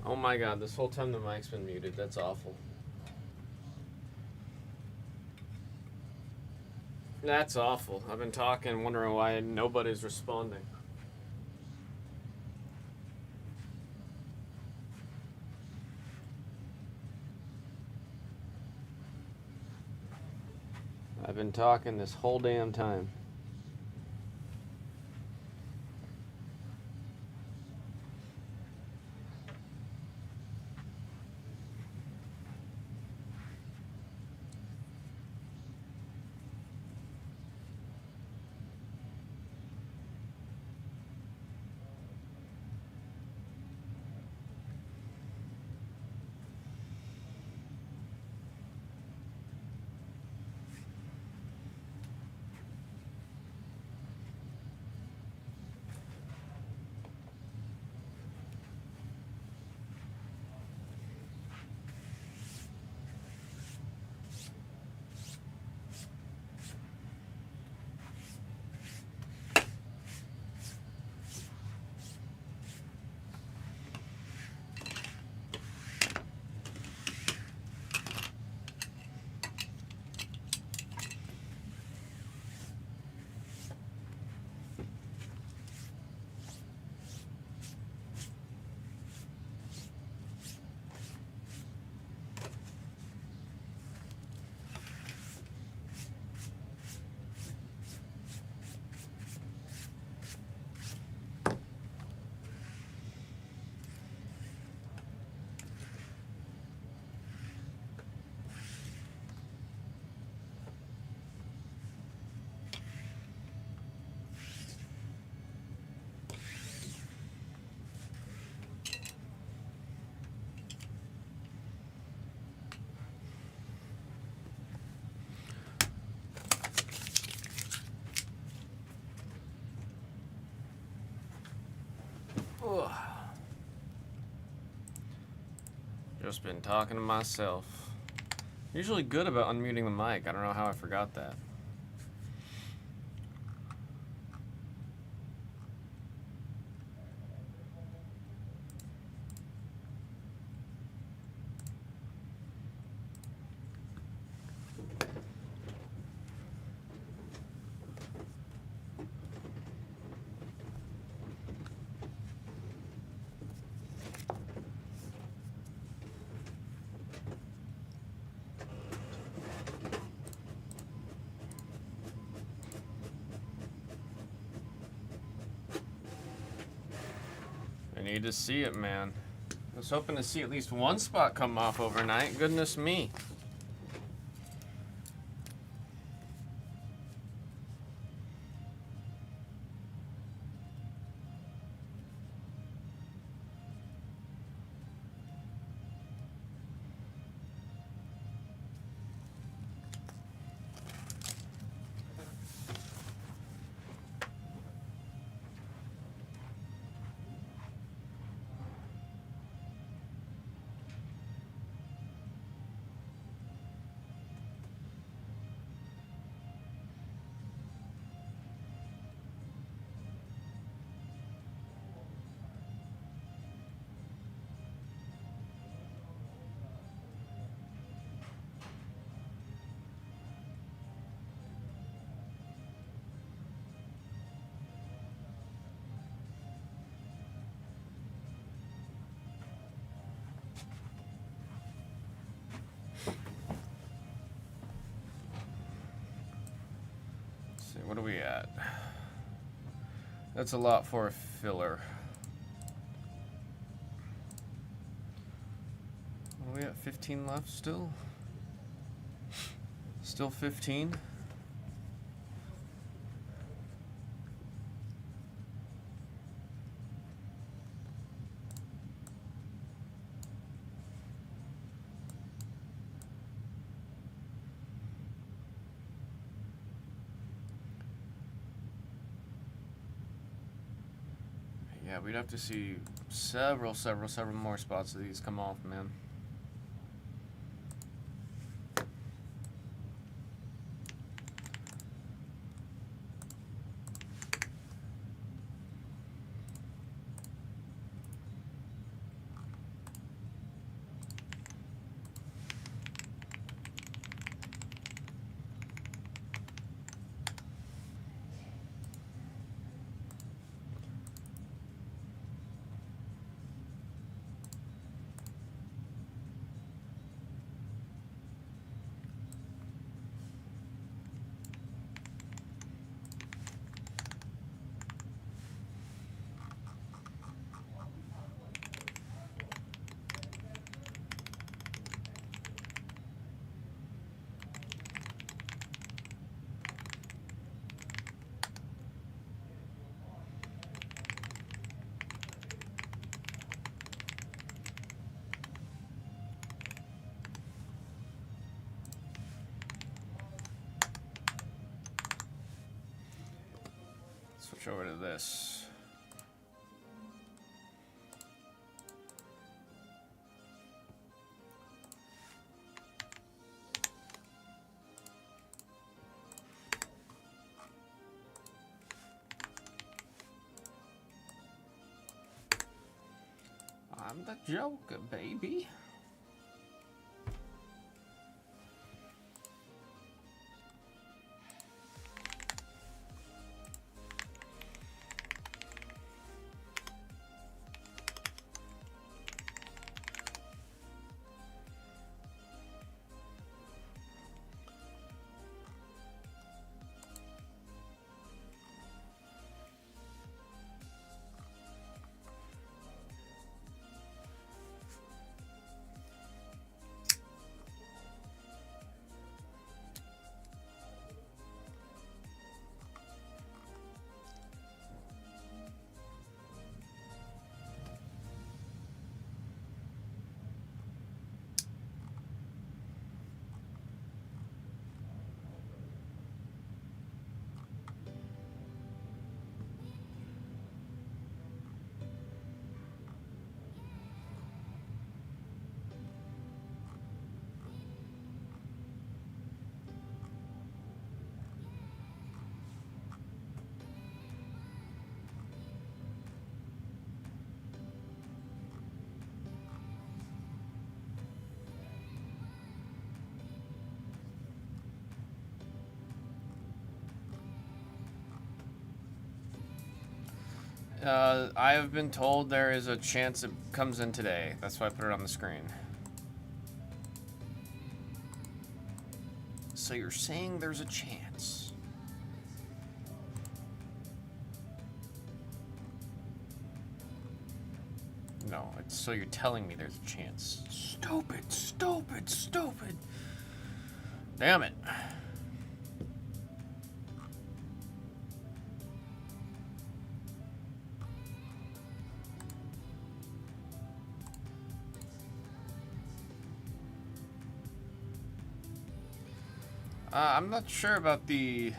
Oh my god, this whole time the mic's been muted. That's awful. That's awful. I've been talking, wondering why nobody's responding. I've been talking this whole damn time. Ugh. Just been talking to myself. Usually good about unmuting the mic. I don't know how I forgot that. Need to see it, man. I was hoping to see at least one spot come off overnight. Goodness me. What are we at? That's a lot for a filler. Are we at 15 left still? Still 15? Yeah, we'd have to see several more spots of these come off, man. switch over to this. I'm the Joker, baby. I have been told there is a chance it comes in today. That's why I put it on the screen. So you're saying there's a chance? No, it's so you're telling me there's a chance. Stupid, stupid, stupid. Damn it. I'm not sure about the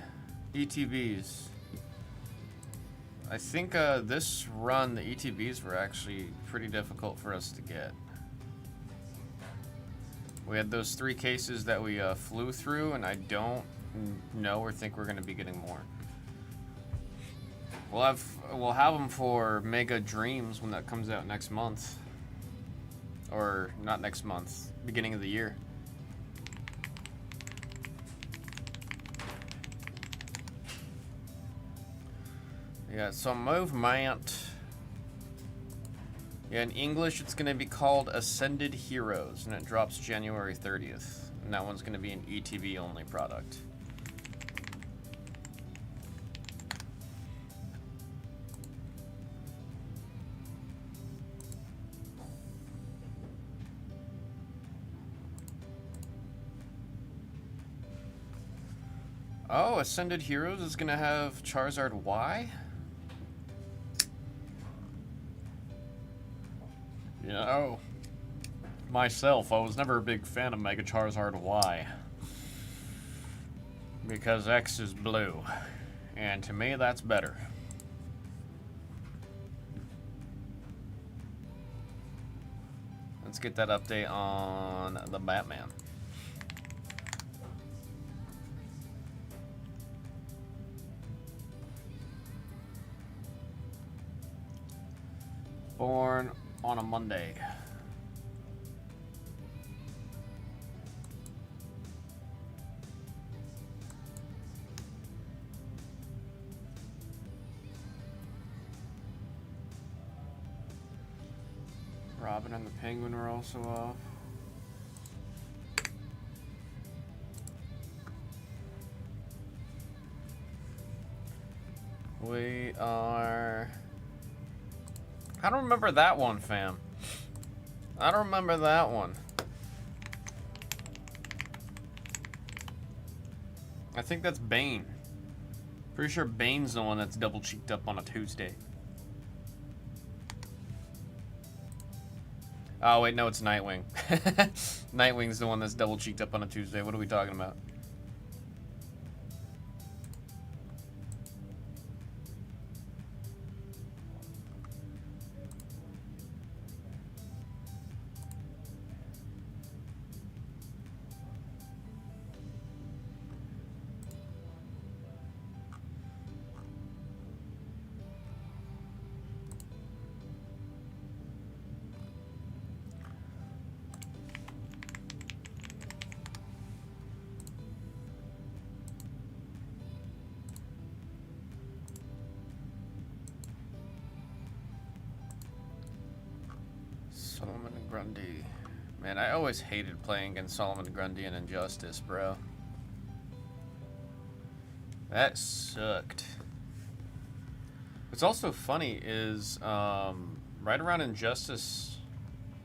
ETBs. I think this run, the ETBs were actually pretty difficult for us to get. We had those 3 cases that we flew through, and I don't know or think we're going to be getting more. We'll have them for Mega Dreams when that comes out next month, or not next month, beginning of the year. Yeah, so movement. Yeah, in English it's going to be called Ascended Heroes, and it drops January 30th. And that one's going to be an ETB only product. Oh, Ascended Heroes is going to have Charizard Y? You know, myself, I was never a big fan of Mega Charizard Y. Because X is blue. And to me, that's better. Let's get that update on the Batman. Born on a Monday. Robin and the Penguin are also off. We are... I don't remember that one, fam. I don't remember that one. I think that's Bane. Pretty sure Bane's the one that's double cheeked up on a Tuesday. Oh, wait, no, it's Nightwing. Nightwing's the one that's double cheeked up on a Tuesday. What are we talking about? Solomon and Grundy. Man, I always hated playing against Solomon Grundy and Injustice, bro. That sucked. What's also funny is, right around Injustice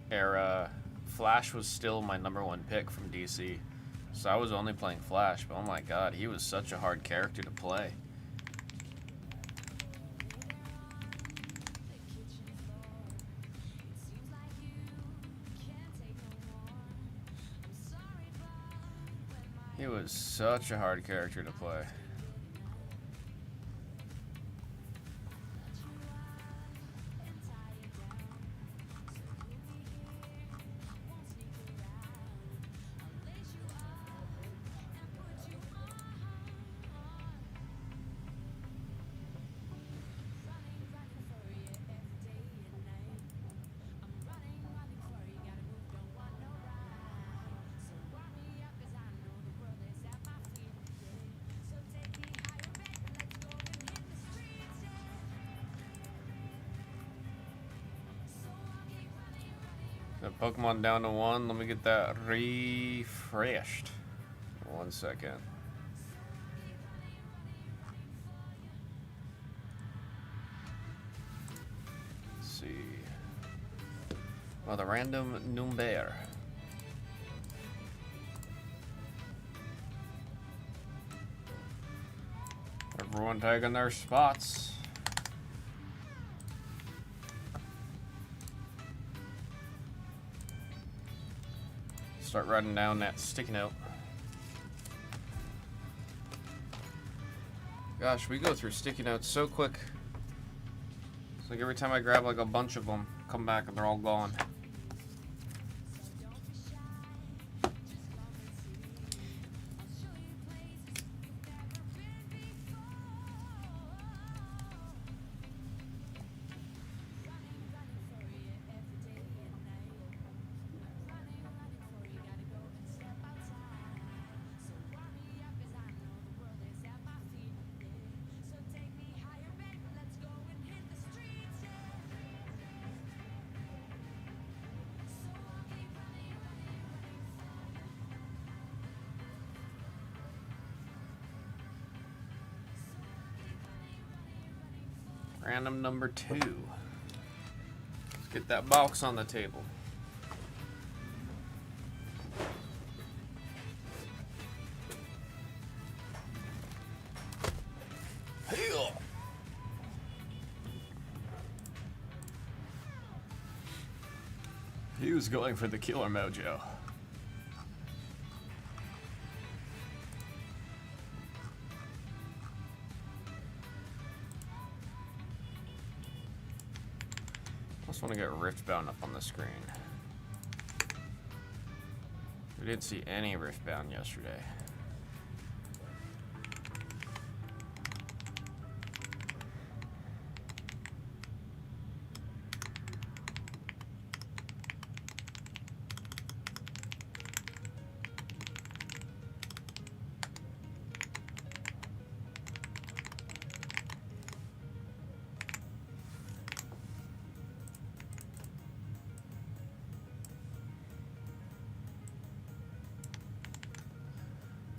era, Flash was still my #1 pick from DC. So I was only playing Flash, but oh my god, he was such a hard character to play. He was such a hard character to play. That Pokemon down to 1. Let me get that refreshed. 1 second. Let's see. Well, the random number. Everyone taking their spots. Start writing down that sticky note. Gosh, we go through sticky notes so quick. It's like every time I grab like a bunch of them, come back and they're all gone. Random number 2. Let's get that box on the table. Pail. He was going for the killer mojo. I just want to get Riftbound up on the screen. We didn't see any Riftbound yesterday.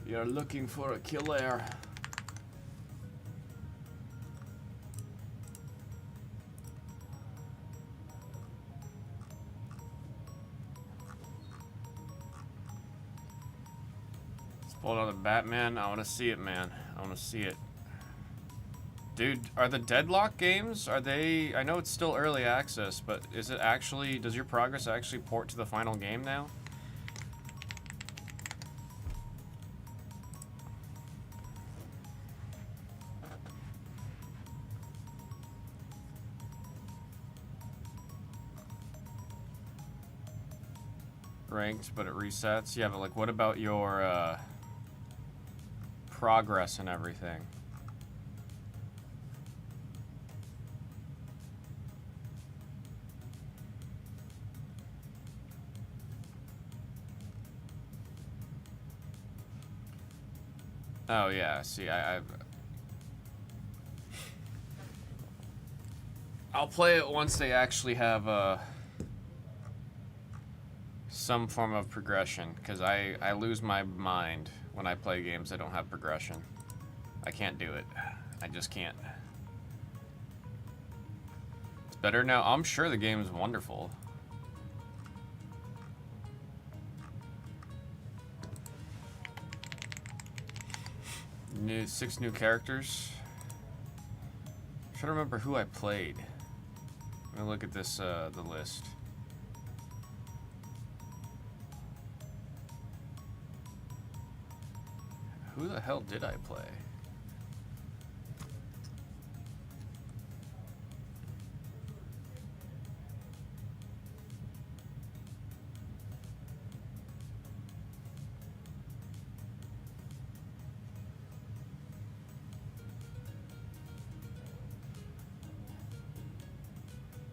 You're looking for a killer. Let's pull another Batman. I want to see it, man. I want to see it. Dude, are the Deadlock games, are they... I know it's still early access, but is it actually... Does your progress actually port to the final game now? Ranked, but it resets. Yeah, but like, what about your progress and everything? Oh yeah, see, I'll play it once they actually have some form of progression, because I lose my mind when I play games that don't have progression. I can't do it. I just can't. It's better now. I'm sure the game is wonderful. Six new characters. I'm trying to remember who I played. Let me look at this, the list. Who the hell did I play?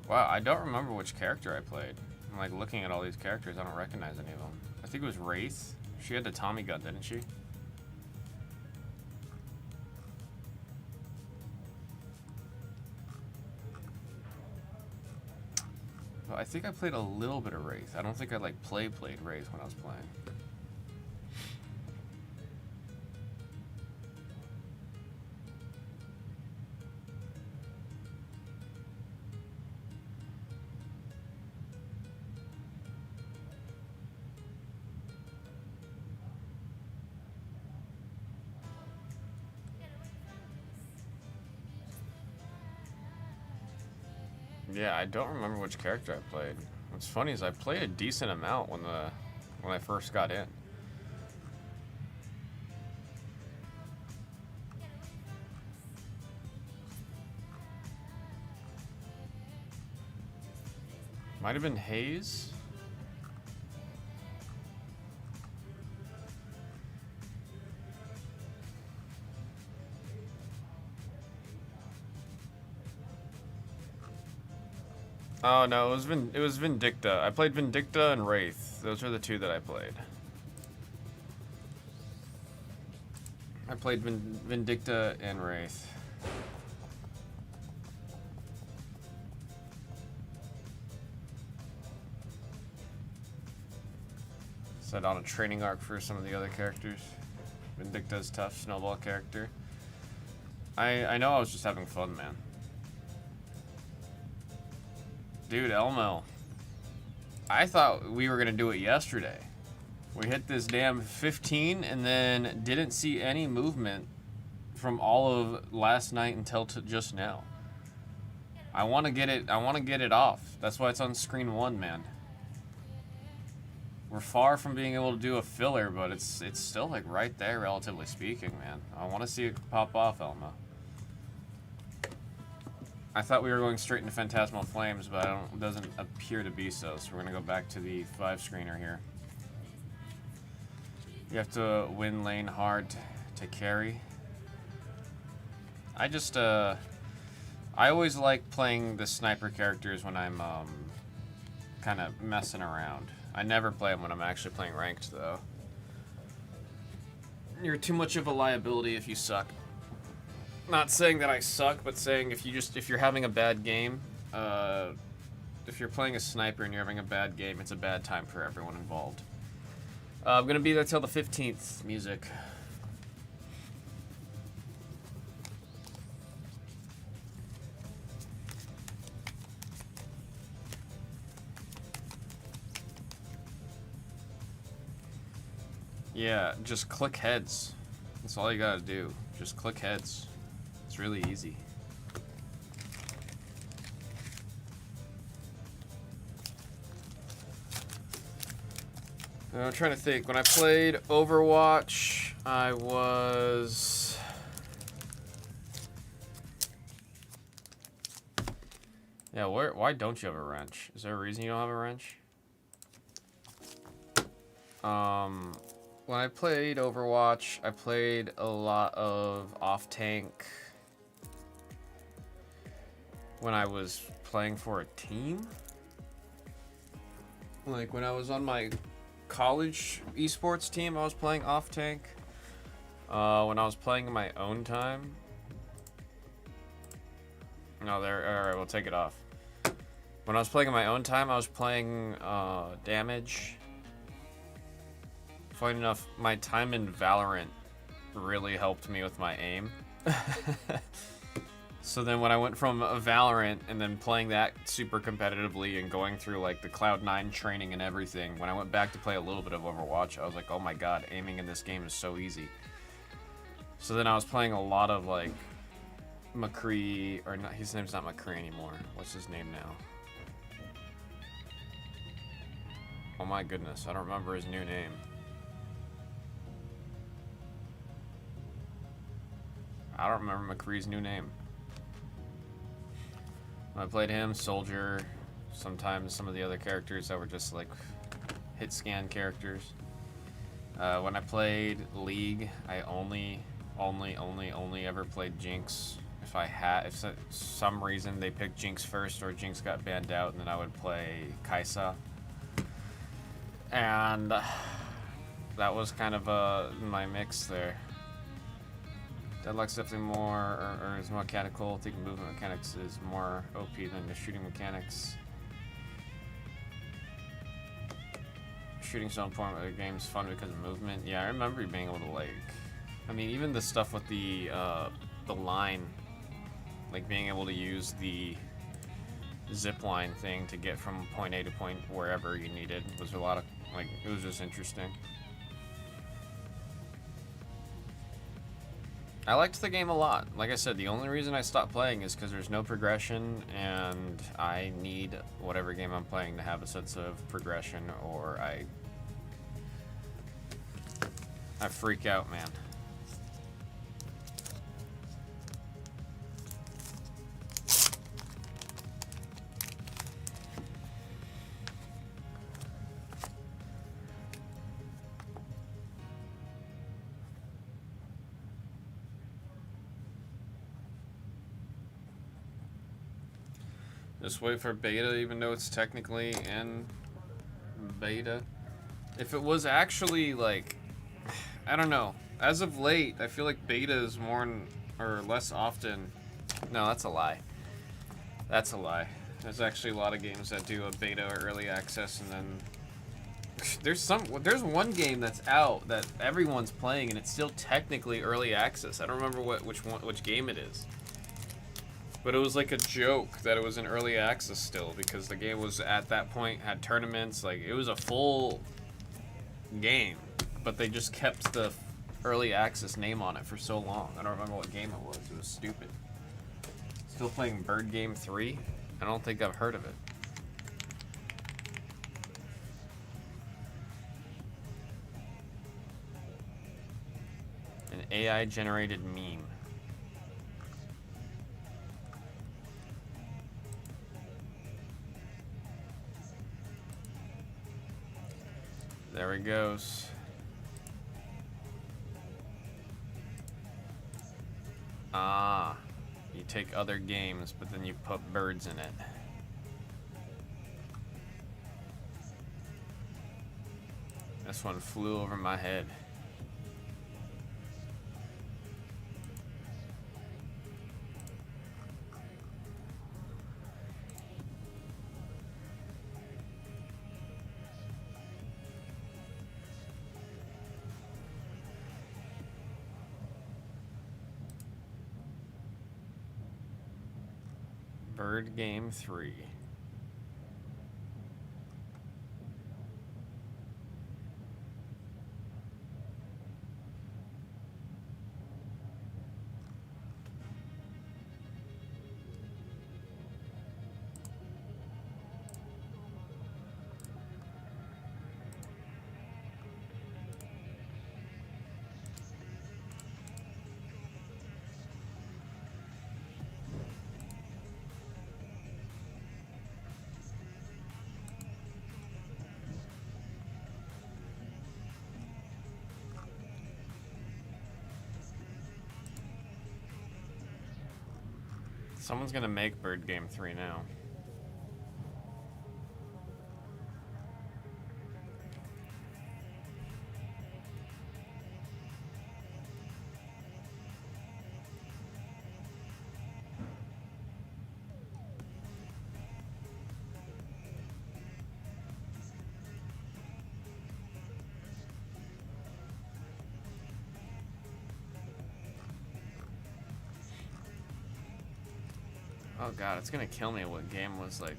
Wow, I don't remember which character I played. I'm like looking at all these characters, I don't recognize any of them. I think it was Wraith. She had the Tommy gun, didn't she? Well, I think I played a little bit of Wraith. I don't think I like played Wraith when I was playing. Yeah, I don't remember which character I played. What's funny is I played a decent amount when I first got in. Might have been Hayes. Oh no, it was Vindicta. I played Vindicta and Wraith. Those are the two that I played. I played Vindicta and Wraith. Set on a training arc for some of the other characters. Vindicta's tough, snowball character. I know I was just having fun, man. Dude, Elmo. I thought we were gonna do it yesterday. We hit this damn 15 and then didn't see any movement from all of last night until just now. I want to get it off. That's why it's on screen 1, man. We're far from being able to do a filler, but it's still like right there, relatively speaking, man. I want to see it pop off, Elmo. I thought we were going straight into Phantasmal Flames, but it doesn't appear to be so. So we're gonna go back to the 5-screener here. You have to win lane hard to carry. I always like playing the sniper characters when I'm kind of messing around. I never play them when I'm actually playing ranked, though. You're too much of a liability if you suck. Not saying that I suck, but saying if you're having a bad game, if you're playing a sniper and you're having a bad game, it's a bad time for everyone involved. I'm gonna be there till the 15th. Music. Yeah, just click heads. That's all you gotta do. Just click heads. It's really easy. I'm trying to think. When I played Overwatch, I was... Yeah, why don't you have a wrench? Is there a reason you don't have a wrench? When I played Overwatch, I played a lot of off-tank when I was playing for a team. Like when I was on my college esports team, I was playing off-tank. When I was playing in my own time... No, there. Alright, we'll take it off. When I was playing in my own time, I was playing damage Funny enough, my time in Valorant really helped me with my aim. So then when I went from Valorant and then playing that super competitively and going through like the Cloud9 training and everything, when I went back to play a little bit of Overwatch, I was like, oh my god, aiming in this game is so easy. So then I was playing a lot of like McCree, or not, his name's not McCree anymore. What's his name now? Oh my goodness, I don't remember his new name. I don't remember McCree's new name. I played him, Soldier, sometimes some of the other characters that were just like hit scan characters. When I played League, I only ever played Jinx. If for some reason they picked Jinx first or Jinx got banned out, and then I would play Kai'Sa. And that was kind of my mix there. Deadlock's definitely more, or is more mechanical. I think movement mechanics is more OP than the shooting mechanics. Shooting's so important, but the game's fun because of movement. Yeah, I remember being able to like, I mean, even the stuff with the line, like being able to use the zip line thing to get from point A to point wherever you needed was a lot of, like, it was just interesting. I liked the game a lot. Like I said, the only reason I stopped playing is because there's no progression, and I need whatever game I'm playing to have a sense of progression, or I freak out, man. Just wait for beta, even though it's technically in beta. If it was actually like, I don't know. As of late, I feel like beta is more or less often. No, that's a lie. That's a lie. There's actually a lot of games that do a beta or early access, and then there's one game that's out that everyone's playing, and it's still technically early access. I don't remember which game it is. But it was like a joke that it was in early access still, because the game was at that point had tournaments, like it was a full game, but they just kept the early access name on it for so long. I don't remember what game it was. It was stupid. Still playing Bird Game 3? I don't think I've heard of it. An AI generated meme. There he goes. Ah, you take other games, but then you put birds in it. This one flew over my head. Bird Game 3. Someone's gonna make Bird Game 3 now. Oh god, it's gonna kill me what game was like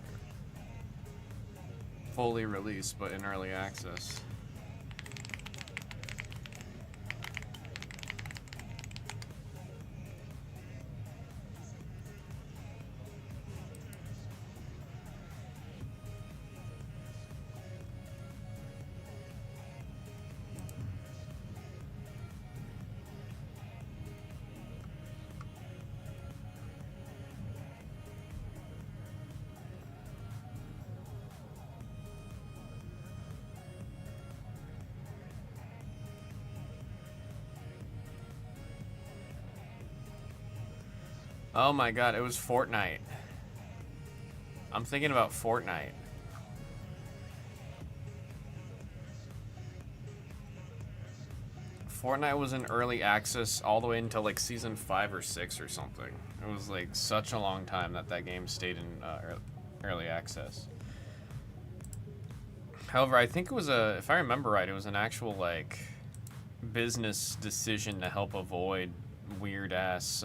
fully released but in early access. Oh my god, it was Fortnite. I'm thinking about Fortnite. Fortnite was in early access all the way until like season 5 or 6 or something. It was like such a long time that that game stayed in early access. However, I think it was if I remember right, it was an actual like business decision to help avoid weird ass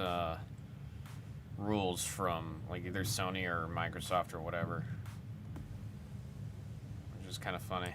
rules from like either Sony or Microsoft or whatever, which is kind of funny.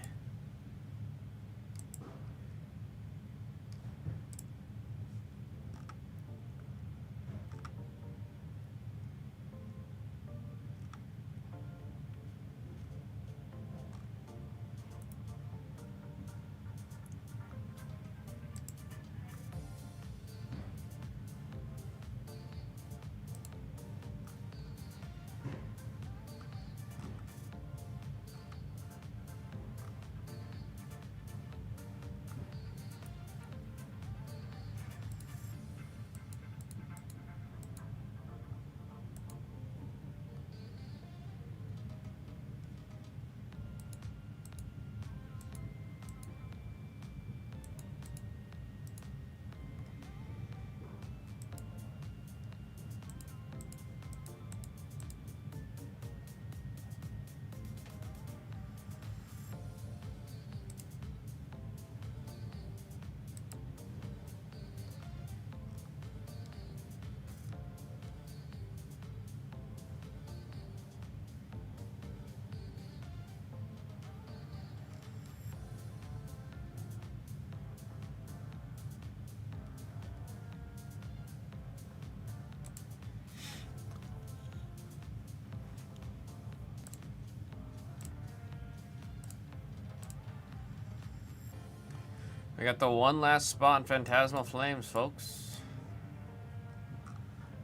We got the one last spot in Phantasmal Flames, folks.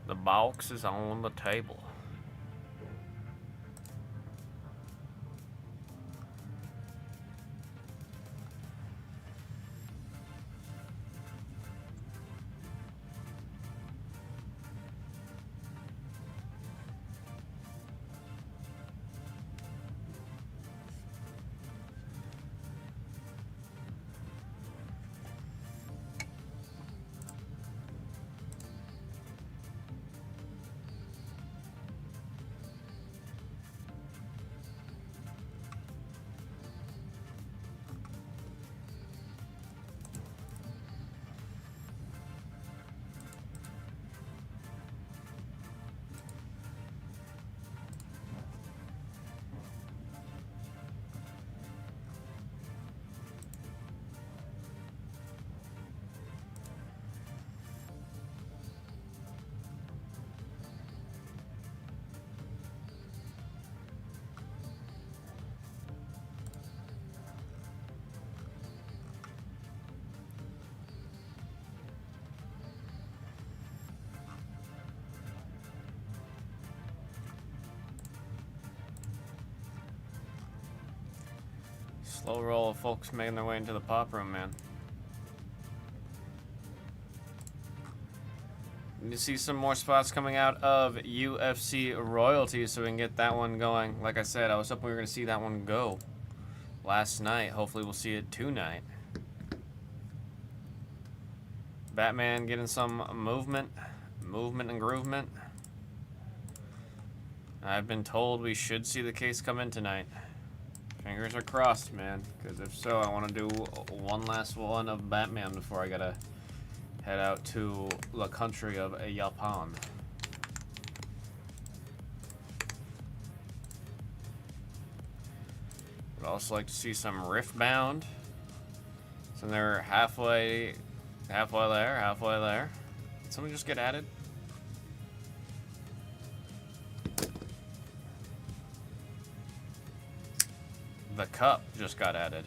The box is on the table. Slow roll of folks making their way into the pop room, man. You see some more spots coming out of UFC Royalty, so we can get that one going. Like I said, I was hoping we were going to see that one go last night. Hopefully we'll see it tonight. Batman getting some movement and groovement. I've been told we should see the case come in tonight. Fingers are crossed, man, because if so, I want to do one last one of Batman before I gotta head out to the country of Japan. I'd also like to see some Riftbound. So they're halfway there. Did something just get added? The cup just got added.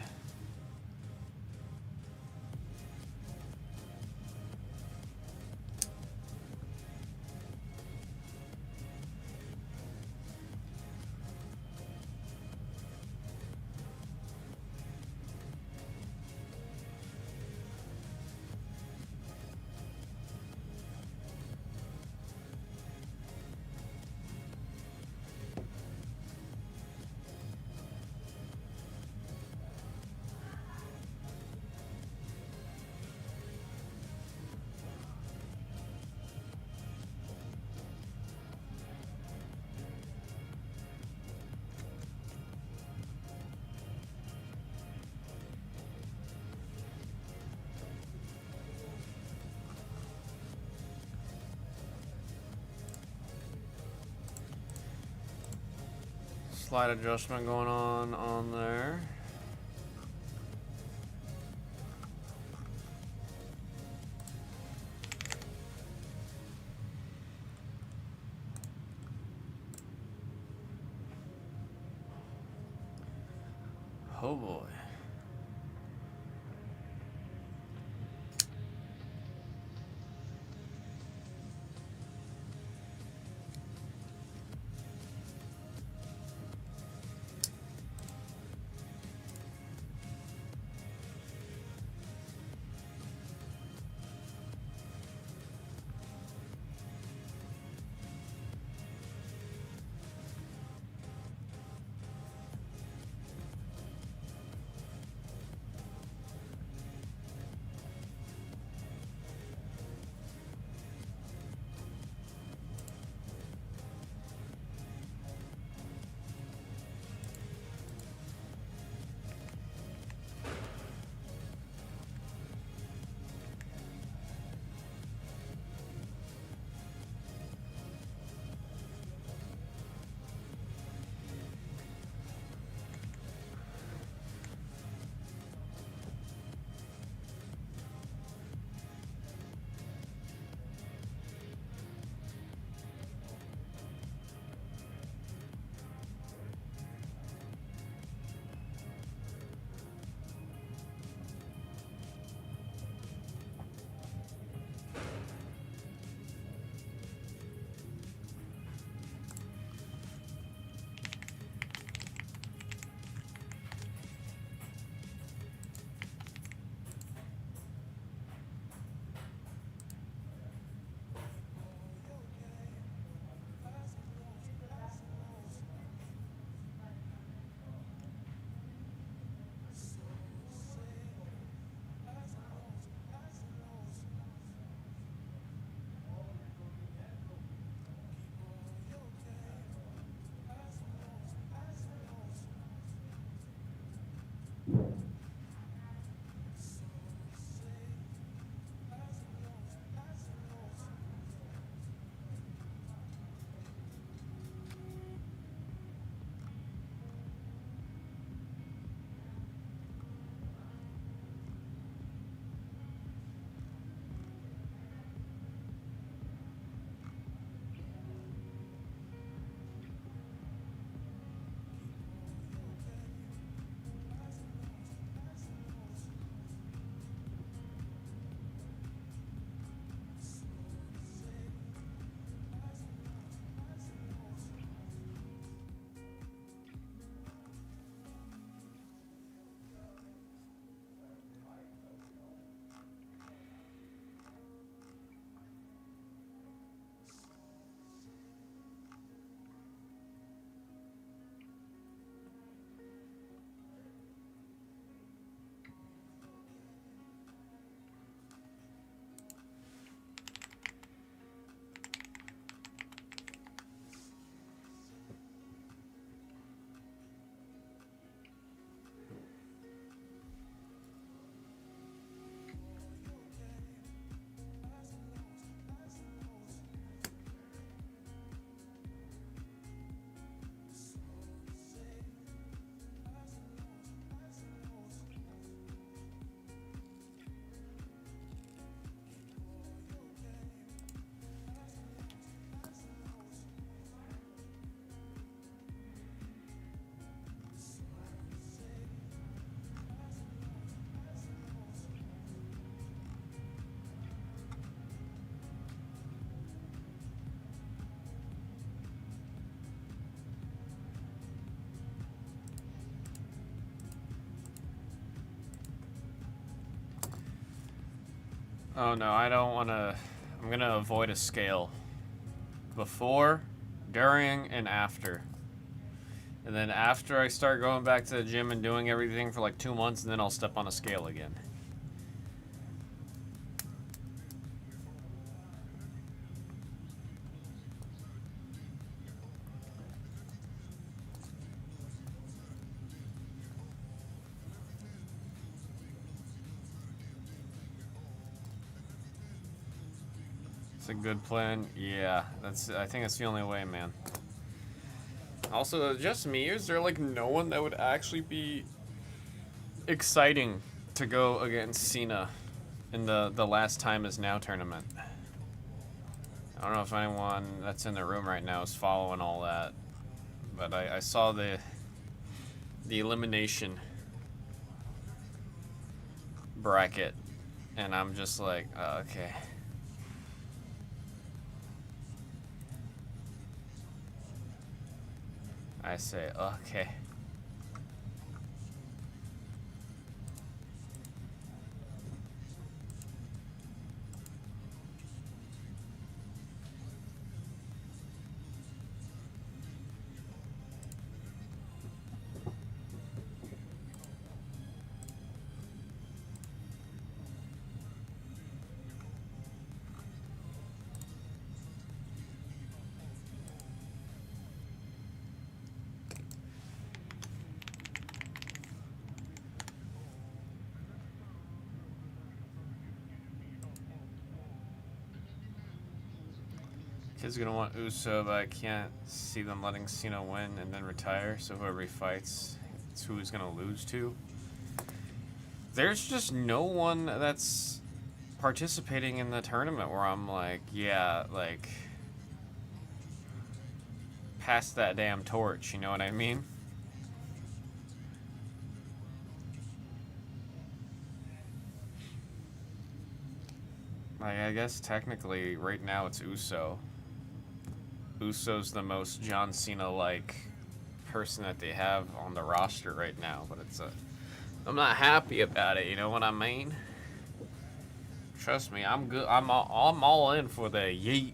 Slight adjustment going on there. Oh boy. Oh no, I don't want to. I'm going to avoid a scale. Before, during, and after. And then after I start going back to the gym and doing everything for like 2 months, and then I'll step on a scale again. It's a good plan. Yeah, I think that's the only way, man. Also, just me, is there like no one that would actually be exciting to go against Cena in the Last Time Is Now tournament? I don't know if anyone that's in the room right now is following all that, but I saw the elimination bracket, and I'm just like, okay. I say, okay. Kids gonna want Uso, but I can't see them letting Cena win and then retire. So whoever he fights, it's who he's gonna lose to. There's just no one that's participating in the tournament where I'm like, yeah, like, pass that damn torch. You know what I mean? Like, I guess technically right now it's Uso. Uso's the most John Cena-like person that they have on the roster right now, but I'm not happy about it, you know what I mean? Trust me, I'm good. I'm all in for the yeet.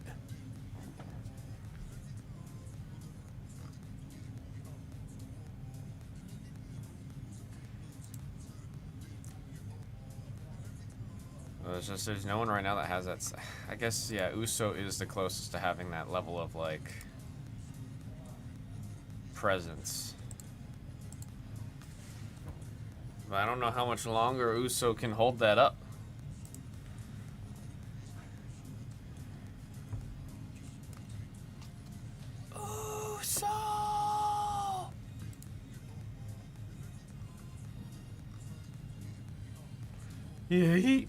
It's just there's no one right now that has that. I guess, yeah, Uso is the closest to having that level of like presence. But I don't know how much longer Uso can hold that up. Uso! Yeah.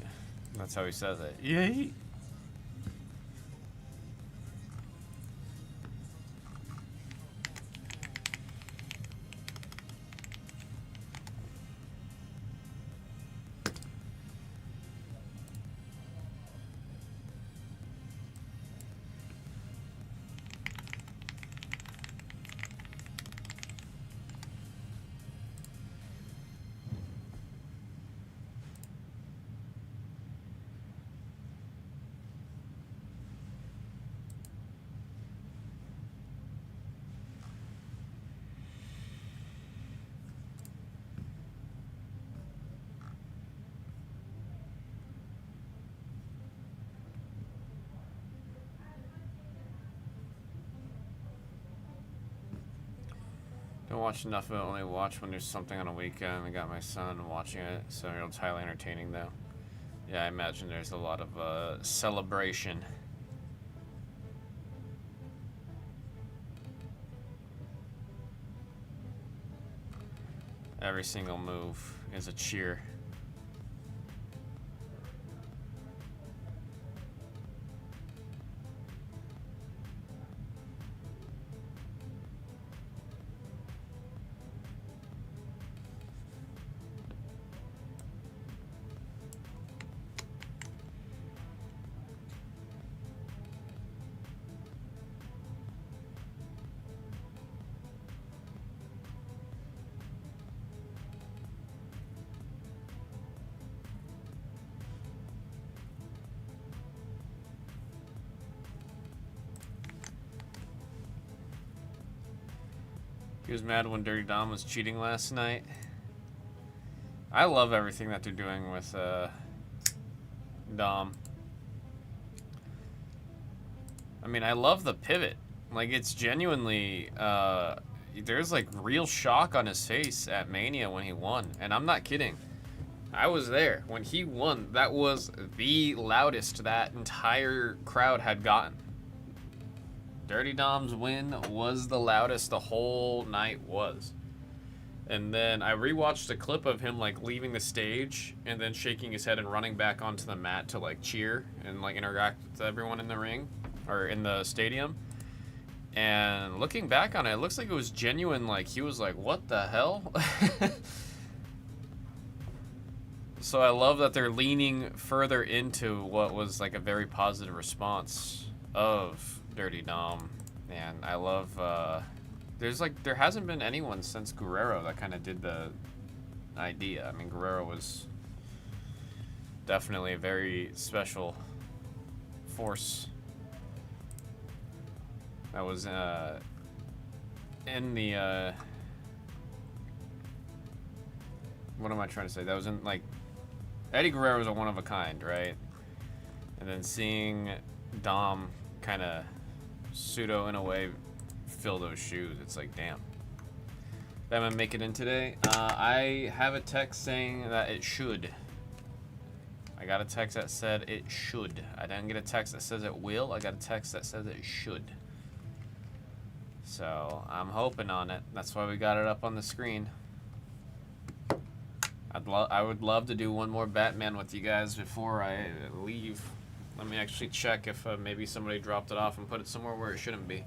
That's how he says it. Yay! Don't watch enough of it, only watch when there's something on a weekend. I got my son watching it, so it's highly entertaining though. Yeah, I imagine there's a lot of celebration. Every single move is a cheer. He was mad when Dirty Dom was cheating last night. I love everything that they're doing with Dom. I mean, I love the pivot. Like, it's genuinely, there's like real shock on his face at Mania when he won. And I'm not kidding. I was there. When he won, that was the loudest that entire crowd had gotten. Dirty Dom's win was the loudest the whole night was. And then I rewatched a clip of him like leaving the stage and then shaking his head and running back onto the mat to like cheer and like interact with everyone in the ring or in the stadium. And looking back on it, it looks like it was genuine. Like he was like, what the hell? So I love that they're leaning further into what was like a very positive response of Dirty Dom. And I love, there hasn't been anyone since Guerrero that kind of did the idea. I mean, Guerrero was definitely a very special force that was in the, what am I trying to say? That was in, like, Eddie Guerrero was a one of a kind, right? And then seeing Dom kind of pseudo, in a way, fill those shoes, it's like, damn. Am I make it in today? I have a text saying that it should. I got a text that said it should. I didn't get a text that says it will. I got a text that says it should. So I'm hoping on it. That's why we got it up on the screen. I would love to do one more Batman with you guys before I leave. Let me actually check if maybe somebody dropped it off and put it somewhere where it shouldn't be.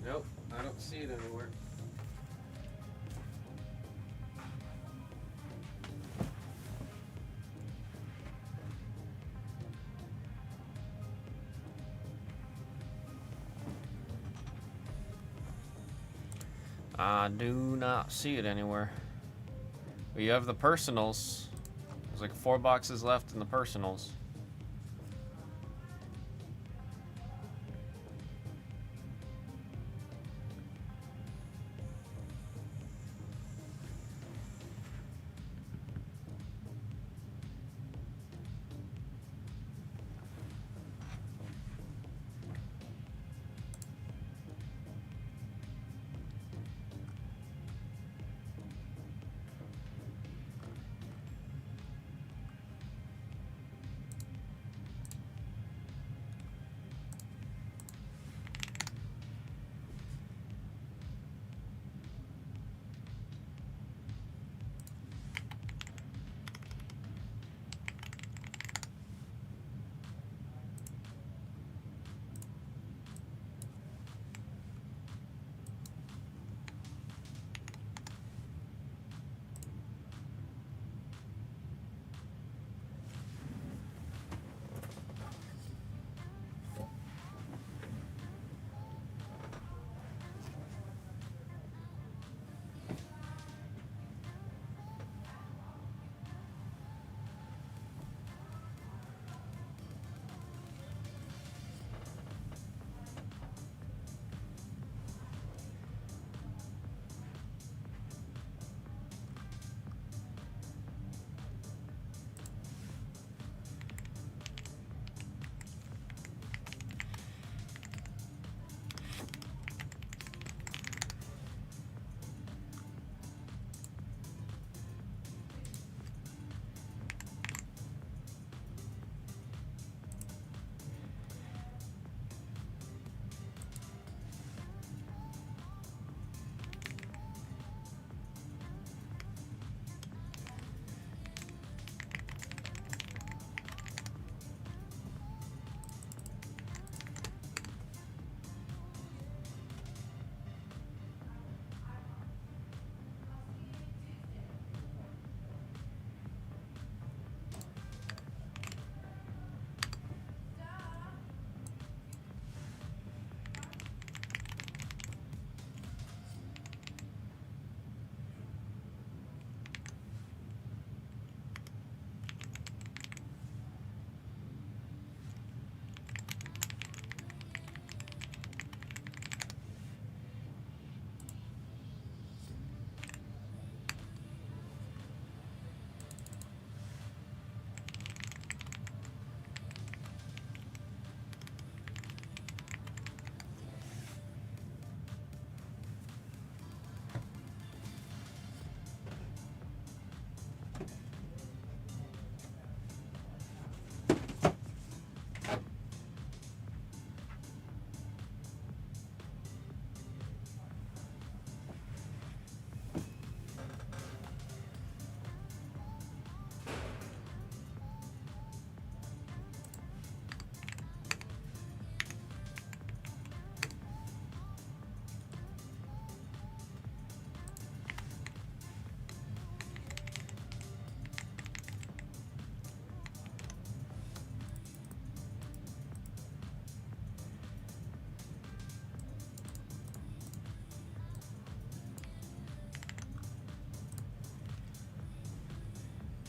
Nope, I don't see it anywhere. I do not see it anywhere. But you have the personals. There's like 4 boxes left in the personals.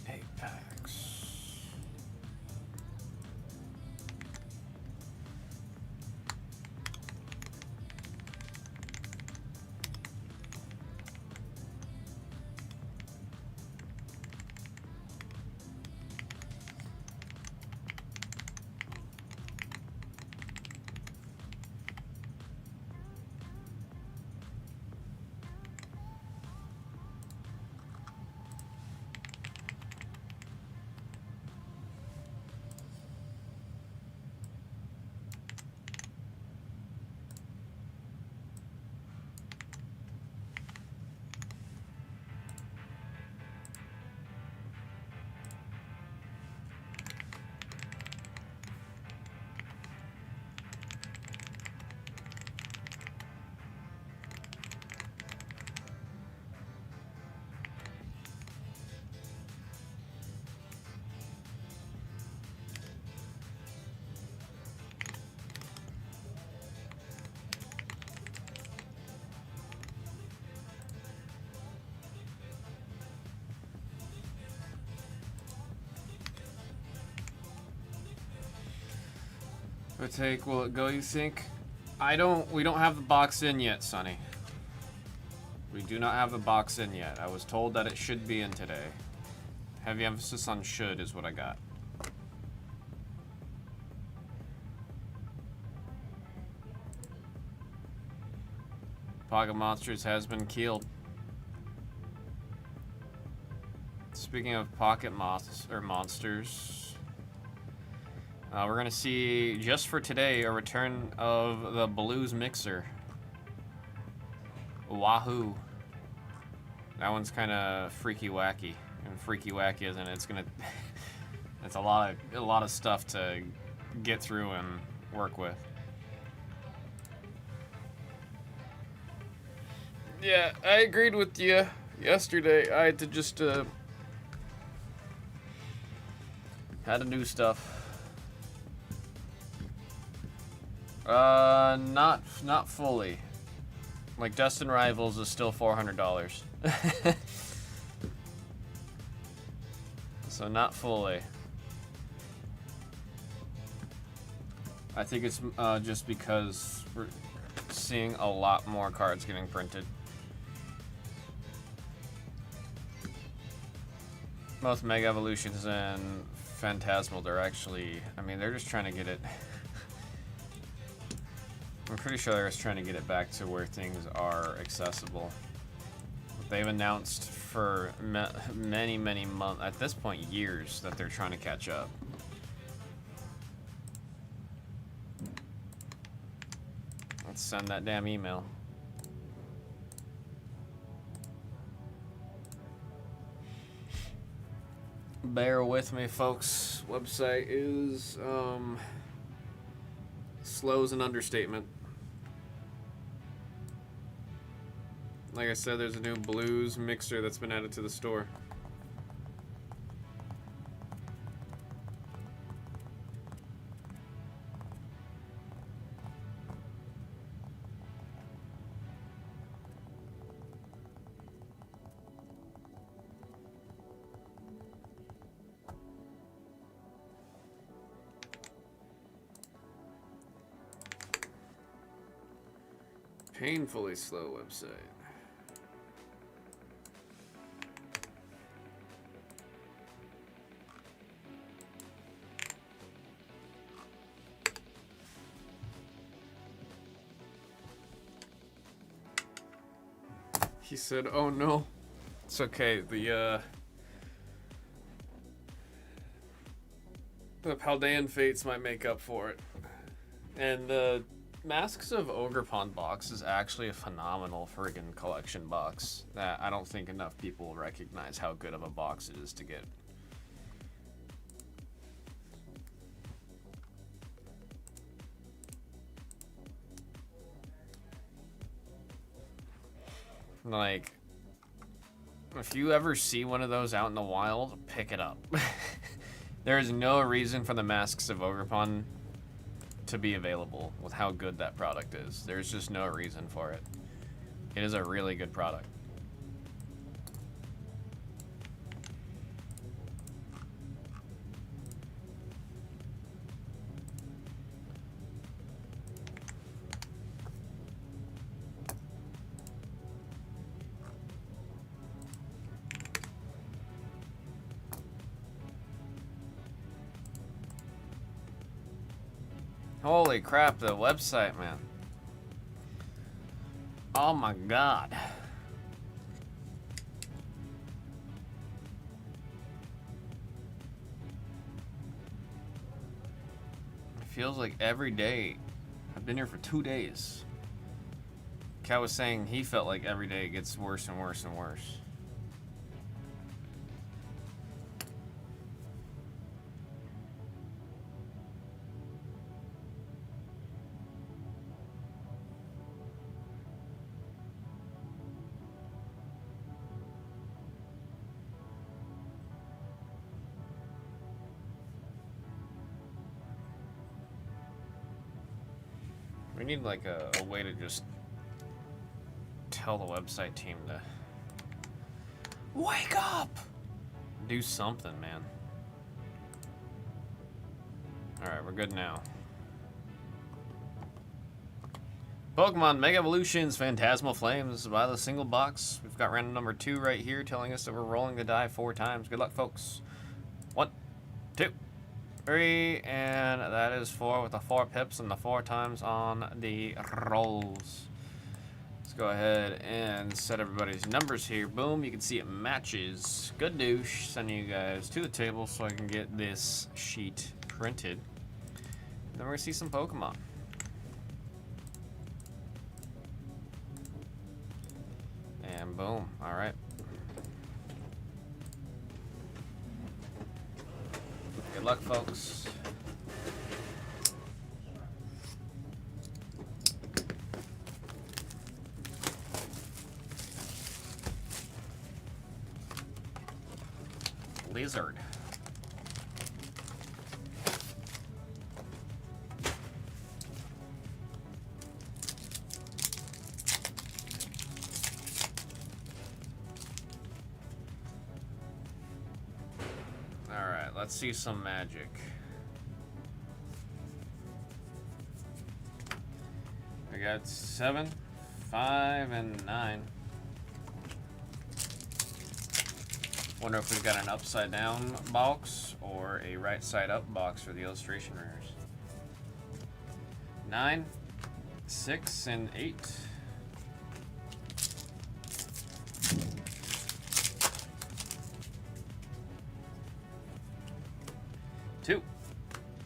8 packs. What take will it go, you think? We don't have the box in yet, Sonny. We do not have the box in yet. I was told that it should be in today. Heavy emphasis on should is what I got. Pocket Monsters has been killed. Speaking of pocket monsters, we're gonna see just for today a return of the Blues mixer. Wahoo! That one's kind of freaky wacky, and freaky wacky isn't it? It's gonna. It's a lot of stuff to get through and work with. Yeah, I agreed with you yesterday. I had to just had to do stuff. Not fully. Like Dustin Rivals is still $400. So not fully. I think it's just because we're seeing a lot more cards getting printed. Both Mega Evolutions and Phantasmal, they're actually, I mean, they're just trying to get it. I'm pretty sure they're just trying to get it back to where things are accessible. They've announced for many months, at this point years, that they're trying to catch up. Let's send that damn email. Bear with me, folks. Website is slow's an understatement. Like I said, there's a new Blues mixer that's been added to the store. Painfully slow website. He said, "Oh no, it's okay. The Paldean Fates might make up for it." And the Masks of Ogrepon box is actually a phenomenal friggin' collection box that I don't think enough people recognize how good of a box it is to get. Like, if you ever see one of those out in the wild, pick it up. There is no reason for the Masks of Ogrepon to be available with how good that product is. There's just no reason for it. It is a really good product. Holy crap, the website, man. Oh my god. It feels like every day. I've been here for 2 days. Cat was saying he felt like every day it gets worse and worse and worse. We need like a way to just tell the website team to wake up, do something, man. All right, we're good now. Pokemon Mega Evolutions Phantasmal Flames by the single box. We've got random number 2 right here telling us that we're rolling the die 4 times. Good luck, folks. 1, 2, 3, and that is 4 with the 4 pips and the 4 times on the rolls. Let's go ahead and set everybody's numbers here. Boom, you can see it matches. Good douche. Sending you guys to the table so I can get this sheet printed. Then we're gonna see some Pokemon. And boom, all right. Good luck, folks. Lizard. All right, let's see some magic. We got 7, 5, and 9. Wonder if we've got an upside down box or a right side up box for the illustration rares. 9, 6, and 8. Two,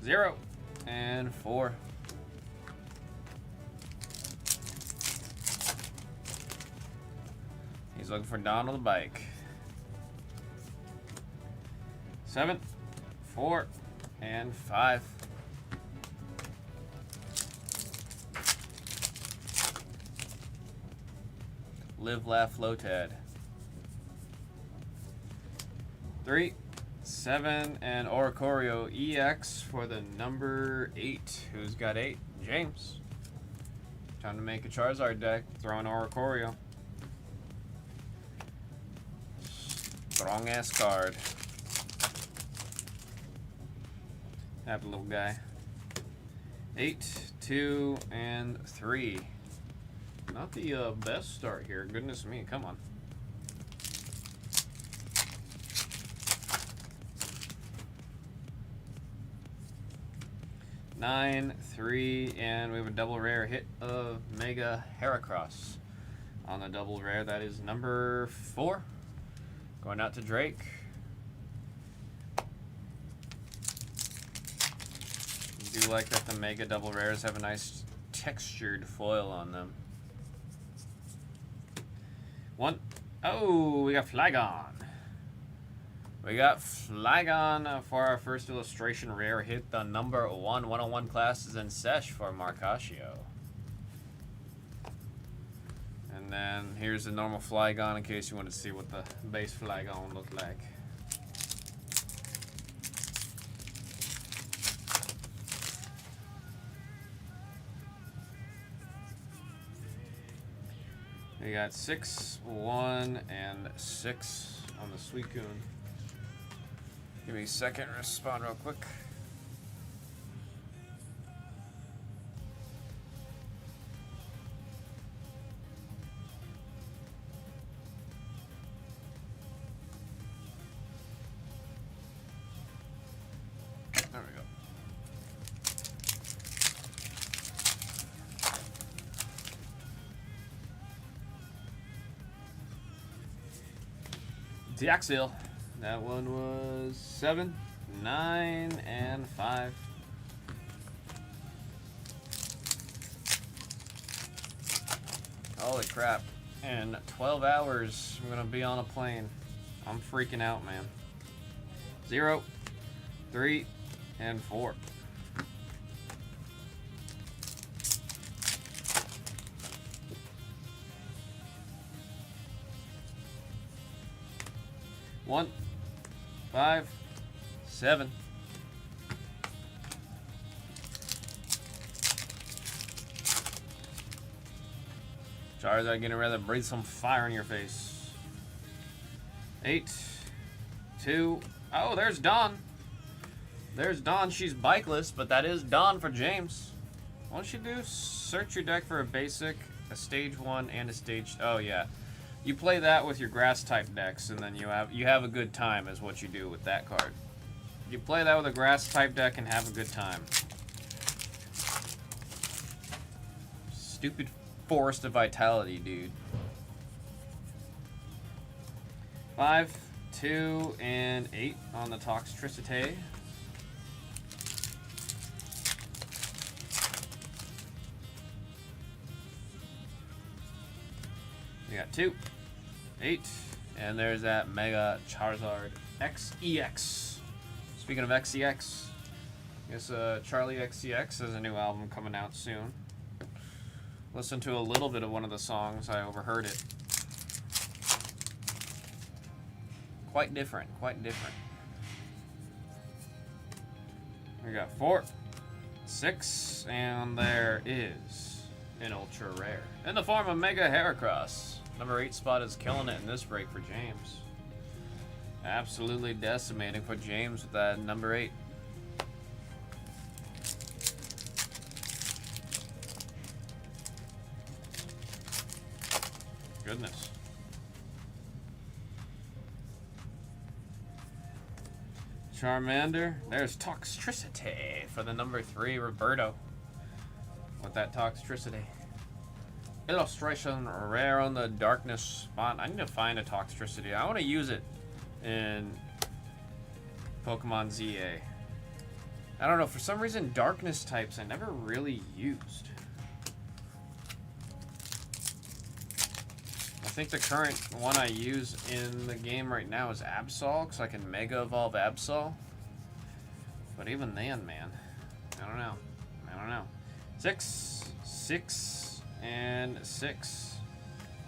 0, and 4. He's looking for Donald the bike. 7, 4, and 5. Live, laugh, Lotad. 3, 7, and Oricorio EX for the number 8. Who's got 8? James. Time to make a Charizard deck. Throw an Oricorio. Strong ass card. Happy little guy. 8, 2, and 3. Not the best start here. Goodness me, come on. Nine, 3, and we have a double rare hit of Mega Heracross. On the double rare, that is number 4. Going out to Drake. I do like that the Mega double rares have a nice textured foil on them. 1. Oh, we got Flygon. We got Flygon for our first illustration rare hit. The number 1 101 class is in Sesh for Marcasio. And then here's the normal Flygon in case you want to see what the base Flygon looked like. We got 6, 1, and 6 on the Suicune. Give me a second to respond real quick. There we go. Tiaxil. That one was 7, 9, and 5. Holy crap. In 12 hours, I'm going to be on a plane. I'm freaking out, man. 0, 3, and 4. One, 5, 7. Charizard gonna rather breathe some fire in your face. 8, 2. Oh, there's Dawn. There's Dawn. She's bikeless, but that is Dawn for James. What don't you do? Search your deck for a basic, a stage 1, and a stage. Oh yeah, you play that with your grass type decks, and then you have a good time. Is what you do with that card. You play that with a grass type deck and have a good time. Stupid Forest of Vitality, dude. 5, 2, and 8 on the Toxtricity. We got 2, 8, and there's that Mega Charizard XEX. Speaking of XEX, I guess Charlie XCX has a new album coming out soon. Listened to a little bit of one of the songs. I overheard it. Quite different. Quite different. We got 4, 6, and there is an ultra rare in the form of Mega Heracross. Number 8 spot is killing it in this break for James. Absolutely decimating for James with that number 8. Goodness. Charmander. There's Toxtricity for the number 3, Roberto. With that Toxtricity. Illustration rare on the darkness spot. I need to find a Toxtricity. I want to use it in Pokemon ZA. I don't know, for some reason darkness types I never really used. I think the current one I use in the game right now is Absol, because I can Mega Evolve Absol. But even then, man, I don't know. I don't know. 6, 6, and 6.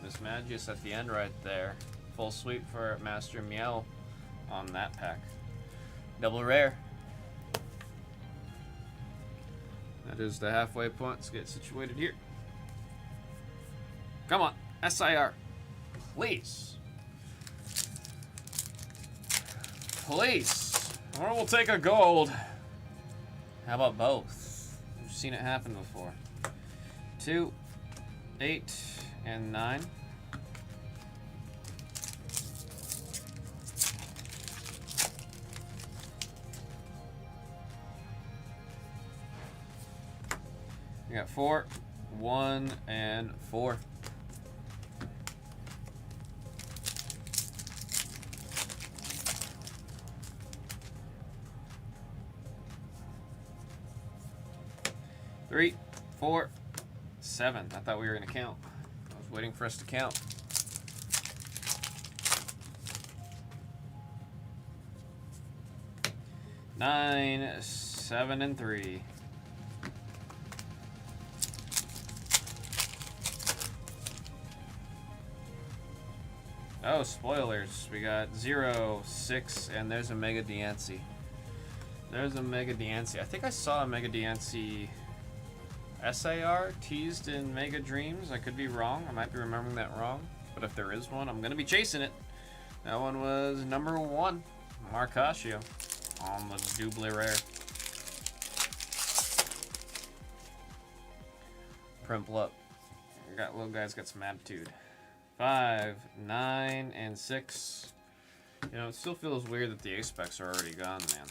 Miss Magius at the end right there. Full sweep for Master Meow on that pack. Double rare. That is the halfway point. Let's get situated here. Come on, SIR. Please. Please. Or we'll take a gold. How about both? We've seen it happen before. 2, 8, and 9. We got 4, 1, and 4. Three, 4, 7. I thought we were going to count. I was waiting for us to count. Nine, 7, and 3. Oh, spoilers. We got 0, 6, and there's a Mega Diancie. There's a Mega Diancie. I think I saw a Mega Diancie SAR teased in Mega Dreams. I could be wrong. I might be remembering that wrong. But if there is one, I'm going to be chasing it. That one was number 1, Marcasio, on the double rare. Primple up. Little guy's got some attitude. 5, 9, and 6. You know, it still feels weird that the A-Specs are already gone, man.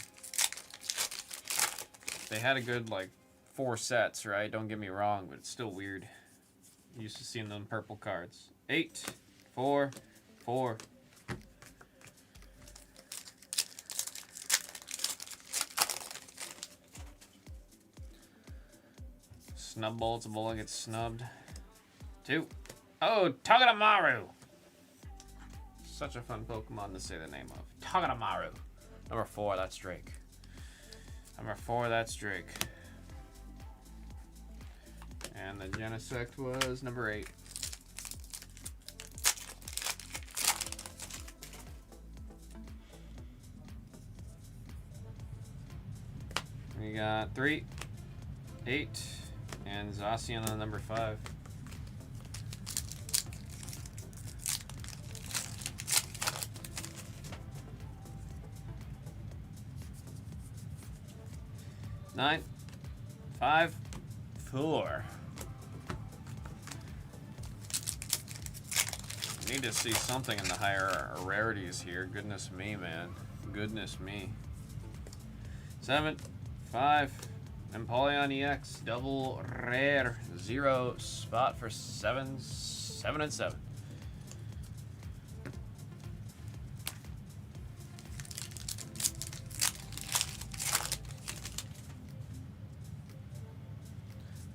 They had a good, like, 4 sets, right? Don't get me wrong, but it's still weird. Used to seeing them purple cards. 8, 4, 4. snub bowl. It's a bowl that gets snubbed. 2. Oh, Togedemaru. Such a fun Pokemon to say the name of. Togedemaru. Number 4, that's Drake. Number 4, that's Drake. And the Genesect was number 8. We got 3, 8, and Zacian on number 5. Nine, 5, 4. Need to see something in the higher rarities here. Goodness me, man. Goodness me. 7, 5, Empoleon EX, double rare, 0 spot for 7, 7 and 7.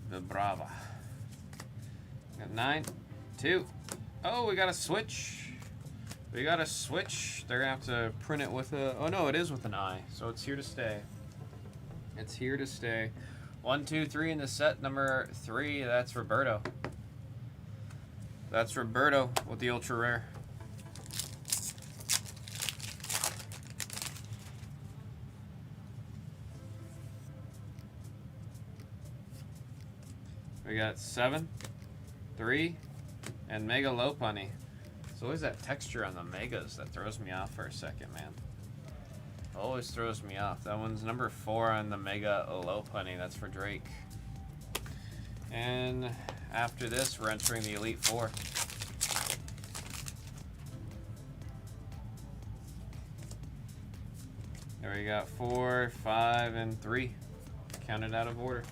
The Brava. Got 9, 2. Oh, we got a switch. We got a switch. They're gonna have to print it with a. Oh no, it is with an I, so it's here to stay. It's here to stay. 1, 2, 3 in the set. Number 3, that's Roberto. That's Roberto with the ultra rare. We got 7, 3, and Mega Lopunny. It's always that texture on the Megas that throws me off for a second, man. Always throws me off. That one's number 4 on the Mega Lopunny. That's for Drake. And after this, we're entering the Elite 4. There we got 4, 5, and 3. Counted out of order.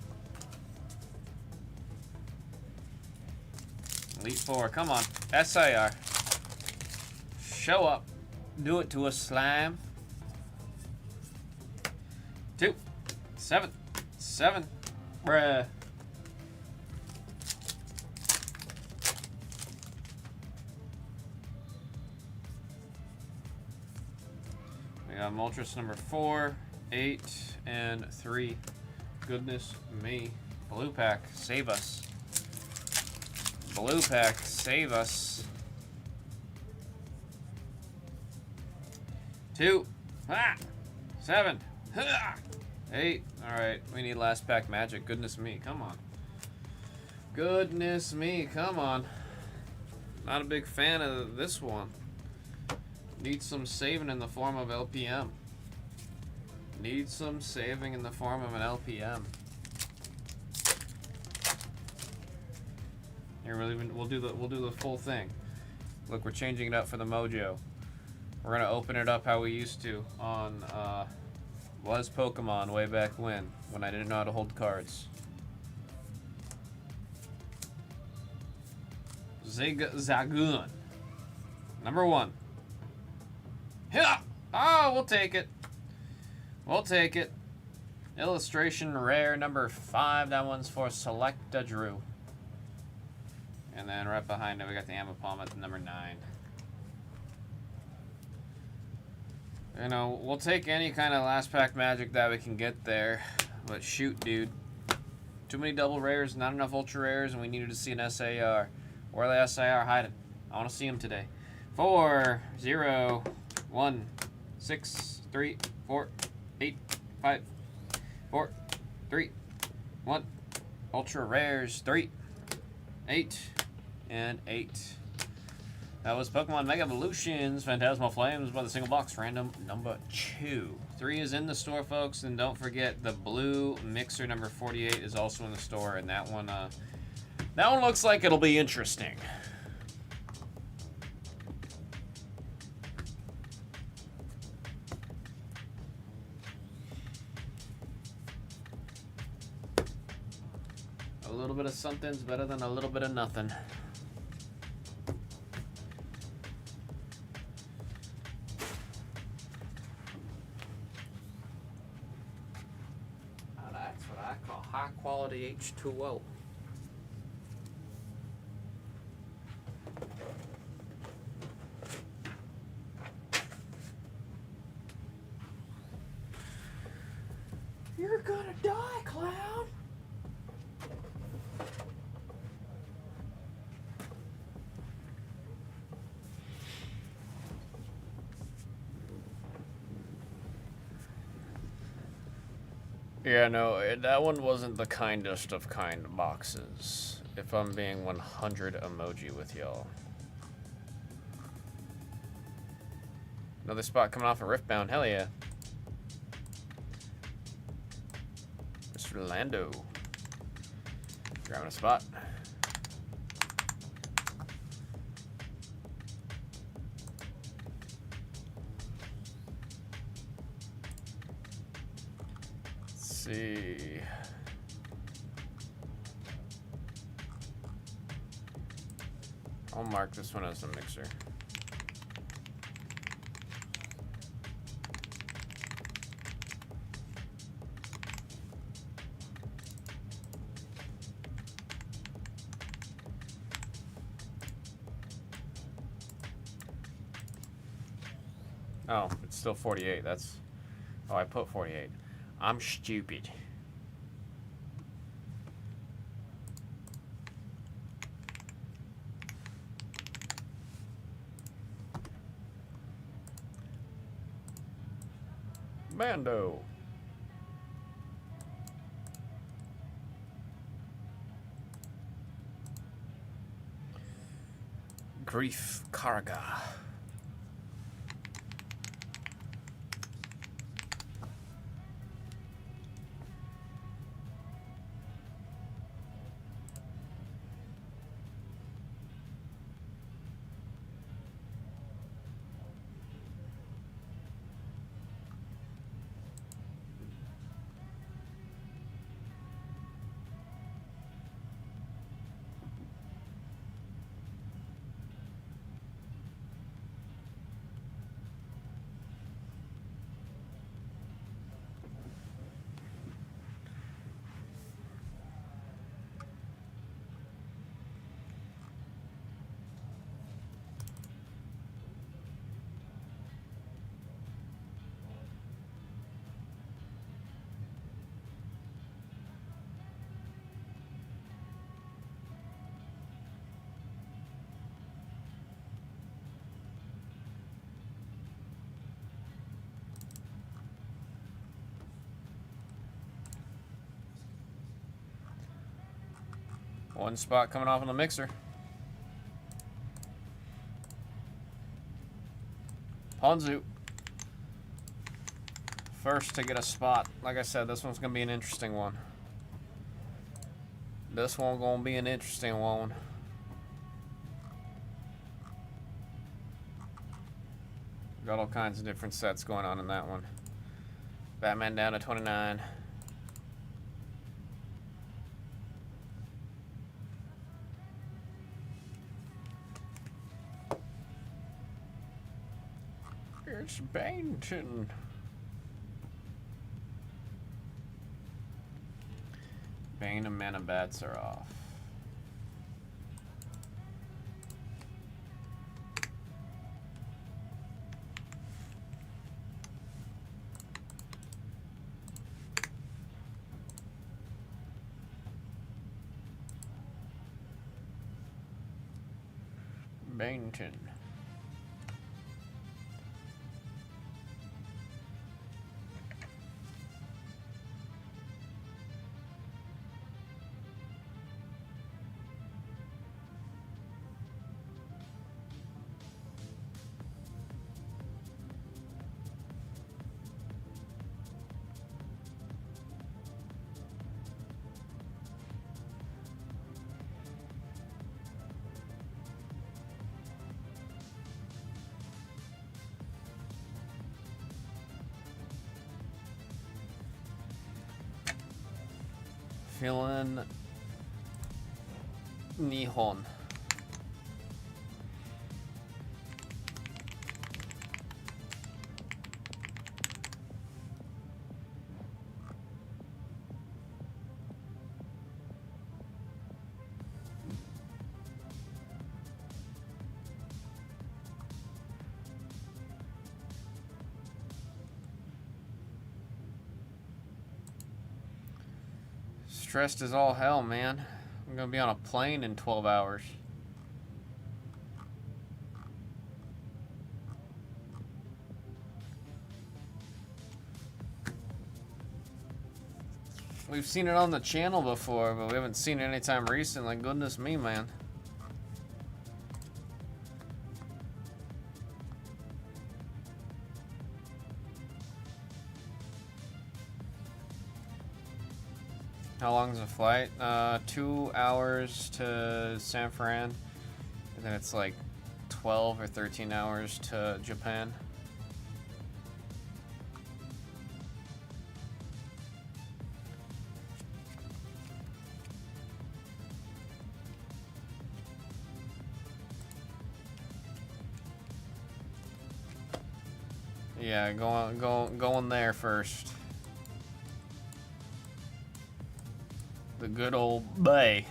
Elite 4, come on. SIR. Show up. Do it to us, slime. 2, 7, 7. Bruh. We got Moltres number 4, 8, and 3. Goodness me. Blue pack, save us. Blue pack, save us. 2, 7, 8. All right, we need last pack magic. Goodness me, come on. Goodness me, come on. Not a big fan of this one. Need some saving in the form of LPM. Need some saving in the form of an LPM. Here, we'll do the full thing. Look, we're changing it up for the mojo. We're gonna open it up how we used to on Was Pokemon way back when I didn't know how to hold cards. Zigzagoon. Number 1. Yeah. Oh, we'll take it. We'll take it. Illustration rare number 5. That one's for Selecta Drew. And then right behind it, we got the Amapalm at number 9. You know, we'll take any kind of last pack magic that we can get there. But shoot, dude. Too many double rares, not enough ultra rares, and we needed to see an SAR. Where are the SAR hiding? I want to see them today. 4, 0, 1, 6, 3, 4, 8, 5, 4, 3, 1. Ultra rares, 3, 8, and 8. That was Pokemon Mega Evolutions, Phantasmal Flames by the single box, random number 2. 3 is in the store, folks, and don't forget the blue mixer number 48 is also in the store, and that one looks like it'll be interesting. A little bit of something's better than a little bit of nothing. High quality H2O. You're gonna die, clown! Yeah, no, that one wasn't the kindest of kind boxes, if I'm being 100 emoji with y'all. Another spot coming off a Riftbound, hell yeah. Mr. Lando. Grabbing a spot. See. I'll mark this one as a mixer. Oh, it's still 48. That's... Oh, I put 48. I'm stupid. Bando. Grief Karga. One spot coming off on the mixer. Ponzu. First to get a spot. Like I said, this one's going to be an interesting one. This one's going to be an interesting one. Got all kinds of different sets going on in that one. Batman down to 29. It's Bainton. Bane and Mana Bats are off. Bainton. Feeling Nihon. stressed as all hell, man. I'm gonna be on a plane in 12 hours. We've seen it on the channel before, but we haven't seen it anytime recent. Like, goodness me, man. How long is the flight? 2 hours to San Fran. And then it's like 12 or 13 hours to Japan. Yeah, going there first. The good old bay.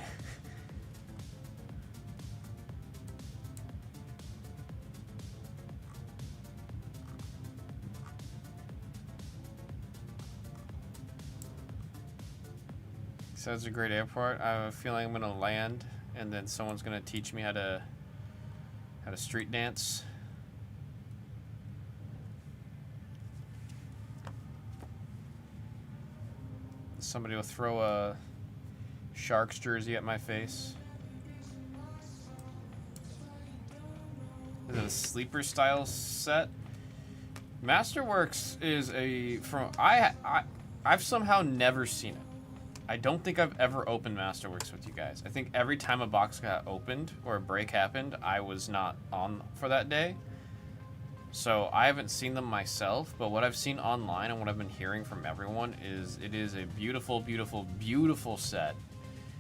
So it's a great airport. I have a feeling I'm gonna land, and then someone's gonna teach me how to street dance. Somebody will throw a Sharks jersey at my face. Is it a sleeper style set? Masterworks is I've somehow never seen it. I don't think I've ever opened Masterworks with you guys. I think every time a box got opened or a break happened, I was not on for that day. So I haven't seen them myself, but what I've seen online and what I've been hearing from everyone is it is a beautiful, beautiful, beautiful set.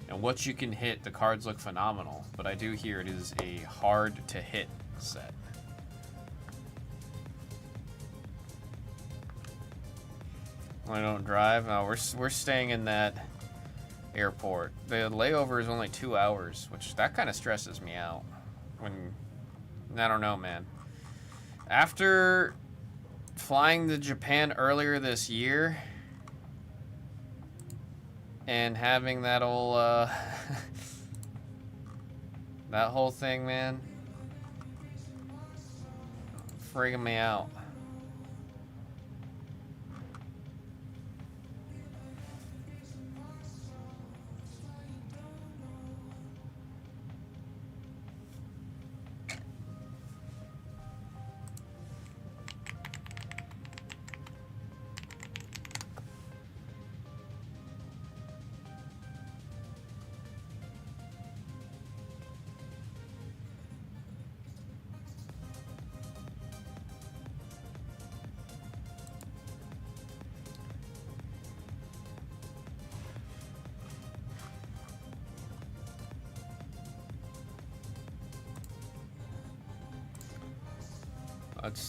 And what you can hit, the cards look phenomenal, but I do hear it is a hard to hit set. I don't drive. No, we're staying in that airport. The layover is only 2 hours, which that kind of stresses me out. I don't know, man. After flying to Japan earlier this year and having that whole that whole thing, man, freaking me out.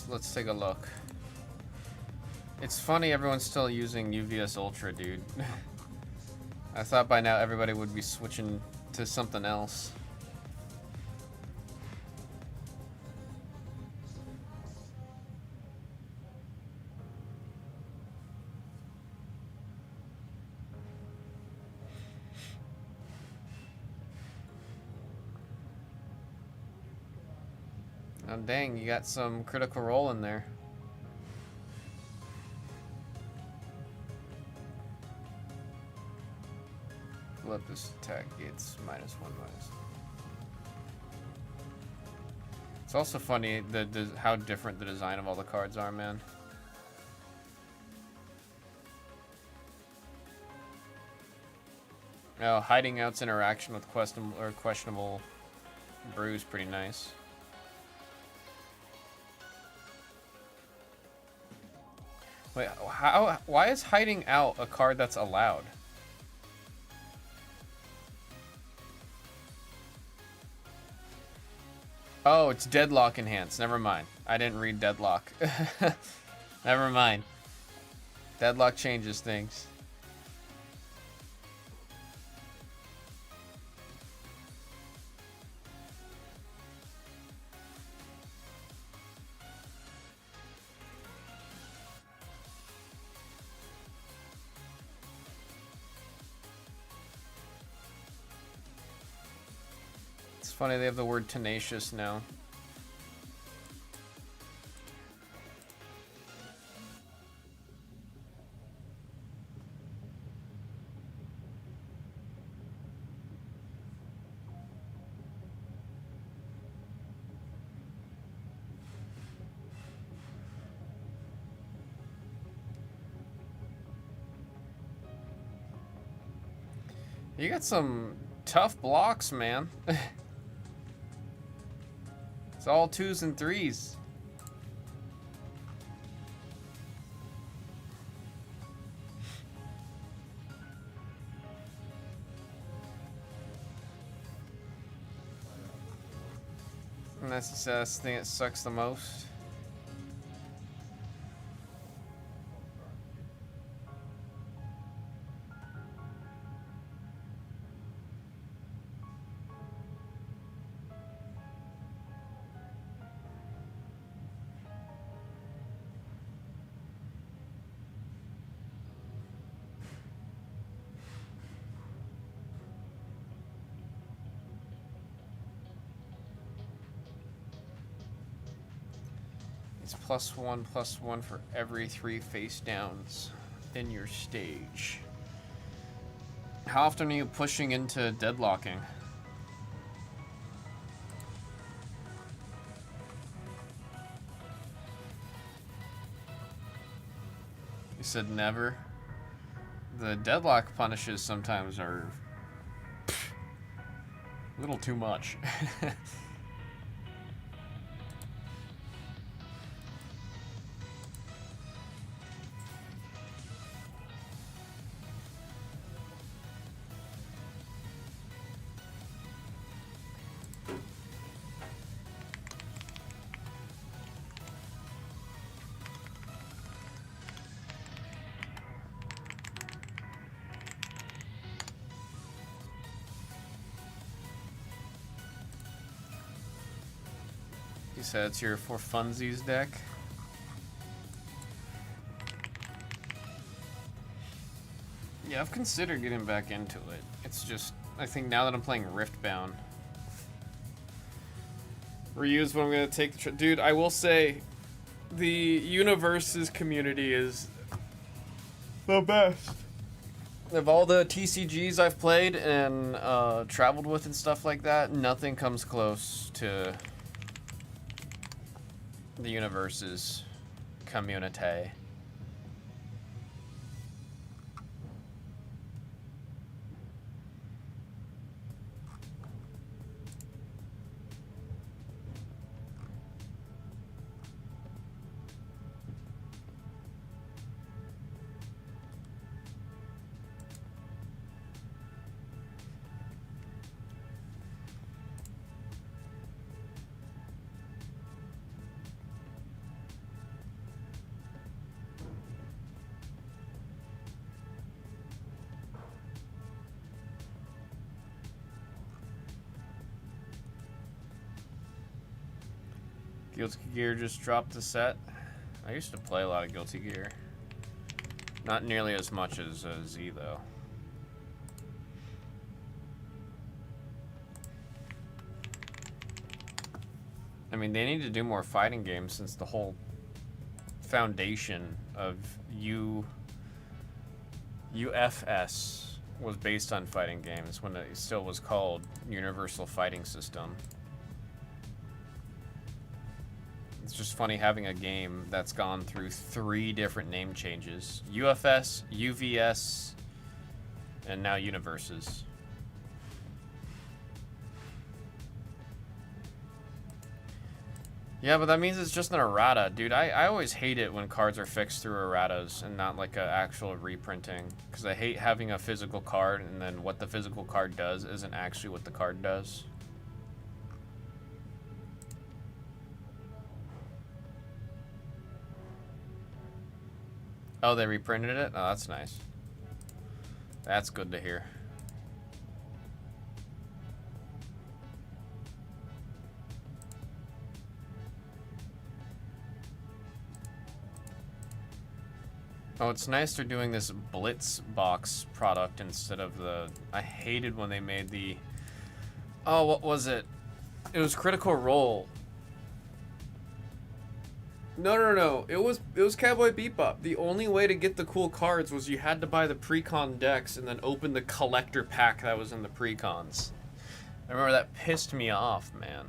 Let's take a look. It's funny everyone's still using UVS Ultra, dude. I thought by now everybody would be switching to something else. Oh, dang, you got some critical role in there. Flip this attack gets -1/-. It's also funny how different the design of all the cards are, man. Oh, Hiding Out's interaction with questionable brew is pretty nice. Wait, why is Hiding Out a card that's allowed? Oh, it's Deadlock enhanced. Never mind. I didn't read Deadlock. Never mind. Deadlock changes things. funny they have the word tenacious now. You got some tough blocks, man. It's all 2s and 3s. And that's the thing that sucks the most. +1/+1 for every 3 face downs in your stage. How often are you pushing into deadlocking? You said never. The deadlock punishes sometimes are a little too much. So it's your for funsies deck. Yeah, I've considered getting back into it. It's just, I think now that I'm playing Riftbound, reuse what I'm gonna take the trip. Dude, I will say, the Universes community is the best. Of all the TCGs I've played and traveled with and stuff like that, nothing comes close to the Universes community. Guilty Gear just dropped the set. I used to play a lot of Guilty Gear. Not nearly as much as Z, though. I mean, they need to do more fighting games since the whole foundation of UFS was based on fighting games when it still was called Universal Fighting System. It's just funny having a game that's gone through 3 different name changes. UFS, UVS, and now Universes. Yeah, but that means it's just an errata. Dude, I always hate it when cards are fixed through erratas and not like an actual reprinting. Because I hate having a physical card and then what the physical card does isn't actually what the card does. Oh, they reprinted it? Oh, that's nice. That's good to hear. Oh, it's nice they're doing this Blitz box product instead of the... I hated when they made the... Oh, what was it? It was Critical Role. No. It was Cowboy Bebop. The only way to get the cool cards was you had to buy the pre-con decks and then open the collector pack that was in the pre-cons. I remember that pissed me off, man.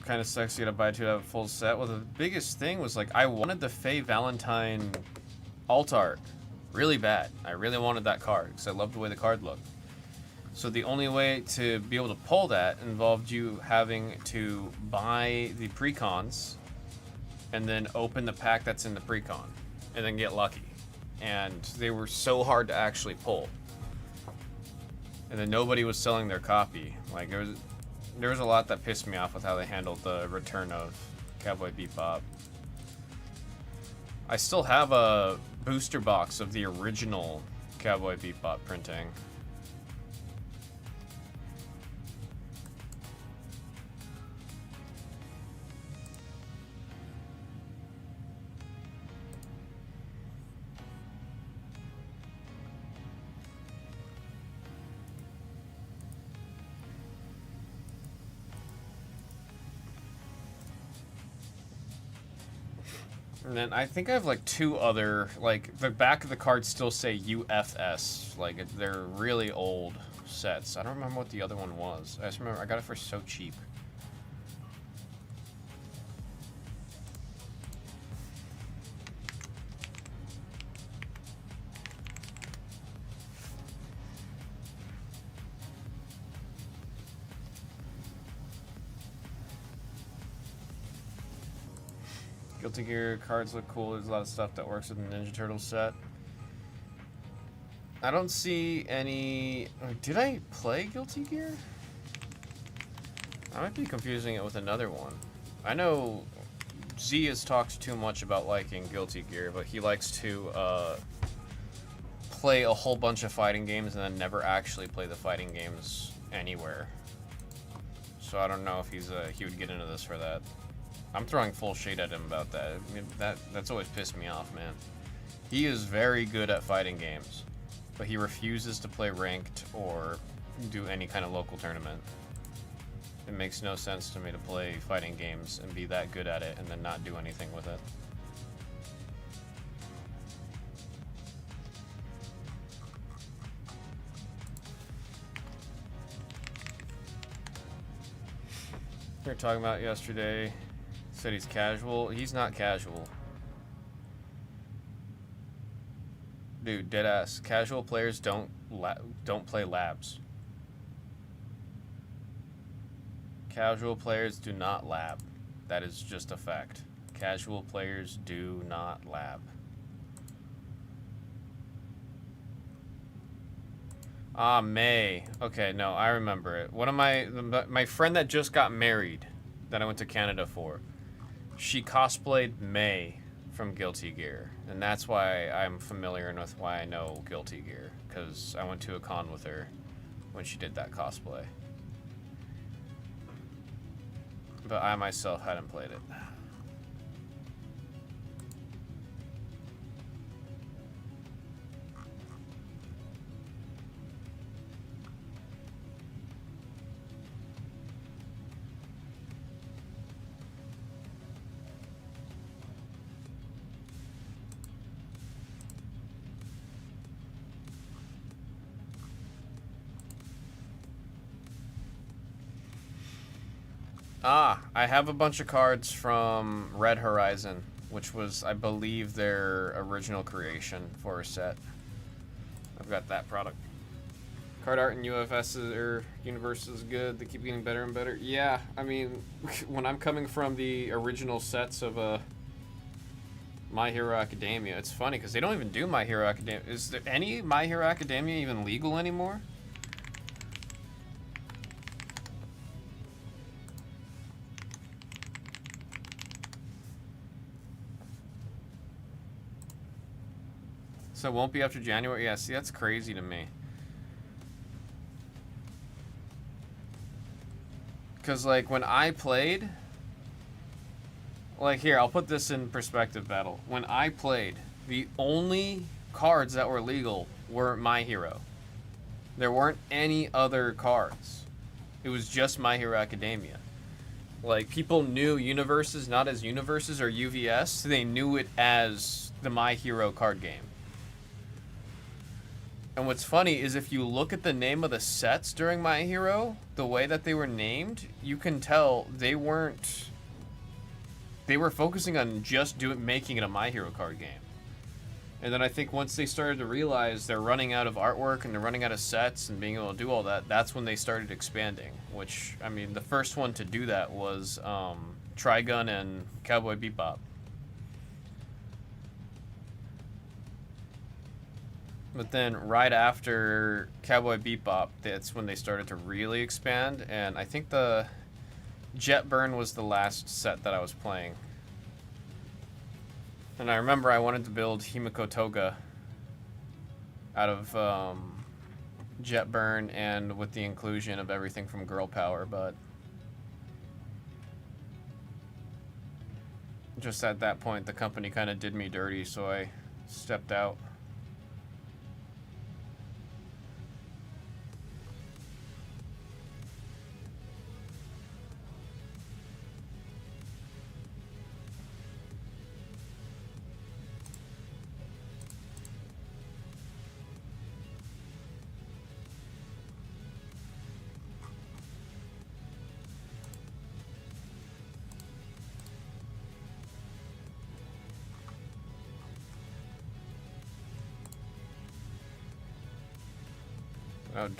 Kind of sucks you gotta buy two to have a full set. Well, the biggest thing was like I wanted the Faye Valentine alt art really bad. I really wanted that card because I loved the way the card looked. So the only way to be able to pull that involved you having to buy the precons and then open the pack that's in the precon and then get lucky. And they were so hard to actually pull. And then nobody was selling their copy. Like there was a lot that pissed me off with how they handled the return of Cowboy Bebop. I still have a booster box of the original Cowboy Bebop printing. And then I think I have like two other, like the back of the cards still say UFS. Like they're really old sets. I don't remember what the other one was. I just remember I got it for so cheap. Guilty Gear cards look cool. There's a lot of stuff that works with the Ninja Turtles set. I don't see any... Did I play Guilty Gear? I might be confusing it with another one. I know Z has talked too much about liking Guilty Gear, but he likes to play a whole bunch of fighting games and then never actually play the fighting games anywhere. So I don't know if he would get into this for that. I'm throwing full shade at him about that. I mean, that's always pissed me off, man. He is very good at fighting games, but he refuses to play ranked or do any kind of local tournament. It makes no sense to me to play fighting games and be that good at it and then not do anything with it. We were talking about yesterday. Said he's casual. He's not casual. Dude, deadass. Casual players don't play labs. Casual players do not lab. That is just a fact. Casual players do not lab. Ah, May. Okay, no, I remember it. One of my friend that just got married, that I went to Canada for, she cosplayed May from Guilty Gear, and that's why I'm familiar and with why I know Guilty Gear, because I went to a con with her when she did that cosplay. But I myself hadn't played it. Ah, I have a bunch of cards from Red Horizon, which was, I believe, their original creation for a set. I've got that product. Card art in UFS universe is good. They keep getting better and better. Yeah, I mean, when I'm coming from the original sets of My Hero Academia, it's funny because they don't even do My Hero Academia. Is there any My Hero Academia even legal anymore? So it won't be after January? Yeah, see, that's crazy to me. Because, like, when I played... Like, here, I'll put this in perspective, Battle. When I played, the only cards that were legal were My Hero. There weren't any other cards. It was just My Hero Academia. Like, people knew universes not as universes or UVS. They knew it as the My Hero card game. And what's funny is if you look at the name of the sets during My Hero, the way that they were named, you can tell they weren't... They were focusing on just making it a My Hero card game. And then I think once they started to realize they're running out of artwork and they're running out of sets and being able to do all that, that's when they started expanding. Which, I mean, the first one to do that was Trigun and Cowboy Bebop. But then right after Cowboy Bebop, that's when they started to really expand. And I think the Jet Burn was the last set that I was playing. And I remember I wanted to build Himiko Toga out of Jet Burn and with the inclusion of everything from Girl Power, but just at that point the company kind of did me dirty, so I stepped out.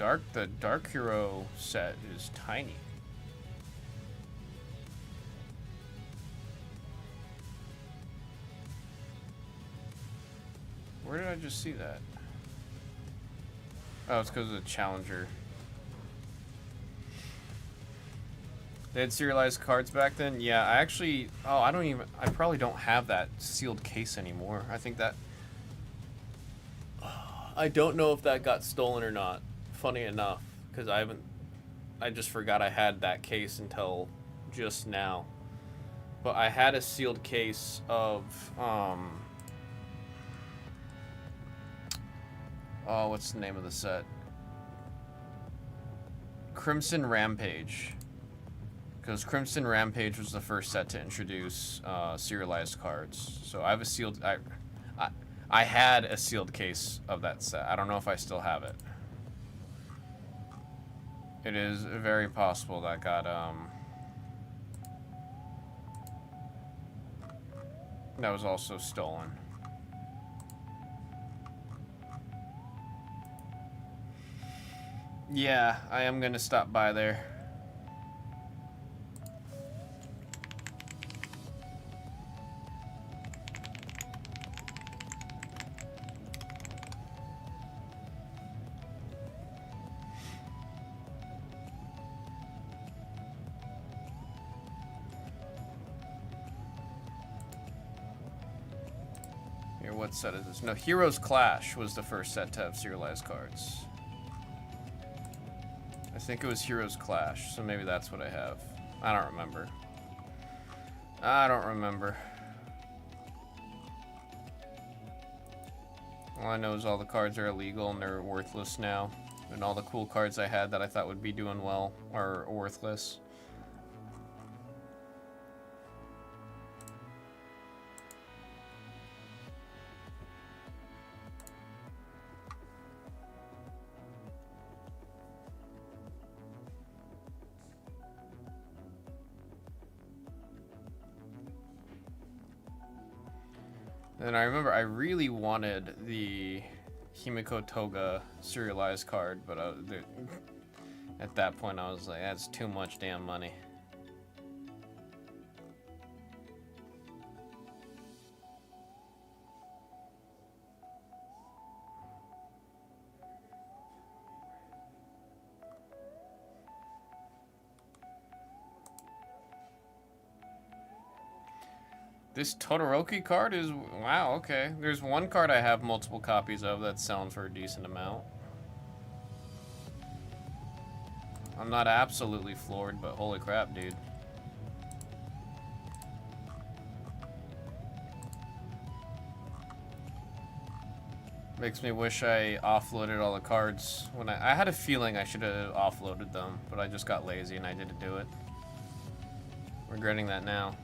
Oh, the Dark Hero set is tiny. Where did I just see that? Oh, it's because of the Challenger. They had serialized cards back then? Yeah, I actually... Oh, I probably don't have that sealed case anymore. I think that... I don't know if that got stolen or not. Funny enough, because I just forgot I had that case until just now. But I had a sealed case of, oh, what's the name of the set? Crimson Rampage. Because Crimson Rampage was the first set to introduce serialized cards. So I have a sealed, I had a sealed case of that set. I don't know if I still have it. It is very possible that got, that was also stolen. Yeah, I am gonna stop by there. What set is this? No, Heroes Clash was the first set to have serialized cards. I think it was Heroes Clash, so maybe that's what I have. I don't remember. I don't remember. All I know is all the cards are illegal and they're worthless now. And all the cool cards I had that I thought would be doing well are worthless. And I remember I really wanted the Himiko Toga serialized card, but at that point I was like, that's too much damn money. This Todoroki card is... Wow, okay. There's one card I have multiple copies of that's selling for a decent amount. I'm not absolutely floored, but holy crap, dude. Makes me wish I offloaded all the cards when I had a feeling I should have offloaded them, but I just got lazy and I didn't do it. Regretting that now.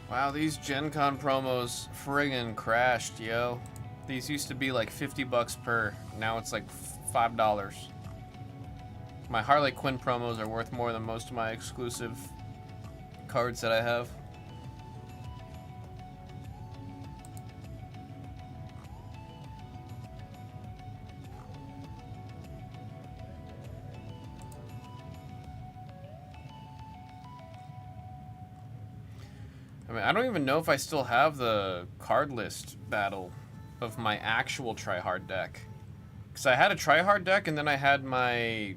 Wow, these Gen Con promos friggin' crashed, yo. These used to be like 50 bucks per. Now it's like $5. My Harley Quinn promos are worth more than most of my exclusive cards that I have. I mean, I don't even know if I still have the card list battle of my actual tryhard deck. Because I had a tryhard deck and then I had my...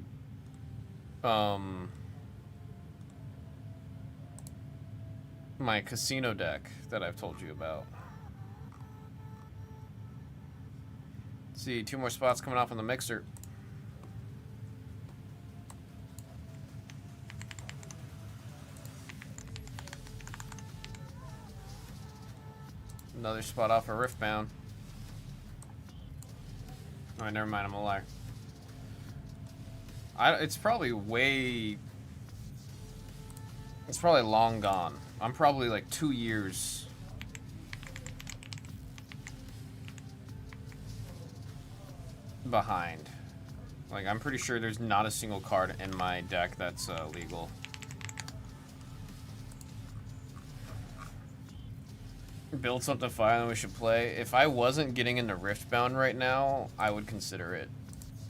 my casino deck that I've told you about. Let's see, 2 more spots coming off on the mixer. Another spot off of Riftbound. Alright, never mind, I'm a liar. It's probably way... It's probably long gone. I'm probably like 2 years behind. Like, I'm pretty sure there's not a single card in my deck that's legal. Build something fire that we should play. If I wasn't getting into Riftbound right now, I would consider it.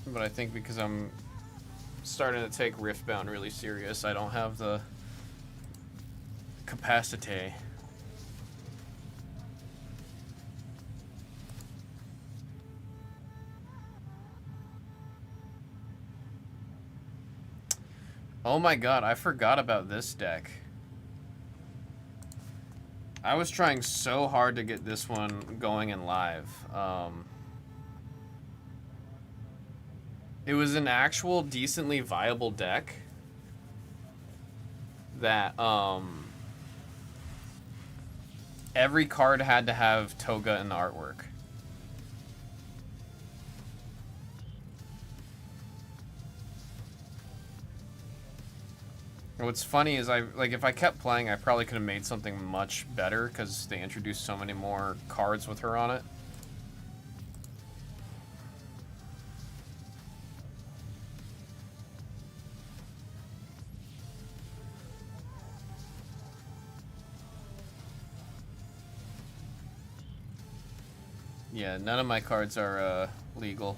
But I think because I'm starting to take Riftbound really serious, I don't have the capacity. Oh my god, I forgot about this deck. I was trying so hard to get this one going in live. It was an actual decently viable deck that every card had to have Toga in the artwork. And what's funny is if I kept playing, I probably could have made something much better because they introduced so many more cards with her on it. Yeah, none of my cards are legal.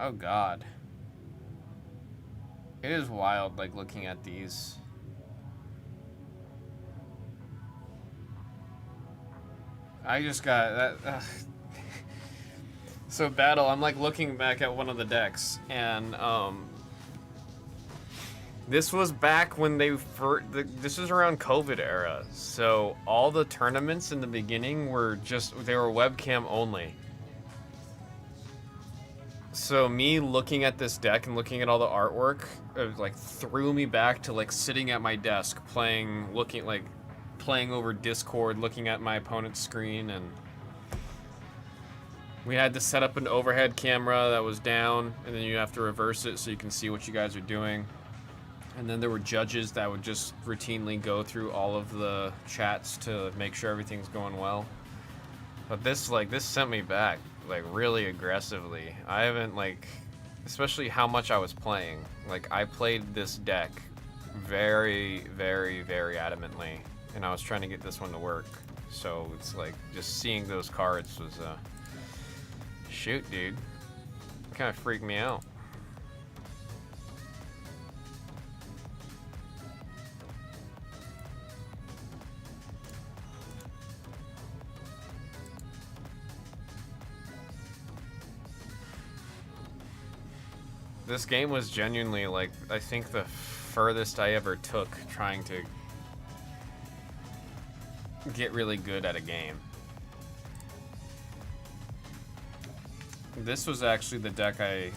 Oh god. It is wild, like, looking at these. I just got that. So Battle, I'm like looking back at one of the decks, and this was back when this was around COVID era. So all the tournaments in the beginning were they were webcam only. So me looking at this deck and looking at all the artwork, it like threw me back to like sitting at my desk playing over Discord, looking at my opponent's screen, and We had to set up an overhead camera that was down, and then you have to reverse it so you can see what you guys are doing. And then there were judges that would just routinely go through all of the chats to make sure everything's going well. But this sent me back, like, really aggressively. I haven't, like, especially how much I was playing. Like, I played this deck very, very, very adamantly, and I was trying to get this one to work. So it's like, just seeing those cards was, shoot, dude. Kind of freaked me out. This game was genuinely, like, I think the furthest I ever took trying to get really good at a game. This was actually the deck I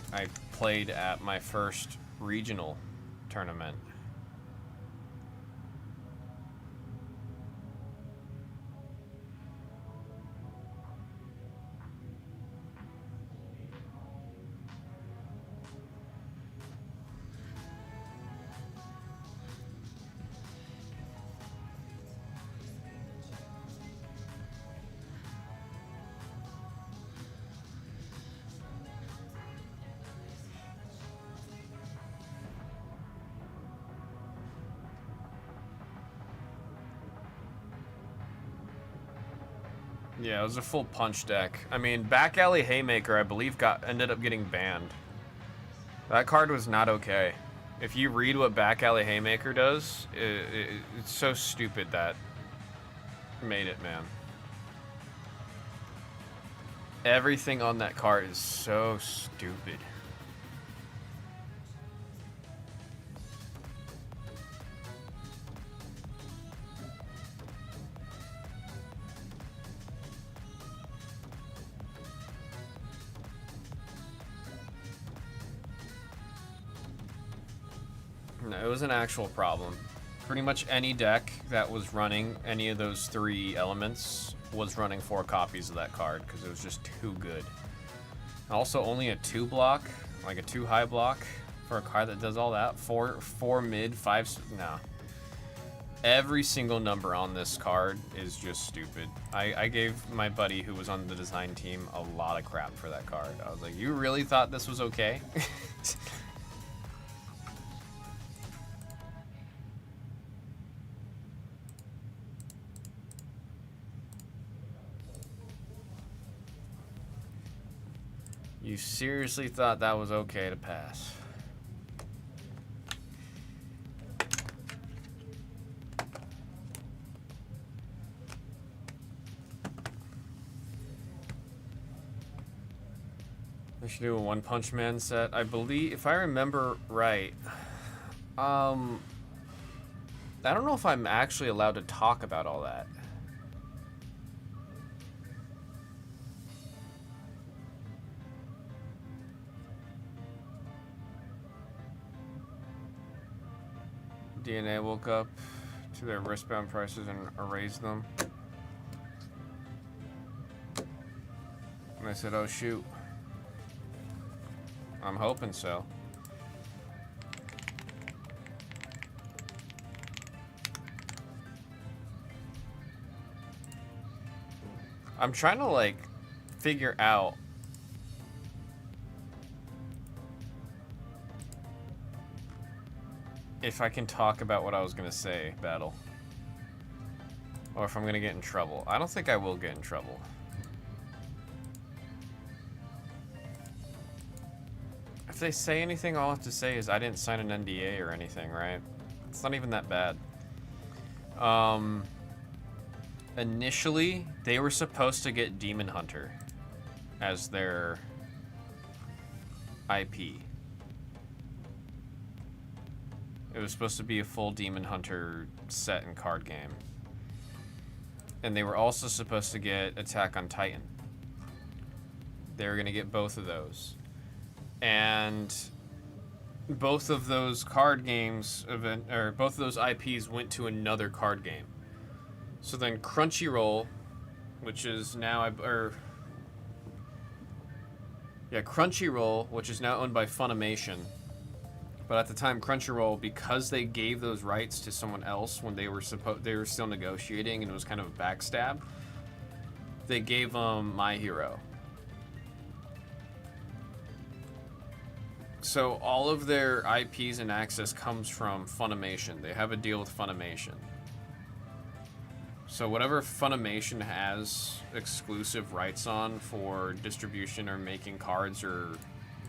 played at my first regional tournament. Yeah, it was a full punch deck. I mean, Back Alley Haymaker, I believe, ended up getting banned. That card was not okay. If you read what Back Alley Haymaker does, it's so stupid that made it, man. Everything on that card is so stupid. No, it was an actual problem. Pretty much any deck that was running any of those 3 elements was running 4 copies of that card because it was just too good. Also, only a 2 block, like a 2 high block for a card that does all that. 4 mid, 5. Nah. Every single number on this card is just stupid. I gave my buddy who was on the design team a lot of crap for that card. I was like, you really thought this was okay? You seriously thought that was okay to pass? I should do a One Punch Man set. I believe, if I remember right, I don't know if I'm actually allowed to talk about all that. DNA woke up to their wristband prices and erased them. And I said, oh shoot. I'm hoping so. I'm trying to, like, figure out if I can talk about what I was gonna say, Battle. Or if I'm gonna get in trouble. I don't think I will get in trouble. If they say anything, all I have to say is I didn't sign an NDA or anything, right? It's not even that bad. Initially, they were supposed to get Demon Hunter as their IP. It was supposed to be a full Demon Hunter set and card game. And they were also supposed to get Attack on Titan. They were going to get both of those. And both of those card games, both of those IPs went to another card game. So then Crunchyroll, which is now, Yeah, Crunchyroll, which is now owned by Funimation. But at the time, Crunchyroll, because they gave those rights to someone else when they were still negotiating, and it was kind of a backstab, they gave them My Hero. So all of their IPs and access comes from Funimation. They have a deal with Funimation. So whatever Funimation has exclusive rights on for distribution or making cards or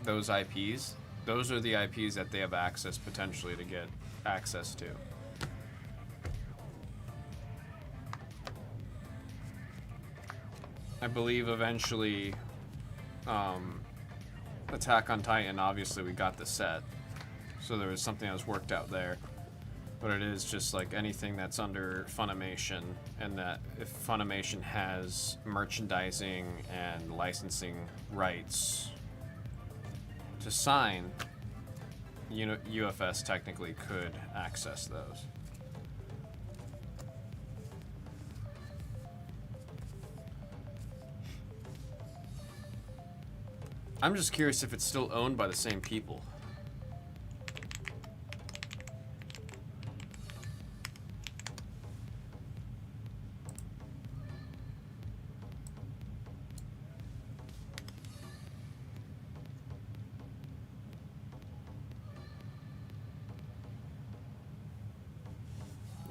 those IPs, those are the IPs that they have access potentially to get access to. I believe eventually Attack on Titan, obviously we got the set, so there was something that was worked out there. But it is just like anything that's under Funimation, and that if Funimation has merchandising and licensing rights to sign, UFS technically could access those. I'm just curious if it's still owned by the same people.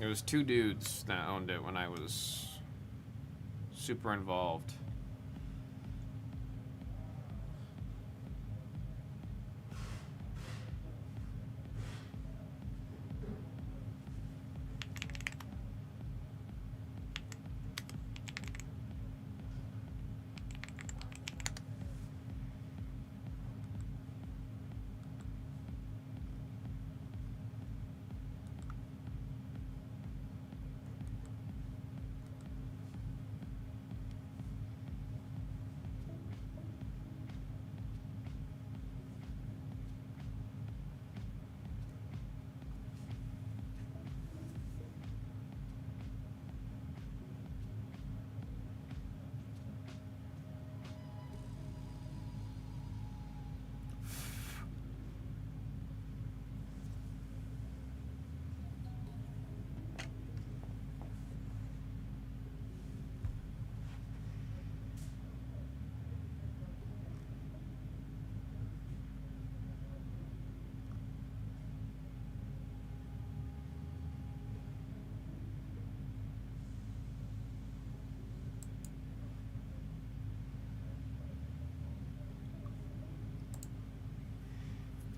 It was two dudes that owned it when I was super involved.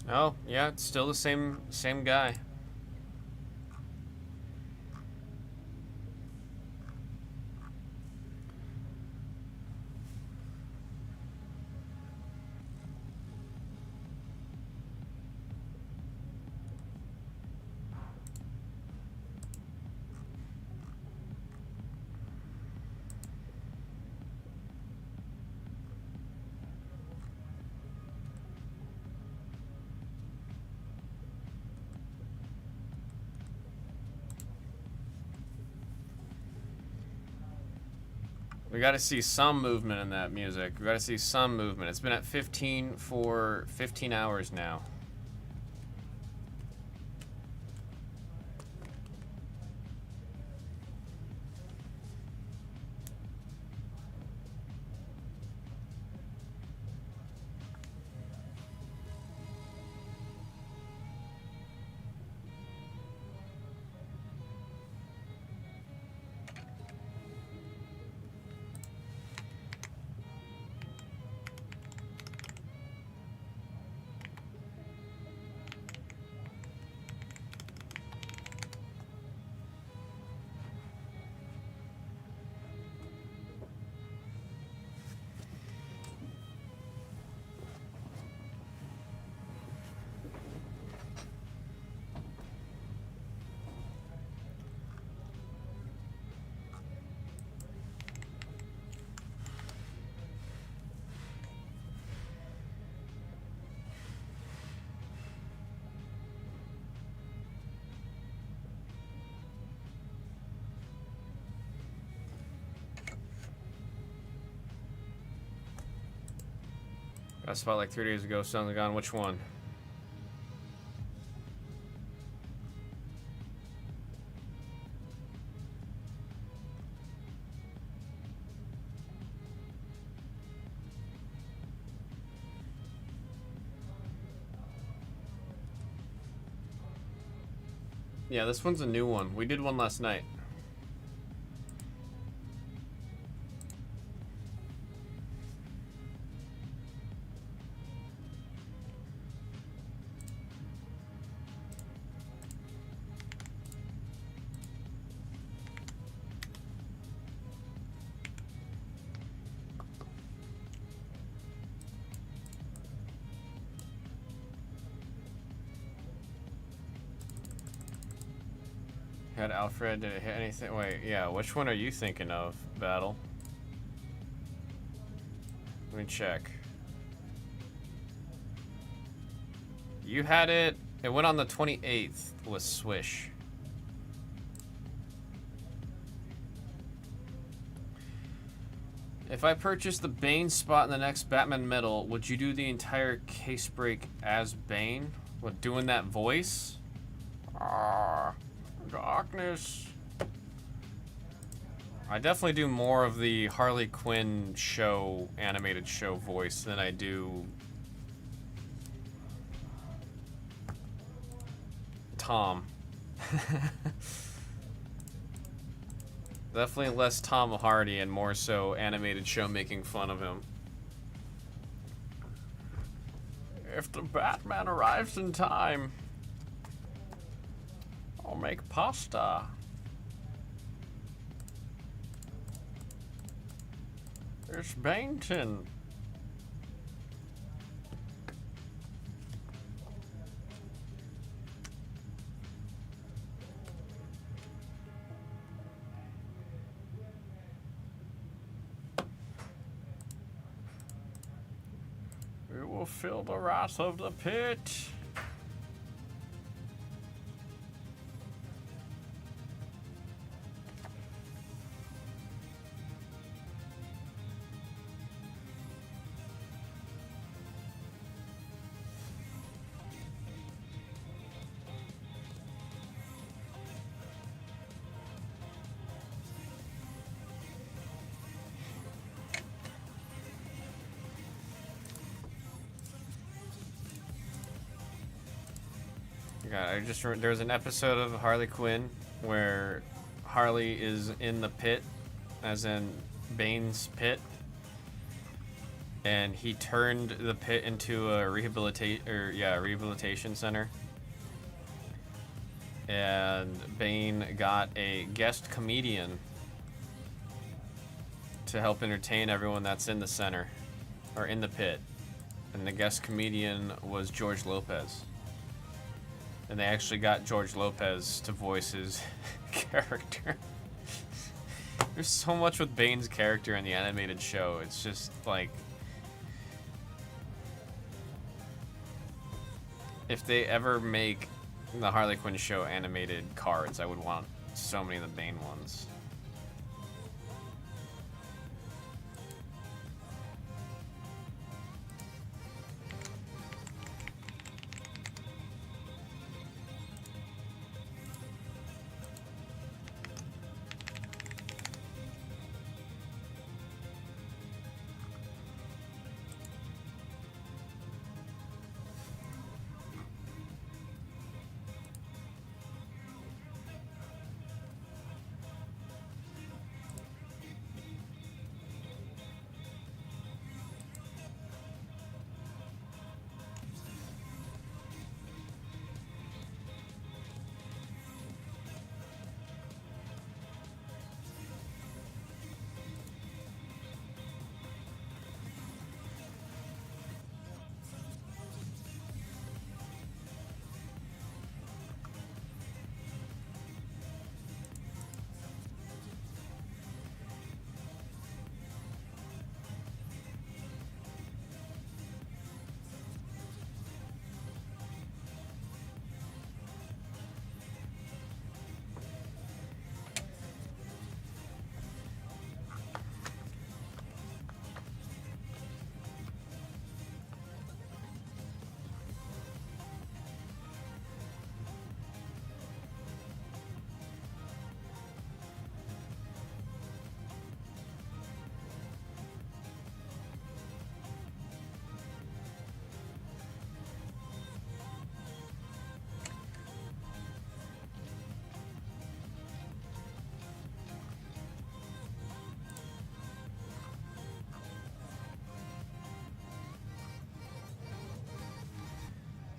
Oh, yeah, it's still the same guy. We got to see some movement in that music. We got to see some movement. It's been at 15 for 15 hours now. Got a spot like 3 days ago. Suddenly gone. Which one? Yeah, this one's a new one. We did one last night. Had Alfred, did it hit anything? Wait, yeah, which one are you thinking of, Battle? Let me check. You had it, it went on the 28th with Swish. If I purchased the Bane spot in the next Batman Metal, would you do the entire case break as Bane? What, doing that voice? Darkness. I definitely do more of the Harley Quinn show, animated show voice than I do Tom. Definitely less Tom Hardy and more so animated show making fun of him. If the Batman arrives in time, I'll make pasta. It's Bainton. We will feel the wrath of the pit. God, there's an episode of Harley Quinn where Harley is in the pit, as in Bane's pit, and he turned the pit into a rehabilitation center. And Bane got a guest comedian to help entertain everyone that's in the center, or in the pit. And the guest comedian was George Lopez. And they actually got George Lopez to voice his character. There's so much with Bane's character in the animated show. It's just like, if they ever make the Harley Quinn show animated cards, I would want so many of the Bane ones.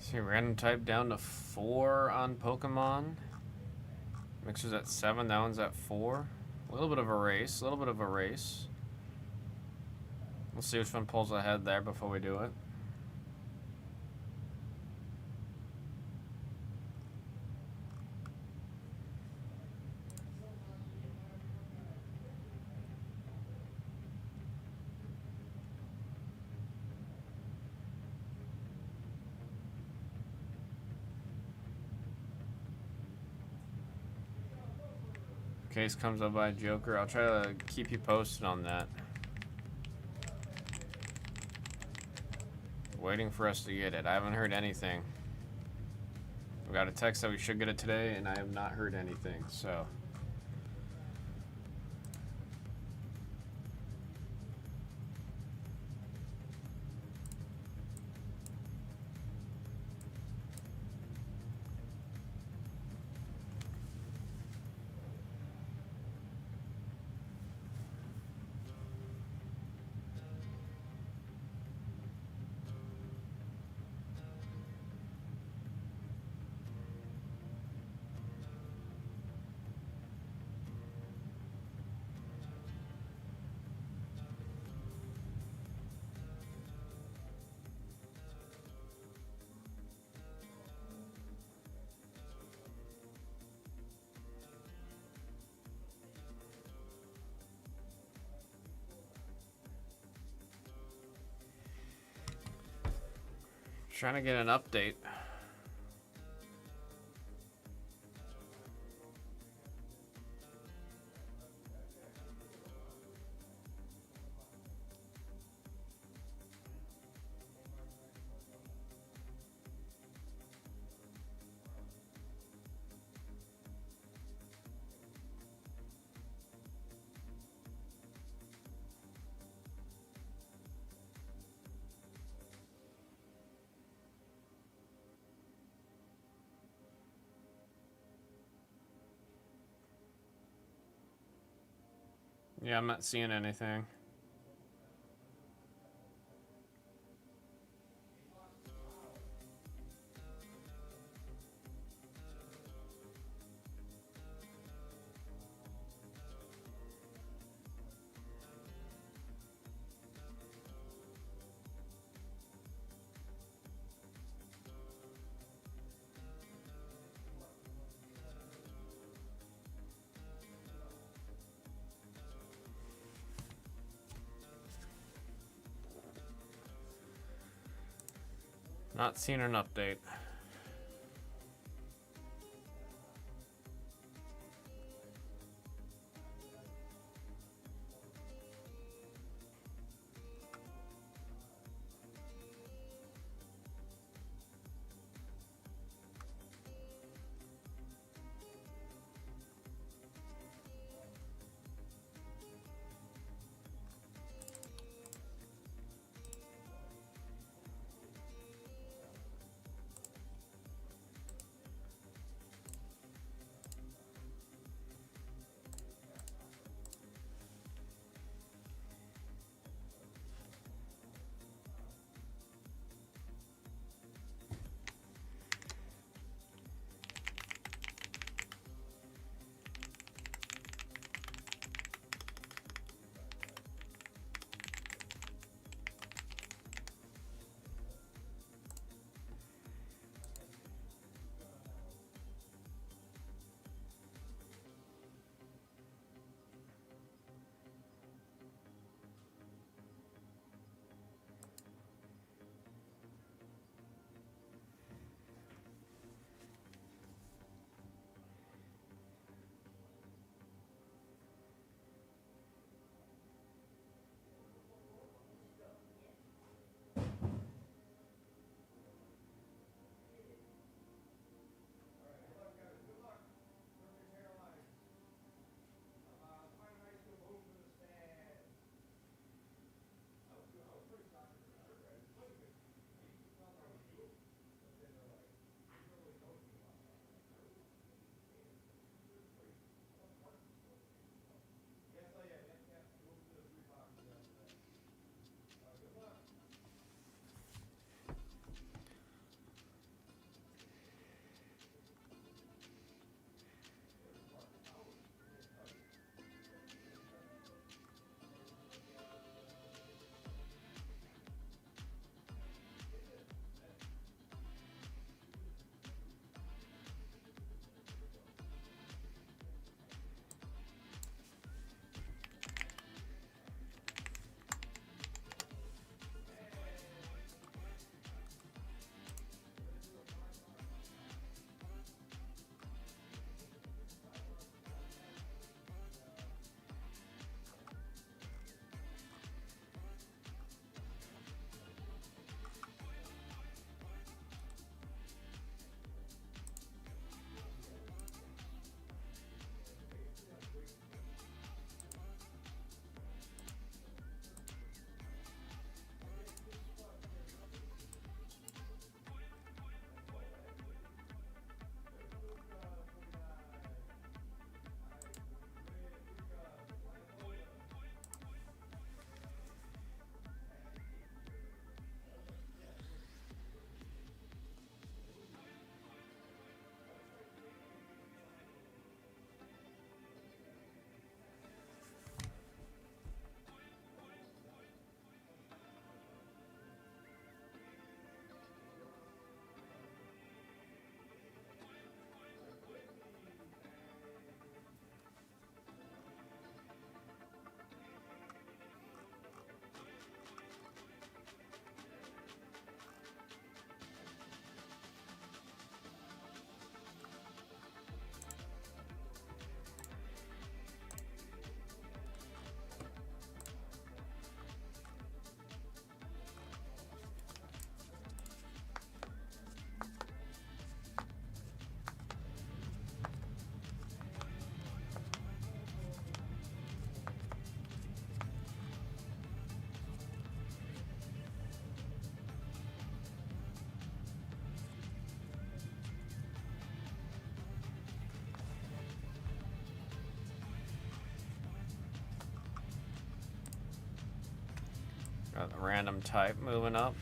See, random type down to 4 on Pokemon. Mixer's at 7, that one's at 4. A little bit of a race, a little bit of a race. We'll see which one pulls ahead there before we do it. Case comes up by Joker. I'll try to keep you posted on that. Waiting for us to get it. I haven't heard anything. We got a text that we should get it today, and I have not heard anything, so. Trying to get an update. Yeah, I'm not seeing anything. Not seeing an update. Got a random type moving up.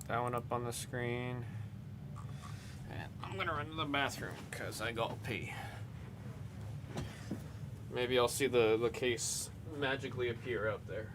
That one up on the screen. And I'm gonna run to the bathroom because I gotta pee. Maybe I'll see the case magically appear out there.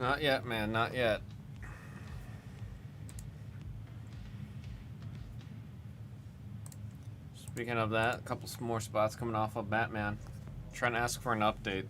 Not yet, man. Not yet. Speaking of that, a couple more spots coming off of Batman. Trying to ask for an update.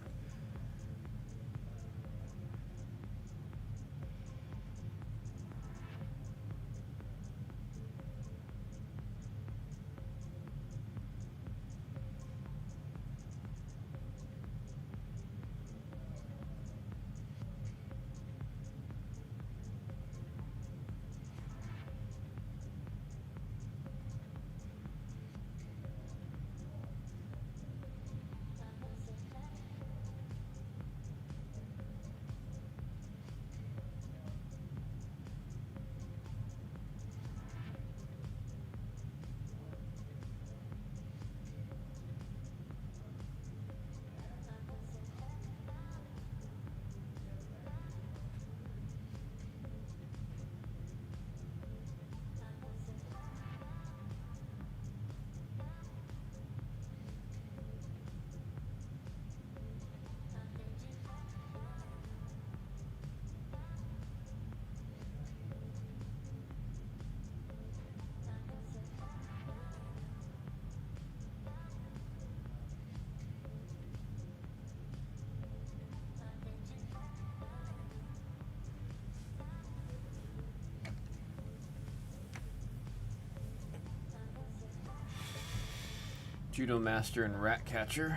Judo Master and Rat Catcher.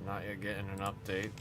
Not yet getting an update.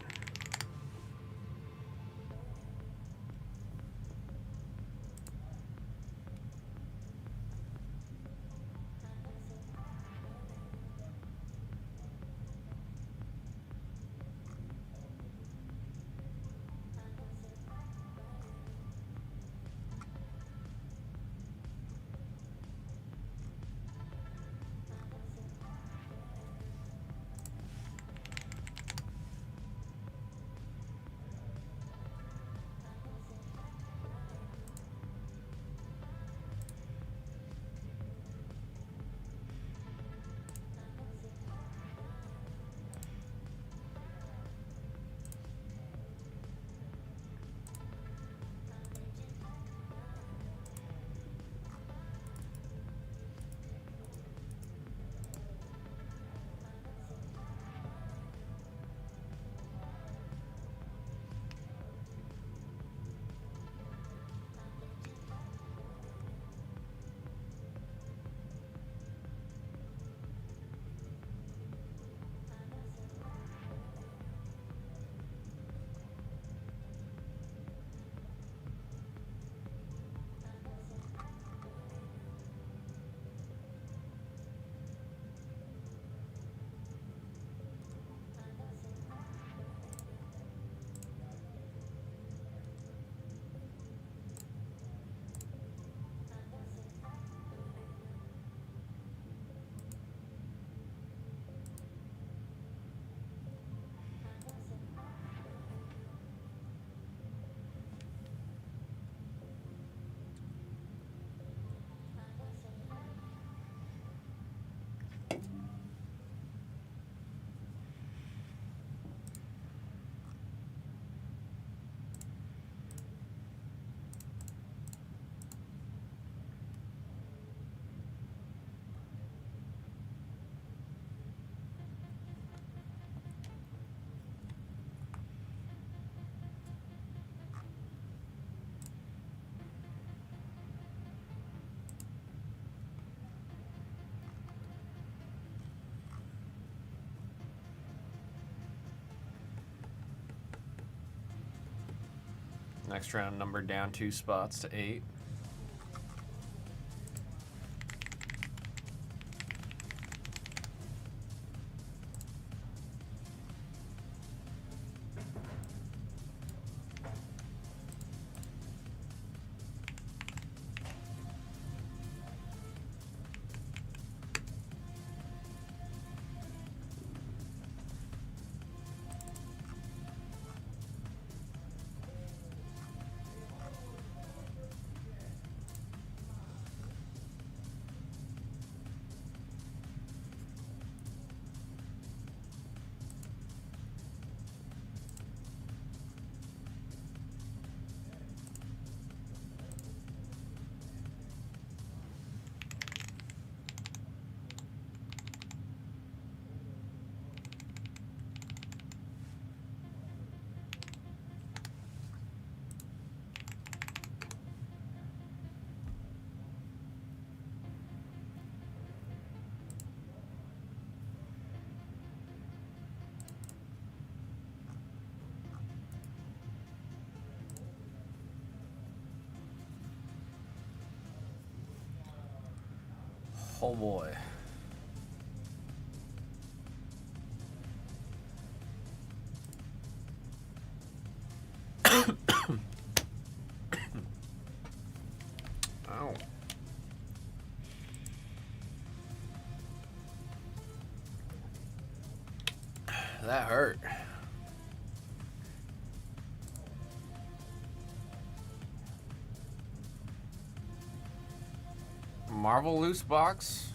Next round number down 2 spots to 8. Oh boy. Ow. That hurt. Marvel loose box?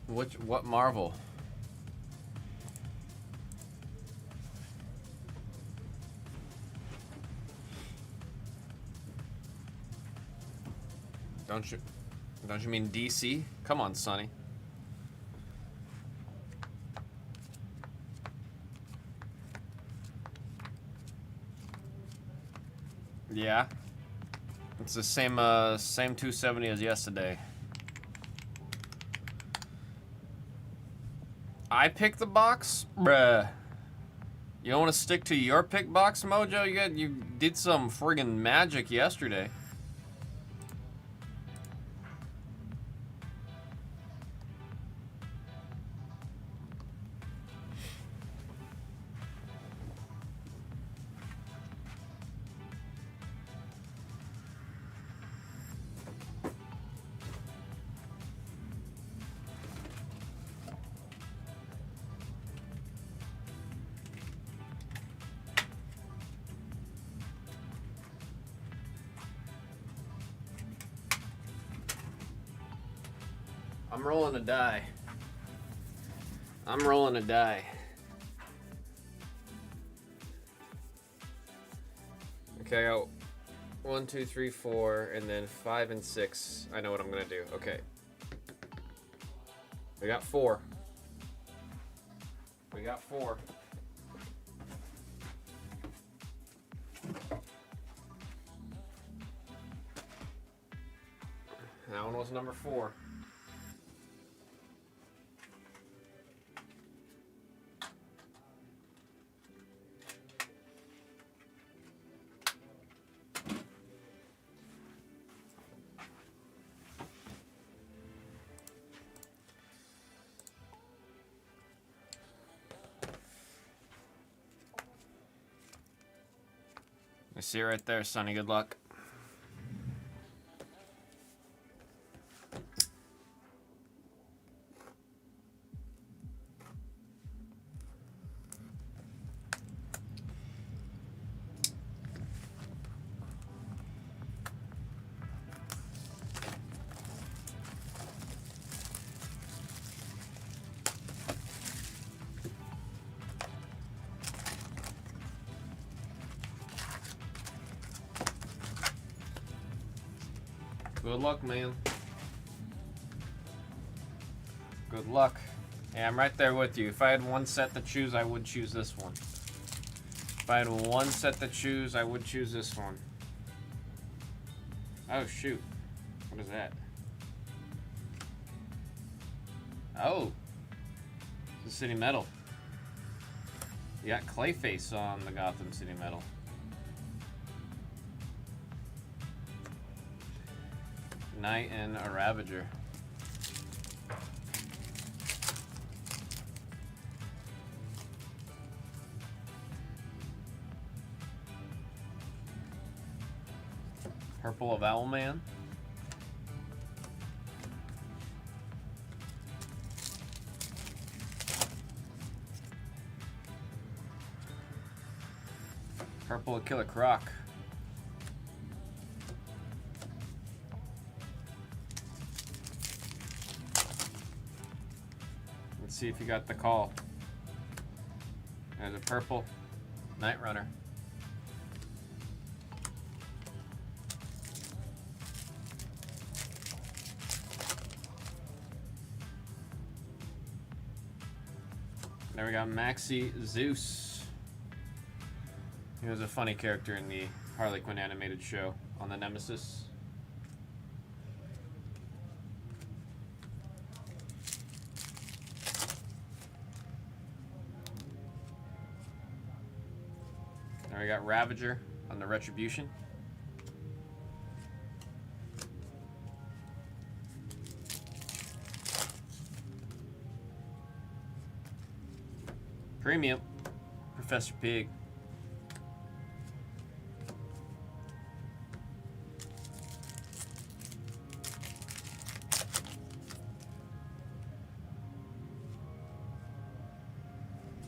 What Marvel? Don't you mean DC? Come on, Sonny. Yeah. It's the same 270 as yesterday. I picked the box? Bruh. You don't want to stick to your pick box, Mojo? You did some friggin' magic yesterday. I'm rolling a die. I'm rolling a die. Okay, I got 1, 2, 3, 4, and then 5 and 6. I know what I'm gonna do. Okay. We got 4. We got 4. That one was number 4. I see it right there, Sonny. Good luck. Good luck, man. Good luck. Yeah, I'm right there with you. If I had one set to choose, I would choose this one. If I had one set to choose, I would choose this one. Oh, shoot. What is that? Oh. It's the City Metal. You got Clayface on the Gotham City Metal. Knight and a Ravager. Purple of Owlman. Purple of Killer Croc. Let's see if you got the call. There's a purple Night Runner. There we got Maxi Zeus. He was a funny character in the Harley Quinn animated show on the Nemesis. There we got Ravager on the Retribution. Premium, Professor Pig.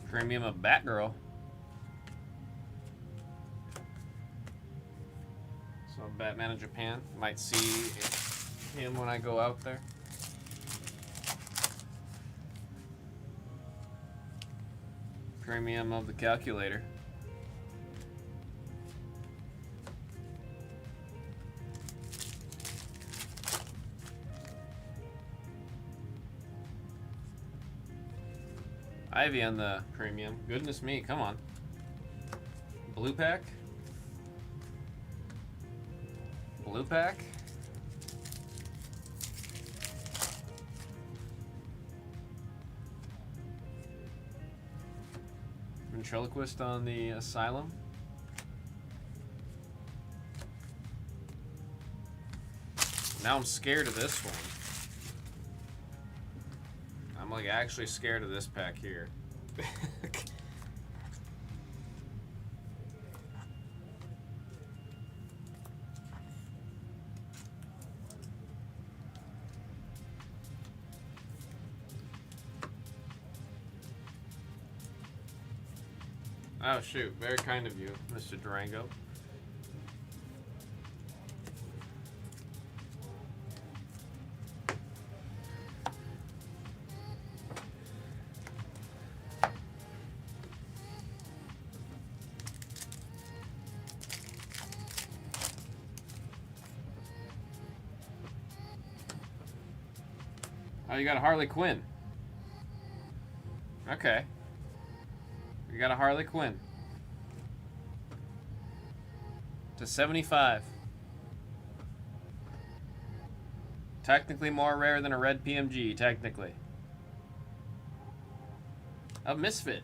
Premium of Batgirl. So Batman in Japan. Might see him when I go out there. Premium of the Calculator. Ivy on the premium. Goodness me, come on. Blue pack. Blue pack. Ventriloquist on the Asylum. Now I'm scared of this one. I'm like actually scared of this pack here. Oh shoot, very kind of you, Mr. Durango. Oh, you got a Harley Quinn. Okay. You got a Harley Quinn. To 75. Technically more rare than a red PMG, technically. A Misfit.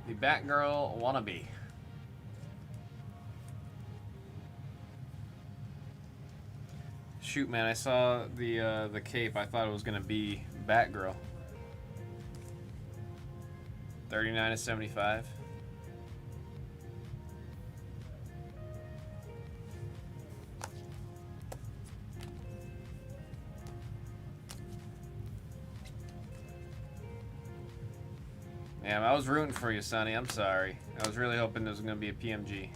The Batgirl wannabe. Shoot, man, I saw the cape. I thought it was gonna be Batgirl. 39 to 75. Yeah, I was rooting for you, Sonny. I'm sorry. I was really hoping there was gonna be a PMG.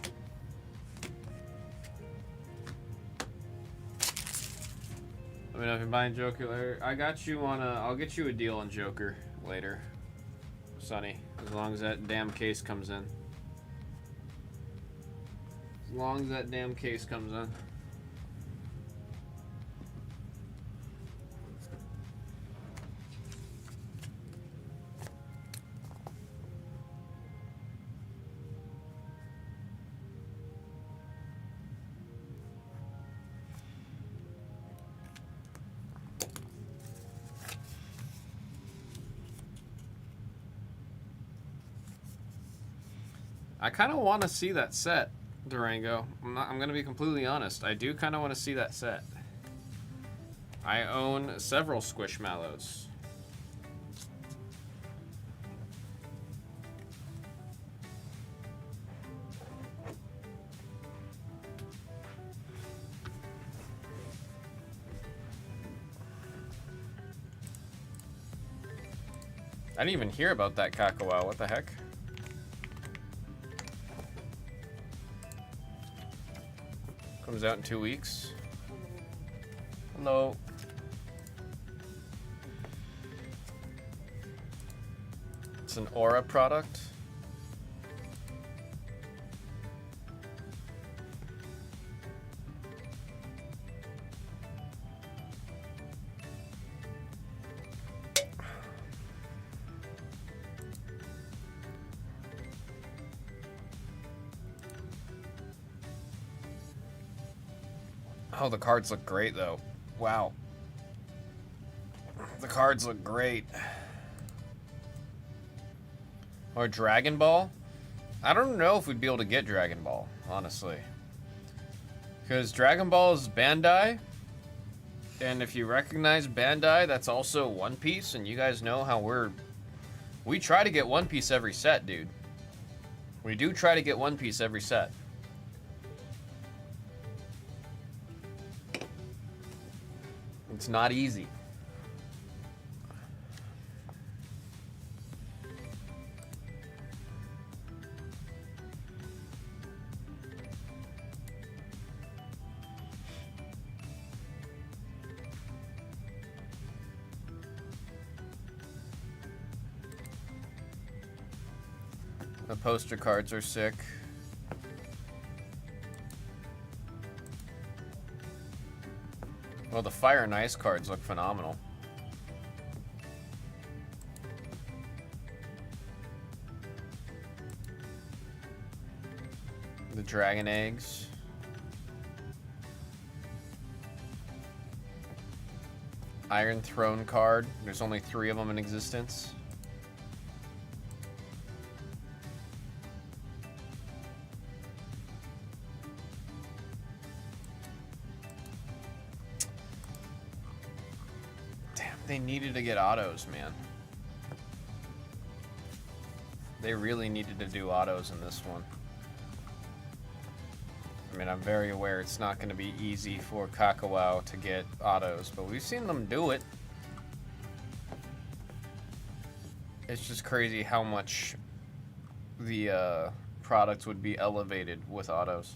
Let me know if you're buying Joker later. I got you on a. I'll get you a deal on Joker later, Sonny. As long as that damn case comes in. As long as that damn case comes in. I kind of want to see that set Durango. I'm gonna be completely honest. I do kind of want to see that set. I own several Squishmallows. I didn't even hear about that Kakao. What the heck? Comes out in 2 weeks. Hello. It's an Aura product. Oh, the cards look great, though. Wow. The cards look great. Or Dragon Ball? I don't know if we'd be able to get Dragon Ball, honestly. Because Dragon Ball is Bandai. And if you recognize Bandai, that's also One Piece. And you guys know how we try to get One Piece every set, dude. We do try to get One Piece every set. It's not easy. The poster cards are sick. Well, the Fire and Ice cards look phenomenal. The Dragon Eggs. Iron Throne card. There's only 3 of them in existence. They needed to get autos, man. They really needed to do autos in this one. I mean, I'm very aware it's not going to be easy for Kakao to get autos, but we've seen them do it. It's just crazy how much the product would be elevated with autos.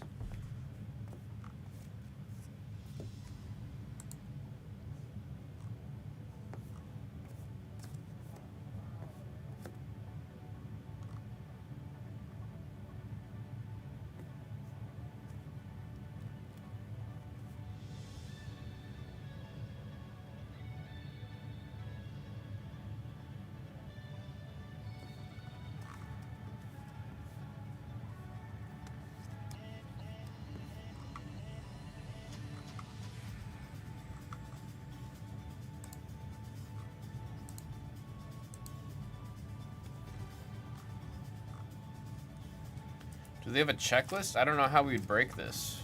Do they have a checklist? I don't know how we'd break this.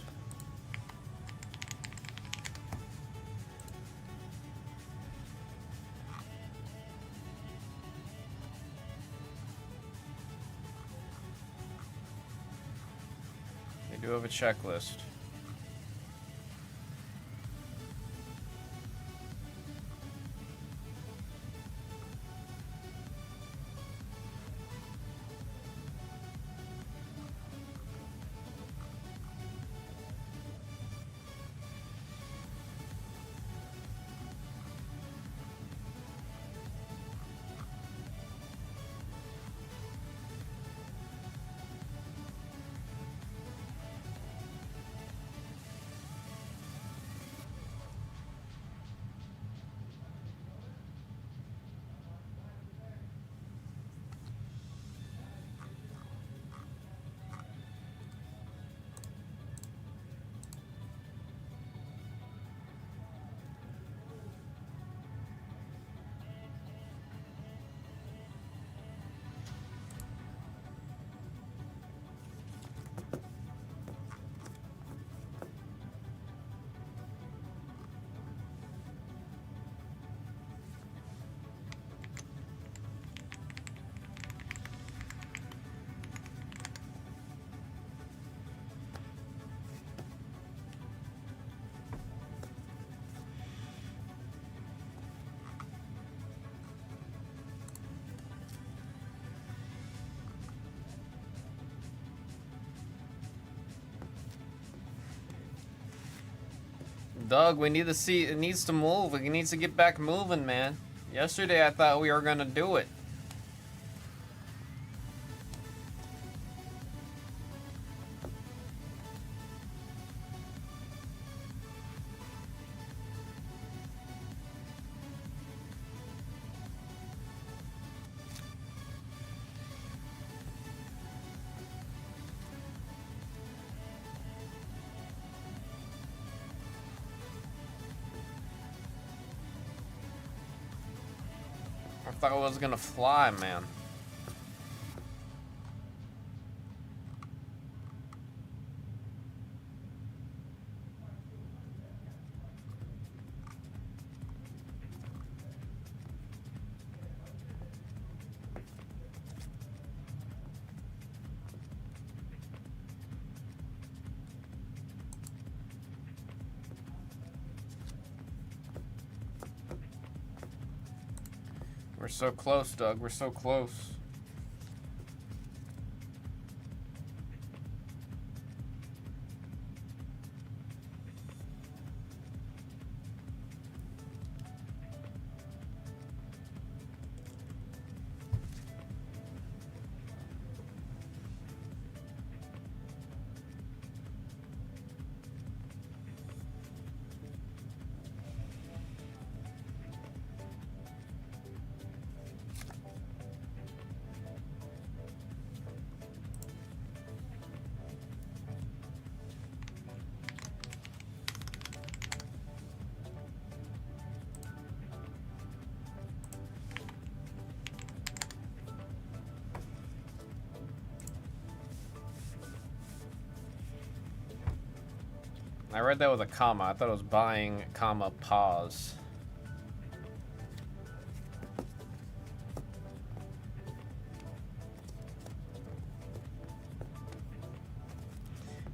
They do have a checklist. Doug, we need to see, it needs to move. It needs to get back moving, man. Yesterday I thought we were gonna do it. I thought I was gonna fly, man. We're so close, Doug. We're so close. I read that with a comma. I thought it was buying, comma, pause.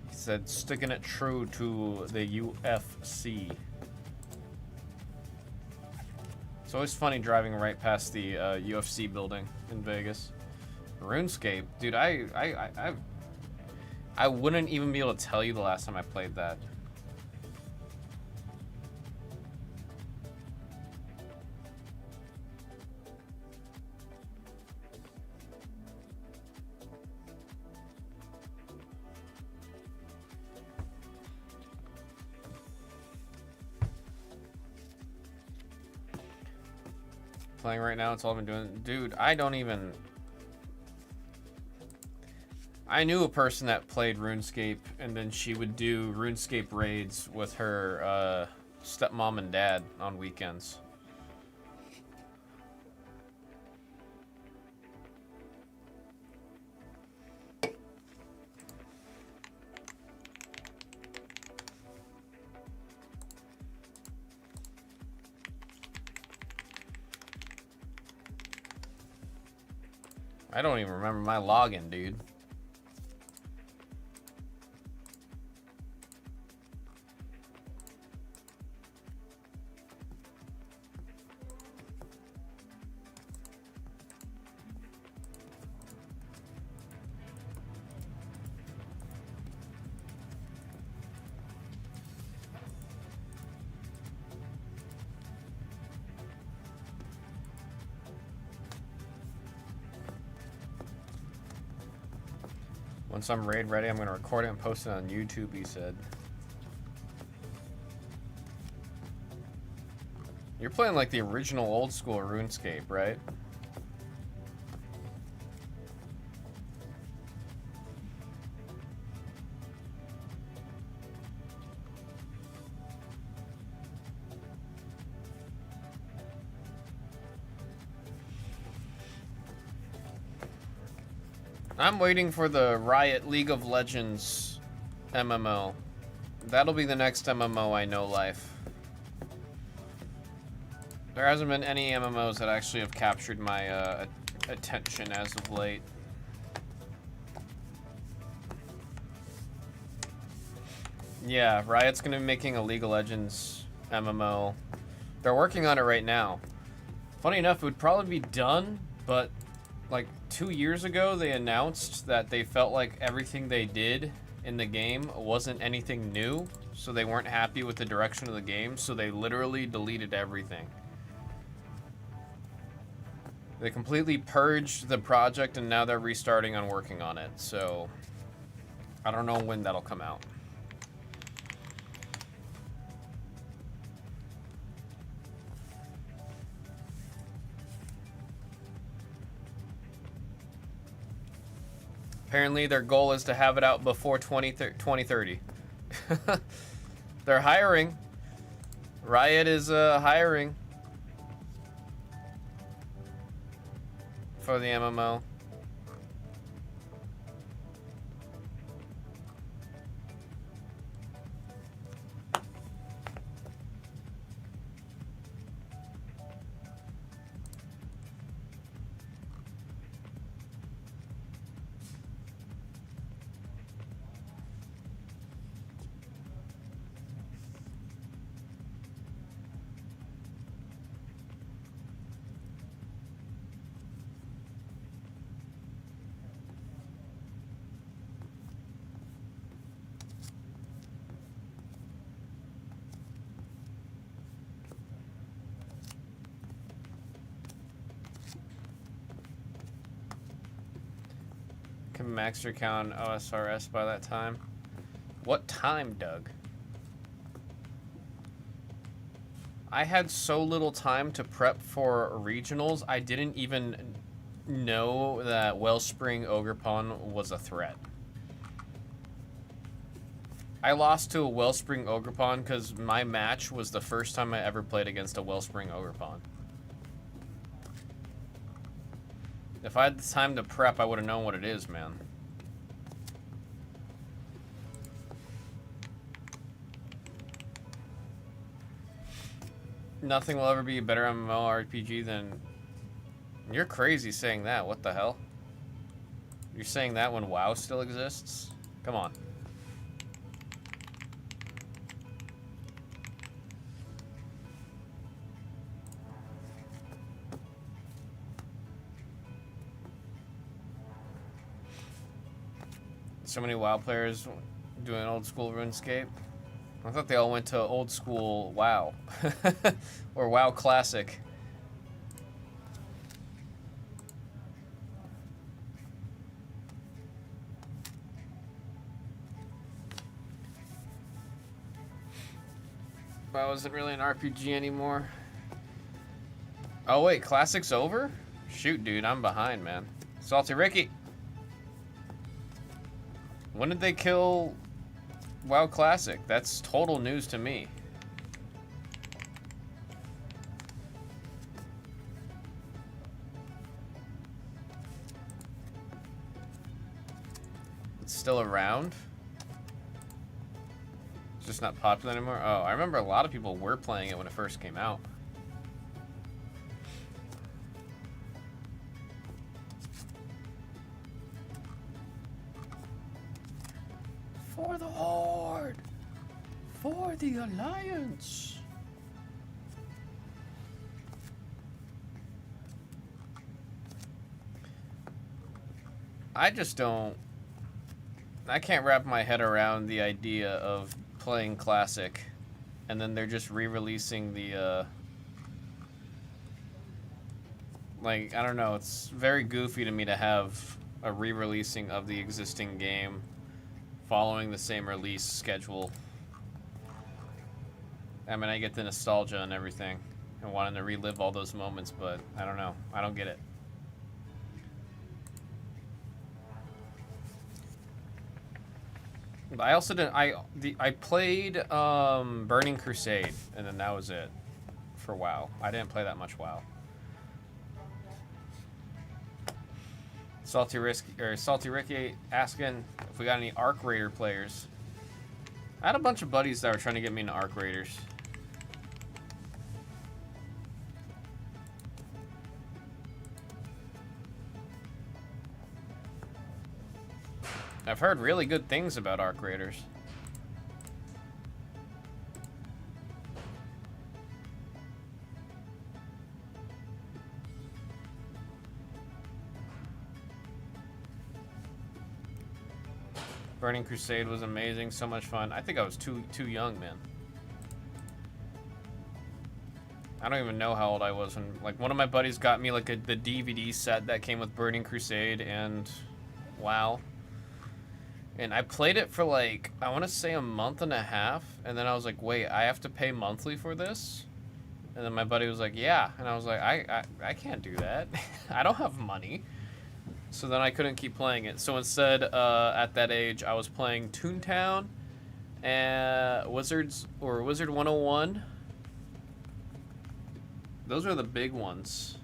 He said sticking it true to the UFC. It's always funny driving right past the UFC building in Vegas. RuneScape, dude, I wouldn't even be able to tell you the last time I played that. Playing right now, it's all I've been doing. Dude, I don't even... I knew a person that played RuneScape, and then she would do RuneScape raids with her stepmom and dad on weekends. I don't even remember my login, dude. Once I'm raid ready, I'm going to record it and post it on YouTube, he said. You're playing like the original old school RuneScape, right? I'm waiting for the Riot League of Legends MMO. That'll be the next MMO I know life. There hasn't been any MMOs that actually have captured my attention as of late. Yeah, Riot's gonna be making a League of Legends MMO. They're working on it right now. Funny enough, it would probably be done, but like 2 years ago, they announced that they felt like everything they did in the game wasn't anything new, so they weren't happy with the direction of the game, so they literally deleted everything. They completely purged the project, and now they're restarting on working on it, so I don't know when that'll come out. Apparently their goal is to have it out before 2030. They're hiring. Riot is hiring for the MMO. Can max your count OSRS by that time? What time, Doug? I had so little time to prep for regionals, I didn't even know that Wellspring Ogerpon was a threat. I lost to a Wellspring Ogerpon because my match was the first time I ever played against a Wellspring Ogerpon. If I had the time to prep, I would have known what it is, man. Nothing will ever be a better MMORPG than... You're crazy saying that. What the hell? You're saying that when WoW still exists? Come on. So many WoW players doing old school RuneScape. I thought they all went to old school WoW. Or WoW Classic. WoW isn't really an RPG anymore. Oh wait, Classic's over? Shoot, dude, I'm behind, man. Salty Ricky! When did they kill WoW Classic? That's total news to me. It's still around? It's just not popular anymore? Oh, I remember a lot of people were playing it when it first came out. For the Horde! For the Alliance! I just don't... I can't wrap my head around the idea of playing Classic and then they're just re-releasing the, like, I don't know, it's very goofy to me to have a re-releasing of the existing game following the same release schedule. I mean, I get the nostalgia and everything and wanting to relive all those moments, but I don't know. I don't get it. I also didn't. I played Burning Crusade, and then that was it for WoW. I didn't play that much WoW. Salty Ricky asking if we got any Arc Raider players. I had a bunch of buddies that were trying to get me into Arc Raiders. I've heard really good things about Arc Raiders. Burning Crusade was amazing, so much fun. I think I was too young, man. I don't even know how old I was when, like, one of my buddies got me like the DVD set that came with Burning Crusade and WoW. And I played it for like, I want to say a month and a half, and then I was like, wait, I have to pay monthly for this? And then my buddy was like, yeah. And I was like, I can't do that. I don't have money. So then I couldn't keep playing it. So instead, at that age, I was playing Toontown and Wizard 101. Those are the big ones.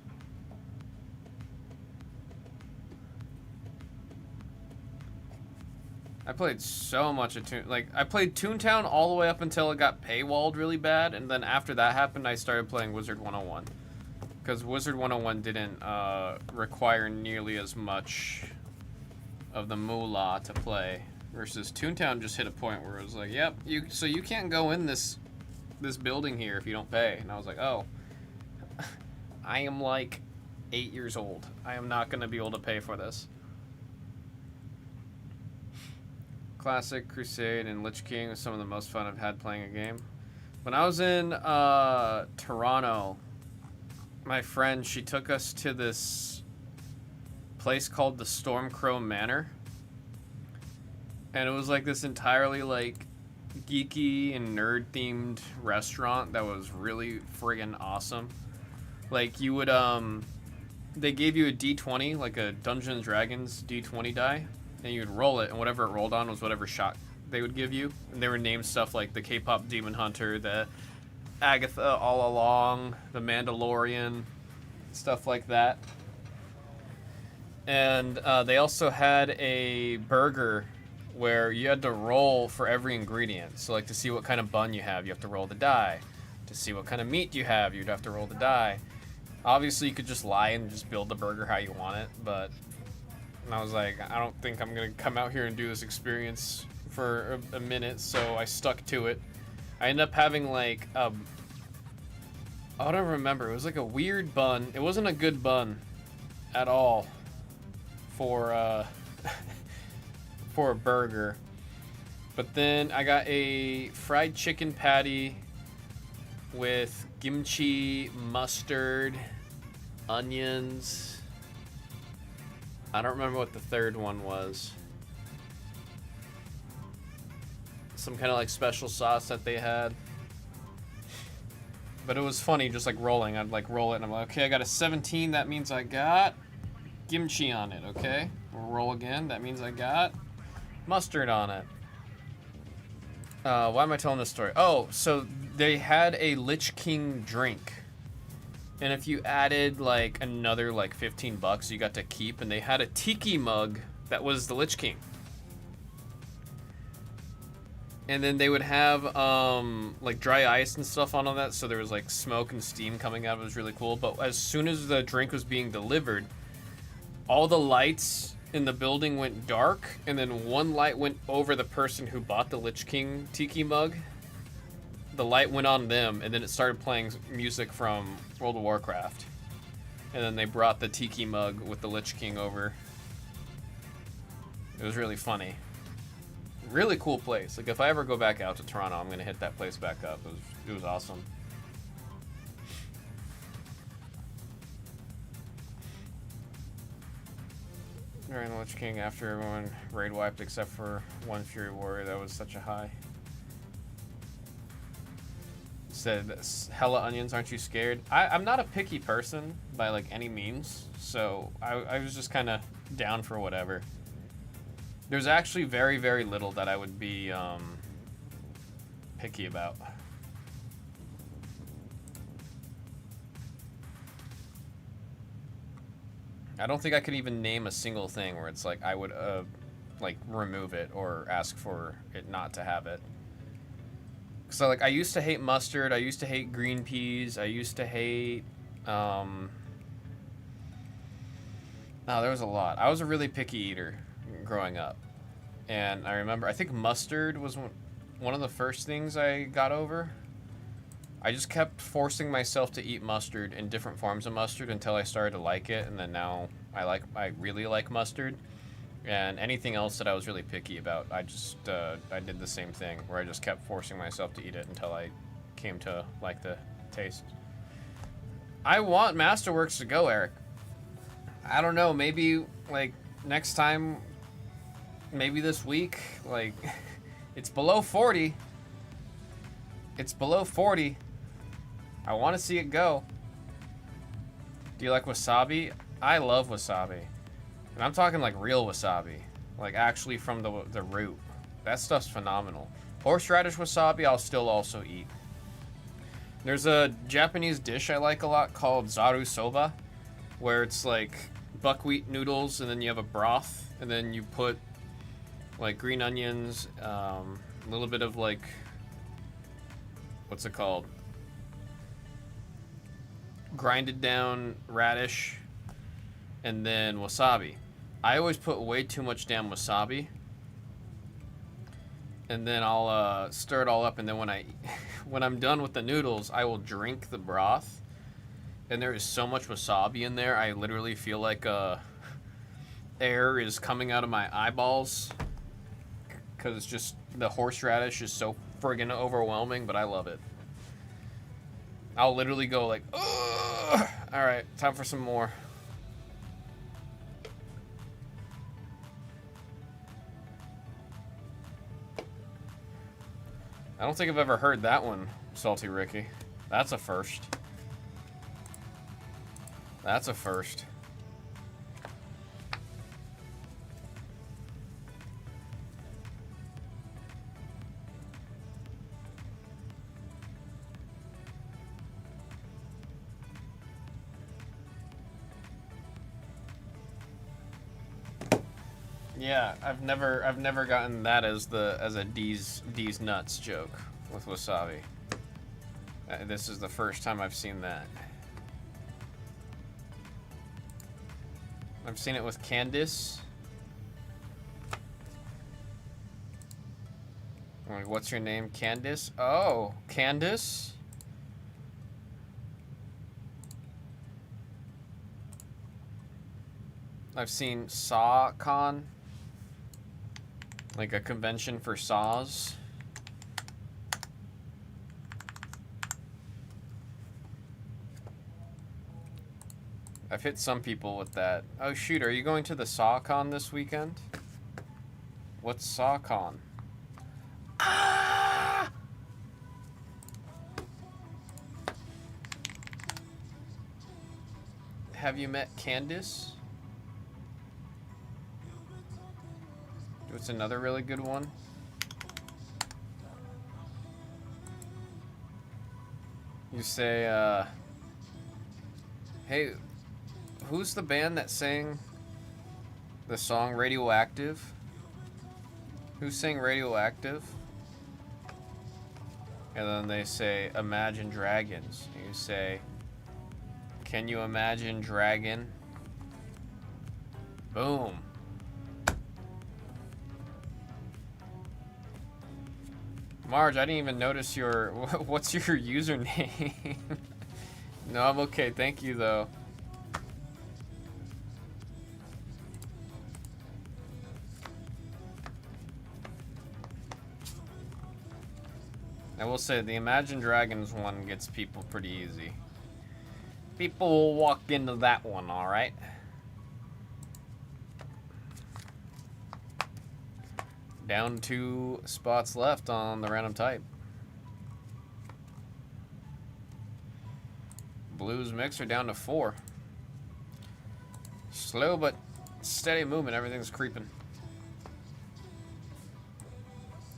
I played so much of I played Toontown all the way up until it got paywalled really bad, and then after that happened, I started playing Wizard 101. Because Wizard 101 didn't require nearly as much of the moolah to play, versus Toontown just hit a point where it was like, yep, so you can't go in this building here if you don't pay. And I was like, oh, I am like 8 years old. I am not going to be able to pay for this. Classic, Crusade, and Lich King was some of the most fun I've had playing a game. When I was in Toronto, my friend, she took us to this place called the Stormcrow Manor. And it was like this entirely like geeky and nerd-themed restaurant that was really friggin' awesome. Like, you would, they gave you a D20, like a Dungeons & Dragons D20 die, and you'd roll it, and whatever it rolled on was whatever shot they would give you. And they were named stuff like the K-pop Demon Hunter, the Agatha All Along, the Mandalorian, stuff like that. And they also had a burger where you had to roll for every ingredient. So, like, to see what kind of bun you have to roll the die. To see what kind of meat you have, you'd have to roll the die. Obviously, you could just lie and just build the burger how you want it, but I was like, I don't think I'm going to come out here and do this experience for a minute, so I stuck to it. I ended up having, like, I don't remember. It was like a weird bun. It wasn't a good bun at all for, for a burger. But then I got a fried chicken patty with kimchi, mustard, onions. I don't remember what the third one was. Some kind of like special sauce that they had. But it was funny just like rolling. I'd like roll it and I'm like, okay, I got a 17. That means I got kimchi on it, okay? We'll roll again. That means I got mustard on it. Why am I telling this story? Oh, so they had a Lich King drink. And if you added like another like $15, you got to keep. And they had a tiki mug that was the Lich King. And then they would have like dry ice and stuff on all that. So there was like smoke and steam coming out. It was really cool. But as soon as the drink was being delivered, all the lights in the building went dark, and then one light went over the person who bought the Lich King tiki mug. The light went on them, and then it started playing music from World of Warcraft. And then they brought the tiki mug with the Lich King over. It was really funny. Really cool place. Like, if I ever go back out to Toronto, I'm gonna hit that place back up. It was awesome. During the Lich King, after everyone raid wiped except for one Fury Warrior, that was such a high. Said, hella onions, aren't you scared? I'm not a picky person by like any means, so I was just kind of down for whatever. There's actually very, very little that I would be picky about. I don't think I could even name a single thing where it's like I would like remove it or ask for it not to have it. So like I used to hate mustard, I used to hate green peas, I used to hate oh, there was a lot. I was a really picky eater growing up. And I remember, I think mustard was one of the first things I got over. I just kept forcing myself to eat mustard in different forms of mustard until I started to like it, and then now I really like mustard. And anything else that I was really picky about, I just I did the same thing where I just kept forcing myself to eat it until I came to like the taste. I want Masterworks to go, Eric. I don't know, maybe like next time, maybe this week, like it's below 40. It's below 40. I want to see it go. Do you like wasabi? I love wasabi. And I'm talking like real wasabi. Like actually from the root. That stuff's phenomenal. Horseradish wasabi I'll still also eat. There's a Japanese dish I like a lot called zaru soba, where it's like buckwheat noodles and then you have a broth and then you put like green onions, a little bit of like, what's it called? Grinded down radish, and then wasabi. I always put way too much damn wasabi, and then I'll stir it all up, and then when I'm done with the noodles, I will drink the broth, and there is so much wasabi in there, I literally feel like air is coming out of my eyeballs, because it's just, the horseradish is so friggin' overwhelming, but I love it. I'll literally go like, ugh! All right, time for some more. I don't think I've ever heard that one, Salty Ricky. That's a first. That's a first. Yeah, I've never gotten that as a D's nuts joke with wasabi. This is the first time I've seen that. I've seen it with Candace. Like, what's your name, Candace? Oh, Candace. I've seen SawCon. Like a convention for saws. I've hit some people with that. Oh shoot, are you going to the SawCon this weekend? What's SawCon? Ah! Have you met Candace? What's another really good one? You say, hey, who's the band that sang the song Radioactive? Who sang Radioactive? And then they say, Imagine Dragons. And you say, can you imagine dragon? Boom. Marge, I didn't even notice your... What's your username? No, I'm okay. Thank you, though. I will say, the Imagine Dragons one gets people pretty easy. People will walk into that one, alright? Down 2 spots left on the random type. Blues mixer down to 4. Slow but steady movement. Everything's creeping.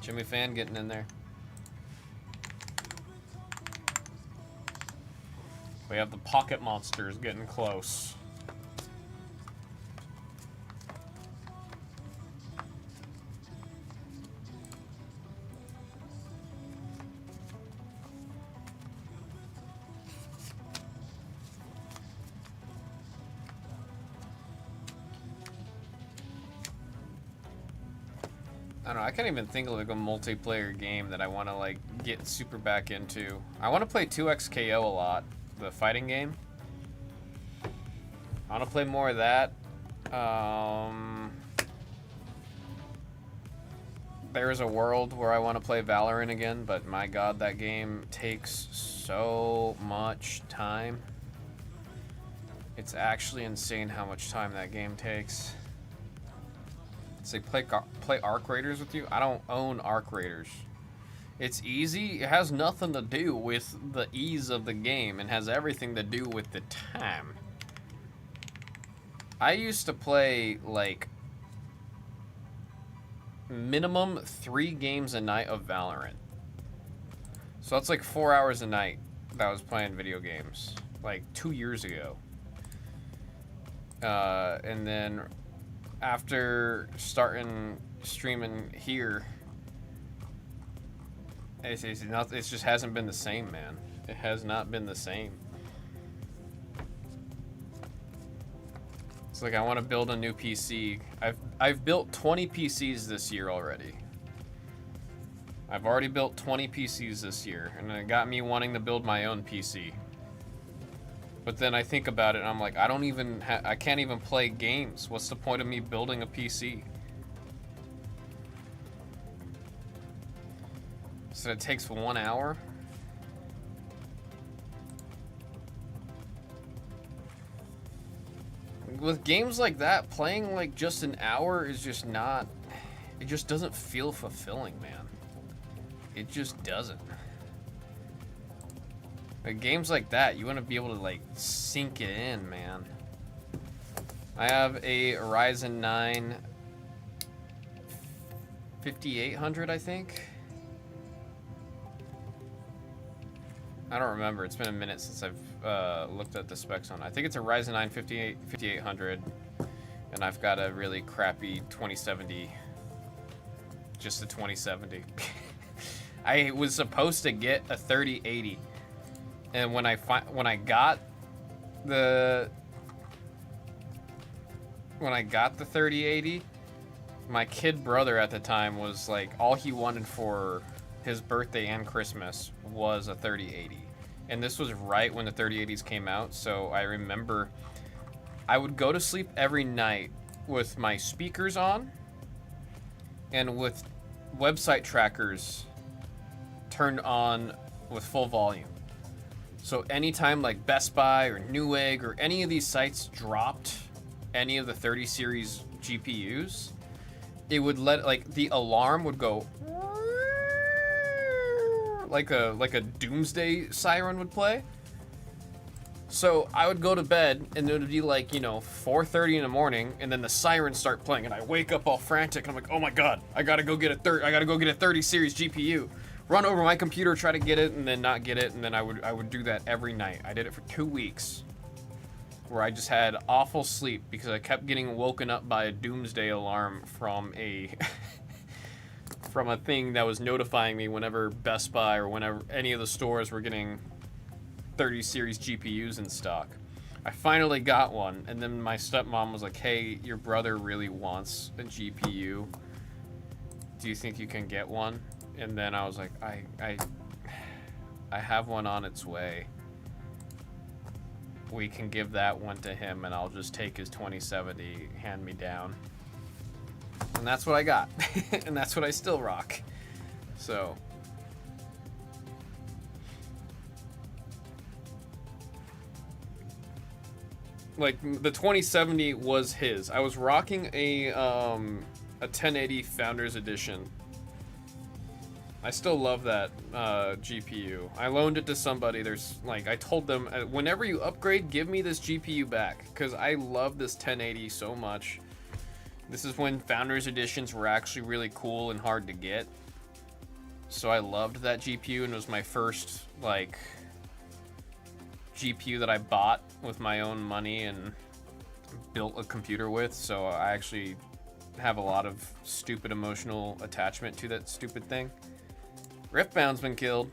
Jimmy Fan getting in there. We have the pocket monsters getting close. I don't know, I can't even think of like a multiplayer game that I want to like get super back into. I want to play 2XKO a lot, the fighting game. I want to play more of that. there is a world where I want to play Valorant again, but my god, that game takes so much time. It's actually insane how much time that game takes. It's like play Arc Raiders with you. I don't own Arc Raiders. It's easy. It has nothing to do with the ease of the game and has everything to do with the time. I used to play like minimum 3 games a night of Valorant. So that's like 4 hours a night that I was playing video games like 2 years ago. And then after starting streaming here, it just hasn't been the same, man. It has not been the same. It's like I want to build a new PC. I've built 20 PCs this year already. I've already built 20 PCs this year, and it got me wanting to build my own PC. But then I think about it, and I'm like, I can't even play games. What's the point of me building a PC? So it takes 1 hour? With games like that, playing like just an hour is just not... It just doesn't feel fulfilling, man. It just doesn't. Like games like that, you want to be able to like sink it in, man. I have a Ryzen 9 5800, I think. I don't remember. It's been a minute since I've looked at the specs on it. I think it's a Ryzen 9 5800, and I've got a really crappy 2070. Just a 2070. I was supposed to get a 3080. And when I got the 3080, my kid brother at the time was like, all he wanted for his birthday and Christmas was a 3080. And this was right when the 3080s came out, so I remember I would go to sleep every night with my speakers on and with website trackers turned on with full volume. So anytime like Best Buy or Newegg or any of these sites dropped any of the 30 series GPUs, it would let, like, the alarm would go like a doomsday siren would play. So I would go to bed and it would be like, you know, 4:30 in the morning, and then the sirens start playing and I wake up all frantic and I'm like, oh my god, I gotta go get a 30 series GPU. Run over my computer, try to get it, and then not get it, and then I would do that every night. I did it for 2 weeks, where I just had awful sleep because I kept getting woken up by a doomsday alarm from a from a thing that was notifying me whenever Best Buy or whenever any of the stores were getting 30 series GPUs in stock. I finally got one, and then my stepmom was like, "Hey, your brother really wants a GPU. Do you think you can get one?" And then I was like, I have one on its way. We can give that one to him, and I'll just take his 2070 hand-me-down. And that's what I got. And that's what I still rock. So. Like, the 2070 was his. I was rocking a 1080 Founders Edition. I still love that GPU. I loaned it to somebody. There's like, I told them, whenever you upgrade, give me this GPU back, because I love this 1080 so much. This is when Founders Editions were actually really cool and hard to get. So I loved that GPU, and it was my first like GPU that I bought with my own money and built a computer with. So I actually have a lot of stupid emotional attachment to that stupid thing. Riftbound's been killed.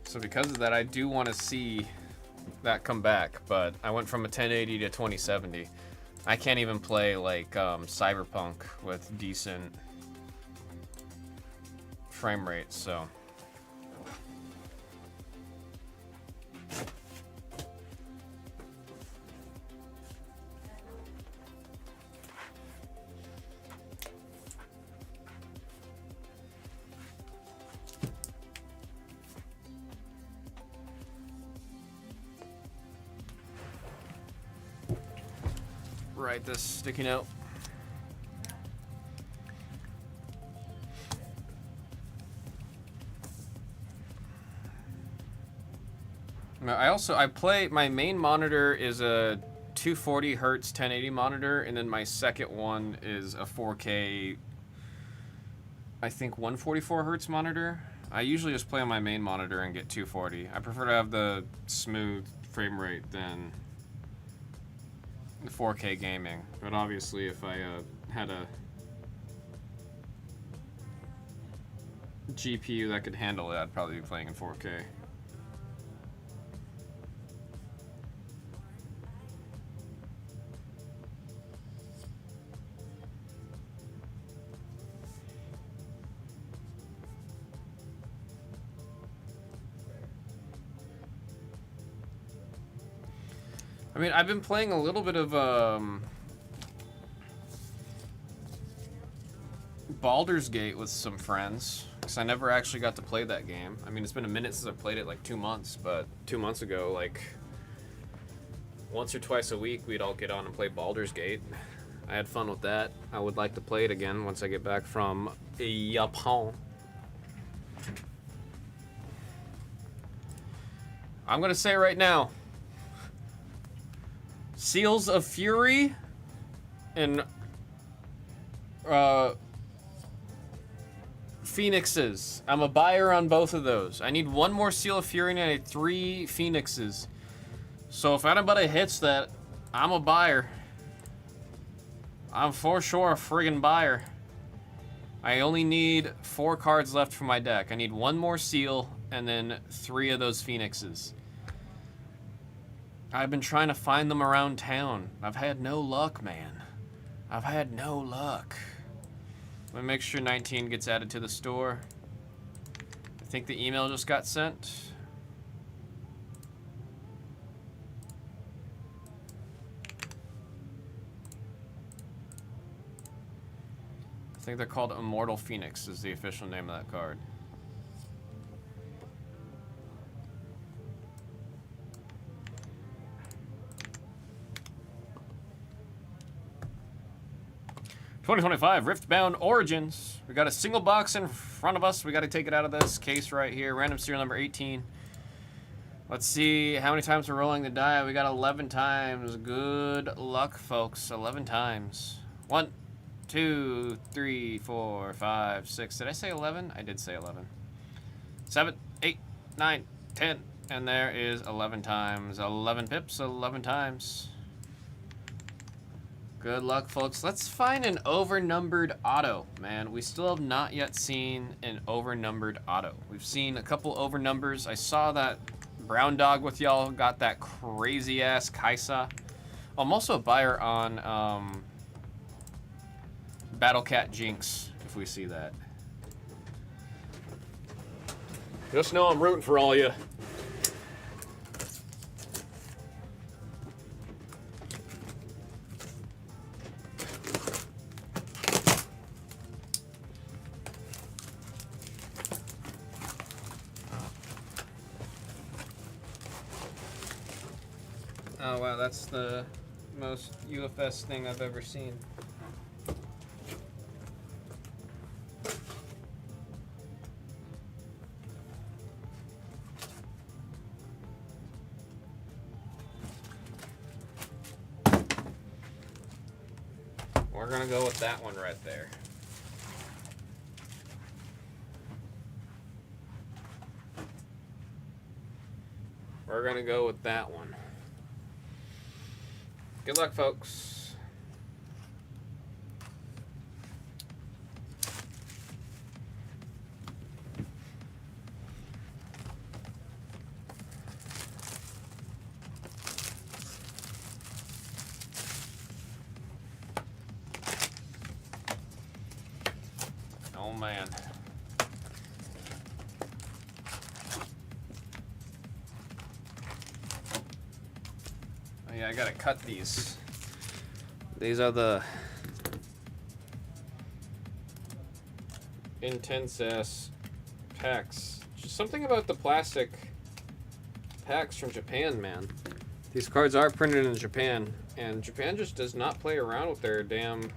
So because of that, I do want to see that come back, but I went from a 1080 to 2070. I can't even play like Cyberpunk with decent frame rates, so. write this sticky note. I play, my main monitor is a 240 hertz 1080 monitor, and then my second one is a 4K, I think 144 hertz monitor. I usually just play on my main monitor and get 240. I prefer to have the smooth frame rate than the 4K gaming. But obviously if I had a GPU that could handle it, I'd probably be playing in 4K. I mean, I've been playing a little bit of Baldur's Gate with some friends, because I never actually got to play that game. I mean, it's been a minute since I played it, like 2 months, but 2 months ago, like, once or twice a week, we'd all get on and play Baldur's Gate. I had fun with that. I would like to play it again once I get back from Japan. I'm going to say right now, Seals of Fury and Phoenixes. I'm a buyer on both of those. I need one more Seal of Fury and I need 3 Phoenixes. So if anybody hits that, I'm a buyer. I'm for sure a friggin' buyer. I only need 4 cards left for my deck. I need one more Seal and then 3 of those Phoenixes. I've been trying to find them around town. I've had no luck, man. I've had no luck. Let me make sure 19 gets added to the store. I think the email just got sent. I think they're called Immortal Phoenix is the official name of that card. $2025 Riftbound Origins. We got a single box in front of us. We got to take it out of this case right here. Random serial number 18. Let's see how many times we're rolling the die. We got 11 times. Good luck, folks. 11 times. 1, 2, 3, 4, 5, 6. Did I say 11? I did say 11. 7, 8, 9, 10. And there is 11 times. 11 pips, 11 times. Good luck, folks. Let's find an overnumbered auto, man. We still have not yet seen an overnumbered auto. We've seen a couple overnumbers. I saw that Brown Dog with y'all got that crazy-ass Kaisa. I'm also a buyer on Battle Cat Jinx, if we see that. Just know I'm rooting for all you. Oh wow, that's the most UFS thing I've ever seen. We're gonna go with that one right there. We're gonna go with that one. Good luck, folks. Oh, man. Oh, yeah, I gotta cut these. These are the intense ass packs. Just something about the plastic packs from Japan, man. These cards are printed in Japan, and Japan just does not play around with their damn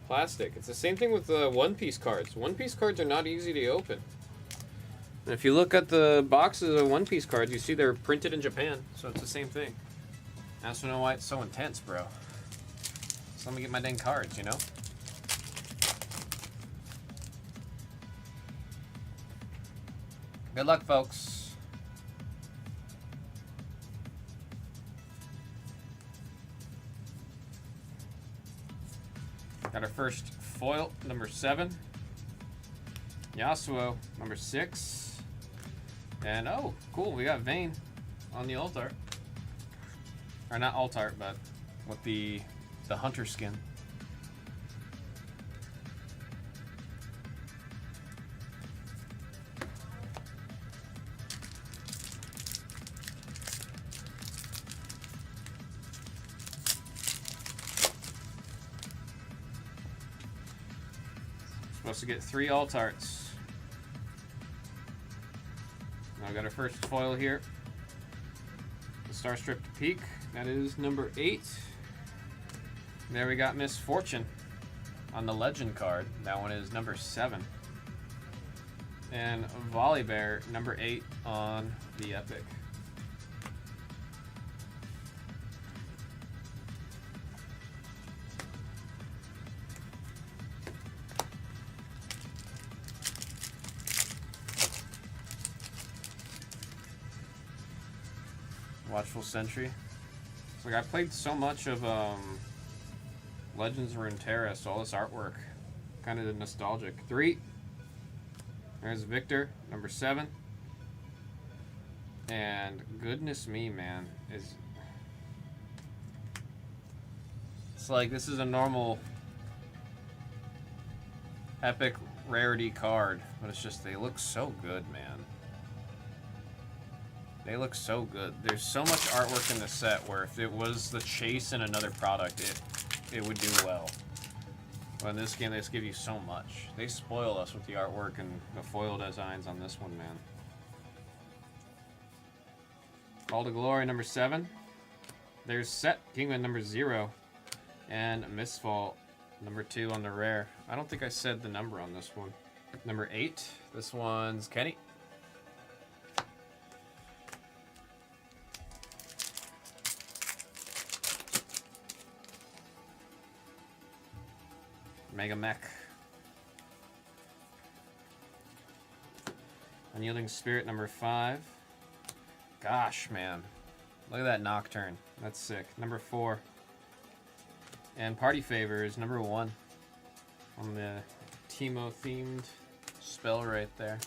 plastic. It's the same thing with the One Piece cards. One Piece cards are not easy to open. And if you look at the boxes of One Piece cards, you see they're printed in Japan, so it's the same thing. I also know why it's so intense, bro. So let me get my dang cards, you know? Good luck, folks. Got our first foil, number 7. Yasuo, number 6. And oh, cool, we got Vayne on the alt art. Or not alt art, but with the hunter skin. Supposed to get 3 alt arts. Now I got our first foil here. The Star Stripped Peak. That is number 8. There we got Miss Fortune on the Legend card. That one is number 7. And Volibear, number 8 on the Epic. Watchful Sentry. It's like I played so much of Legends of Runeterra, so all this artwork, kind of nostalgic. 3. There's Victor, number 7. And goodness me, man, it's like this is a normal epic rarity card, but it's just they look so good, man. They look so good. There's so much artwork in the set where if it was the chase in another product, it would do well. But in this game, they just give you so much. They spoil us with the artwork and the foil designs on this one, man. Call to Glory, number 7. There's Set Kingman, number 0. And Mistfall, number 2 on the rare. I don't think I said the number on this one. Number 8. This one's Kenny. Mega Mech. Unyielding Spirit, number 5. Gosh, man. Look at that Nocturne. That's sick. Number 4. And Party Favor is number 1 on the Teemo-themed spell right there.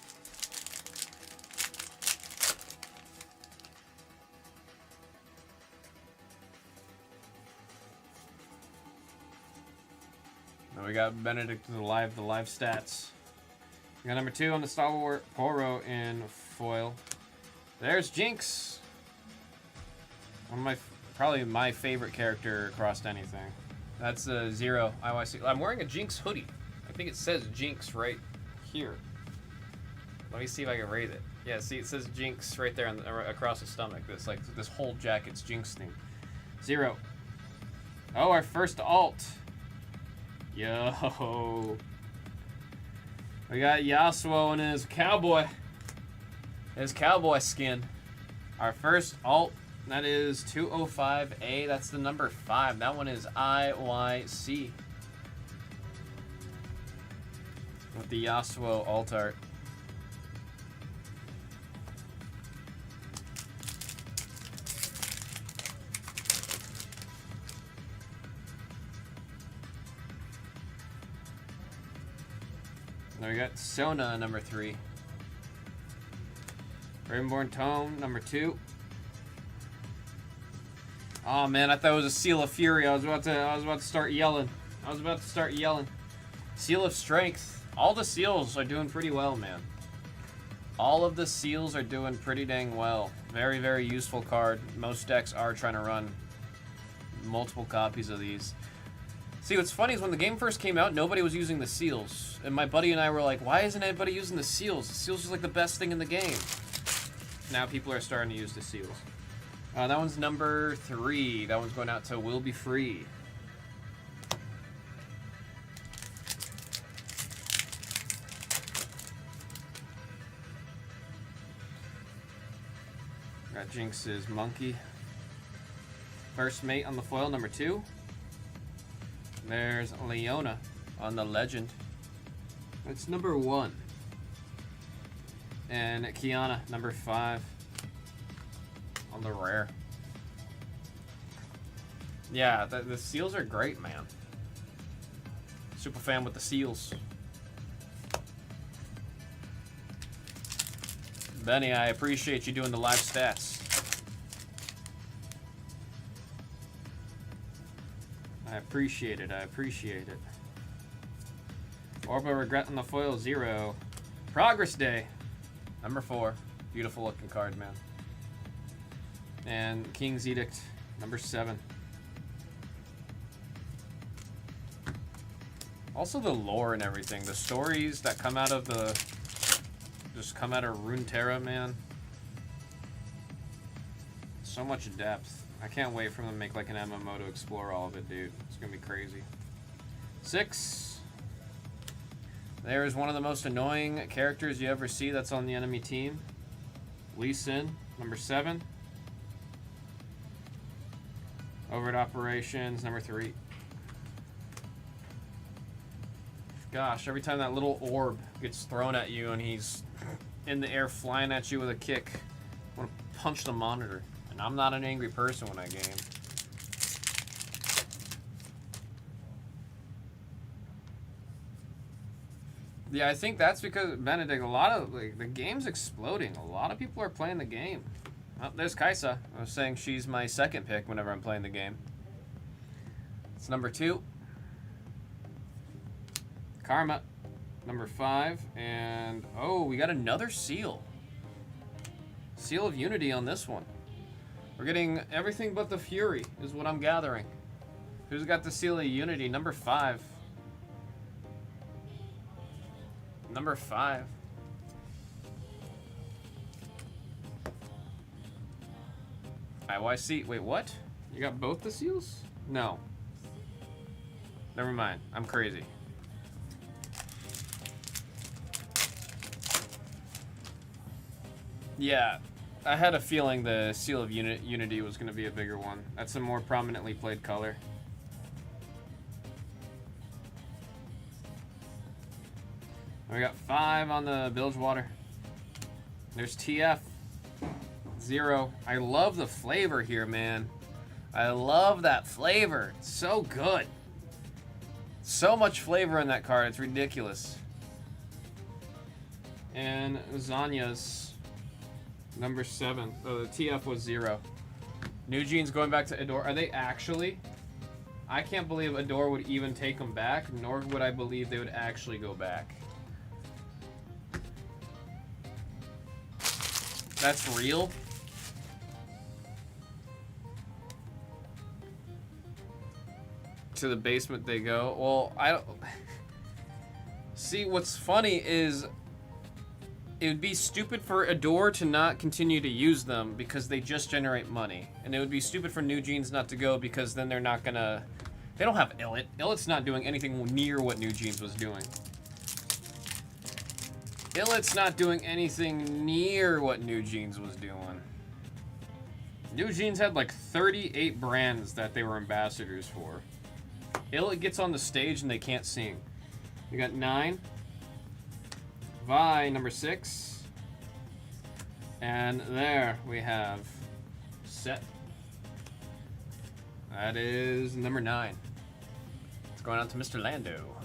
Now we got Benedict the live stats. We got number 2 on the Stalwart Poro in foil. There's Jinx. One of my, probably my favorite character across anything. That's a 0 IYC. I'm wearing a Jinx hoodie. I think it says Jinx right here. Let me see if I can raise it. Yeah, see it says Jinx right there on the, across the stomach. This like this whole jacket's Jinx theme. 0. Oh, our first alt. Yo. We got Yasuo in his cowboy. His cowboy skin. Our first alt, that is 205A. That's the number 5. That one is IYC. With the Yasuo alt art. Now we got Sona, number 3. Ravenborn Tome, number 2. Oh man, I thought it was a Seal of Fury. I was about to start yelling. Seal of Strength. All the seals are doing pretty well, man. All of the seals are doing pretty dang well. Very, very useful card. Most decks are trying to run multiple copies of these. See, what's funny is when the game first came out, nobody was using the seals. And my buddy and I were like, why isn't anybody using the seals? The seals is like the best thing in the game. Now people are starting to use the seals. That one's number 3. That one's going out to Will Be Free. Got Jinx's Monkey. First Mate on the foil, number 2. There's Leona on the Legend. That's number 1. And Kiana, number 5. On the rare. Yeah, the seals are great, man. Super fan with the seals. Benny, I appreciate you doing the live stats. I appreciate it. I appreciate it. Orba Regret on the foil, 0. Progress Day, number 4. Beautiful looking card, man. And King's Edict, number 7. Also the lore and everything. The stories that come out of the... just come out of Runeterra, man. So much depth. I can't wait for them to make like an MMO to explore all of it, dude. It's gonna be crazy. 6. There's one of the most annoying characters you ever see that's on the enemy team. Lee Sin, number 7. Overt Operations, number 3. Gosh, every time that little orb gets thrown at you and he's in the air flying at you with a kick, I want to punch the monitor. And I'm not an angry person when I game. Yeah, I think that's because, Benedict, a lot of, like, the game's exploding. A lot of people are playing the game. Oh, there's Kaisa. I was saying she's my second pick whenever I'm playing the game. It's number 2. Karma, number 5. And, oh, we got another seal. Seal of Unity on this one. We're getting everything but the Fury, is what I'm gathering. Who's got the Seal of Unity? Number 5. Number 5. IYC. Wait, what? You got both the seals? No. Never mind. I'm crazy. Yeah. I had a feeling the Seal of Unity was going to be a bigger one. That's a more prominently played color. We got 5 on the Bilgewater. There's TF. 0. I love the flavor here, man. I love that flavor. It's so good. So much flavor in that card. It's ridiculous. And Zanya's number 7. Oh, the TF was 0. New Jeans going back to Adore. Are they actually? I can't believe Adore would even take them back, nor would I believe they would actually go back. That's real? To the basement they go. Well, I don't... See, what's funny is it would be stupid for Adore to not continue to use them because they just generate money. And it would be stupid for New Jeans not to go because then they're not gonna... They don't have Illit. Illit's not doing anything near what New Jeans was doing. Illit's not doing anything near what New Jeans was doing. New Jeans had like 38 brands that they were ambassadors for. Illit gets on the stage and they can't sing. We got 9. Vi, number 6. And there we have Set. That is number 9. It's going on to Mr. Lando.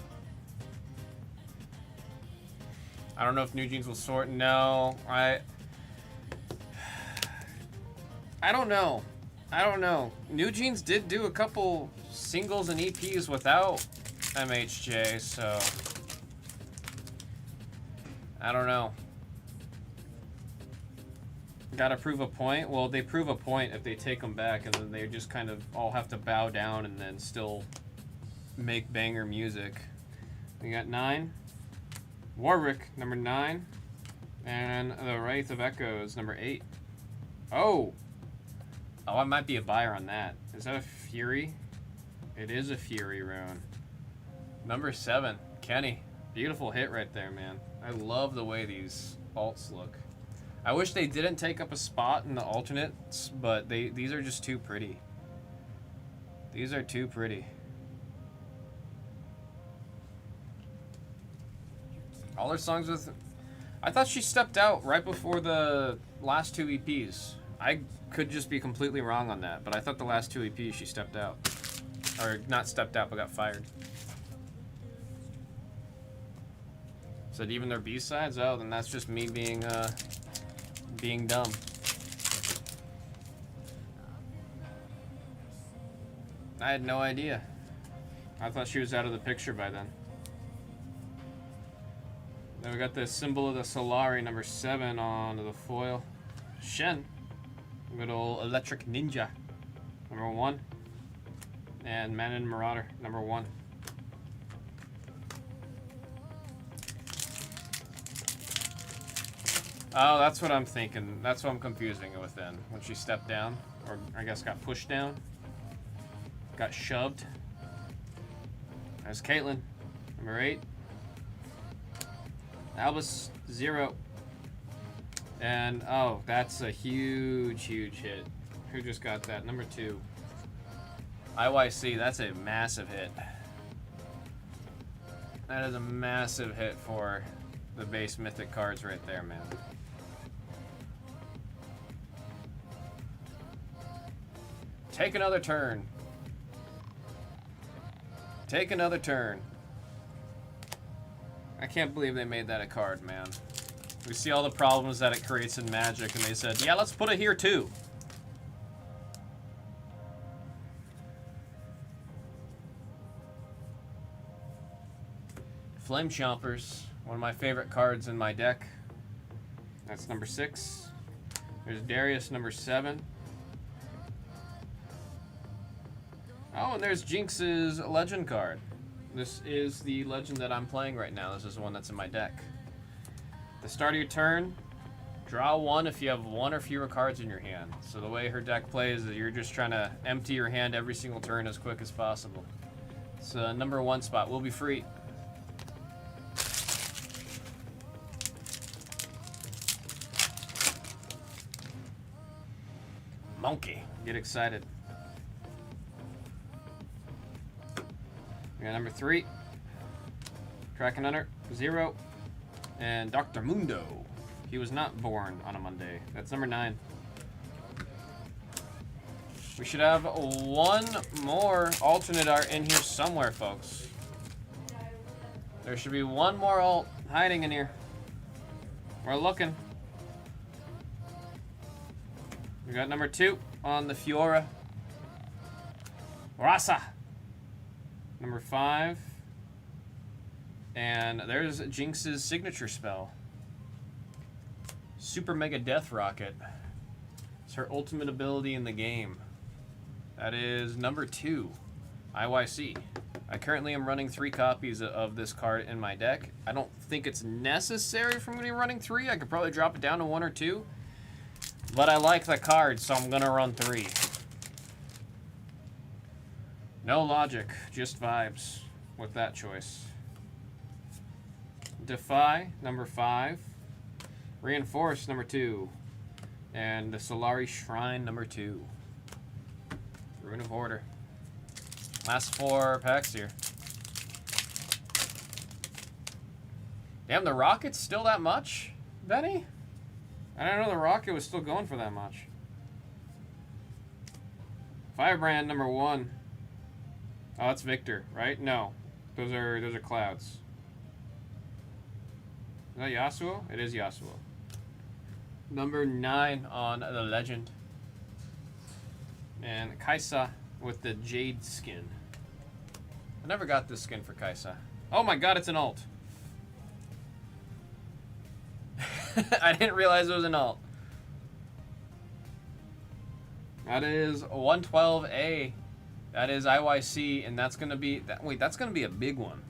I don't know if New Jeans will sort. No, I don't know. I don't know. New Jeans did do a couple singles and EPs without MHJ, so I don't know. Gotta prove a point. Well, they prove a point if they take them back, and then they just kind of all have to bow down and then still make banger music. We got 9. Warwick, number 9. And the Wraith of Echoes, number 8. Oh! Oh, I might be a buyer on that. Is that a Fury? It is a Fury rune. Number 7, Kenny. Beautiful hit right there, man. I love the way these alts look. I wish they didn't take up a spot in the alternates, but these are just too pretty. These are too pretty. All her songs with... I thought she stepped out right before the last 2 EPs. I could just be completely wrong on that, but I thought the last 2 EPs she stepped out. Or not stepped out, but got fired. Said even their B-sides? Oh, then that's just me being dumb. I had no idea. I thought she was out of the picture by then. Then we got the symbol of the Solari, number 7 on the foil. Shen. Good old Electric Ninja, number 1. And Manon Marauder, number 1. Oh, that's what I'm thinking. That's what I'm confusing it with then. When she stepped down, or I guess got pushed down. Got shoved. There's Caitlyn, number 8. Albus, 0. And, oh, that's a huge, huge hit. Who just got that? Number 2. IYC, that's a massive hit. That is a massive hit for the base mythic cards right there, man. Take another turn. Take another turn. I can't believe they made that a card, man. We see all the problems that it creates in Magic, and they said, yeah, let's put it here too. Flame Chompers, one of my favorite cards in my deck. That's number 6. There's Darius, number 7. Oh, and there's Jinx's Legend card. This is the Legend that I'm playing right now. This is the one that's in my deck. At the start of your turn, draw 1 if you have 1 or fewer cards in your hand. So the way her deck plays is you're just trying to empty your hand every single turn as quick as possible. So number 1 spot will be free. Monkey, get excited. We got number 3, Kraken Hunter, 0, and Dr. Mundo. He was not born on a Monday. That's number 9. We should have 1 more alternate art in here somewhere, folks. There should be 1 more alt hiding in here. We're looking. We got number 2 on the Fiora. Rasa. Number 5. And there's Jinx's signature spell. Super Mega Death Rocket. It's her ultimate ability in the game. That is number 2. IYC. I currently am running 3 copies of this card in my deck. I don't think it's necessary for me to be running 3. I could probably drop it down to 1 or 2. But I like the card, so I'm going to run 3. No logic, just vibes with that choice. Defy, number 5. Reinforce, number 2. And the Solari Shrine, number 2. Rune of Order. Last 4 packs here. Damn, the Rocket's still that much, Benny? I didn't know the Rocket was still going for that much. Firebrand, number 1. Oh, that's Victor, right? No. Those are clouds. Is that Yasuo? It is Yasuo. Number 9 on the Legend. And Kaisa with the Jade skin. I never got this skin for Kaisa. Oh my god, it's an alt. I didn't realize it was an alt. That is 112A. That is IYC, and that's gonna be wait, that's gonna be a big one.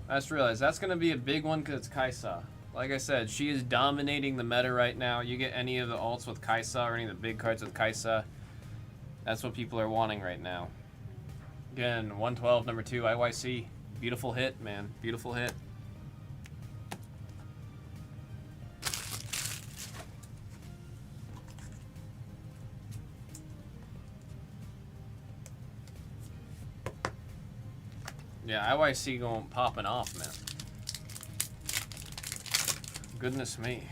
I just realized that's gonna be a big one because it's Kaisa. Like I said, she is dominating the meta right now. You get any of the alts with Kaisa or any of the big cards with Kaisa, that's what people are wanting right now. Again, 112, number 2, IYC. Beautiful hit, man. Beautiful hit. Yeah, IYC going popping off, man. Goodness me.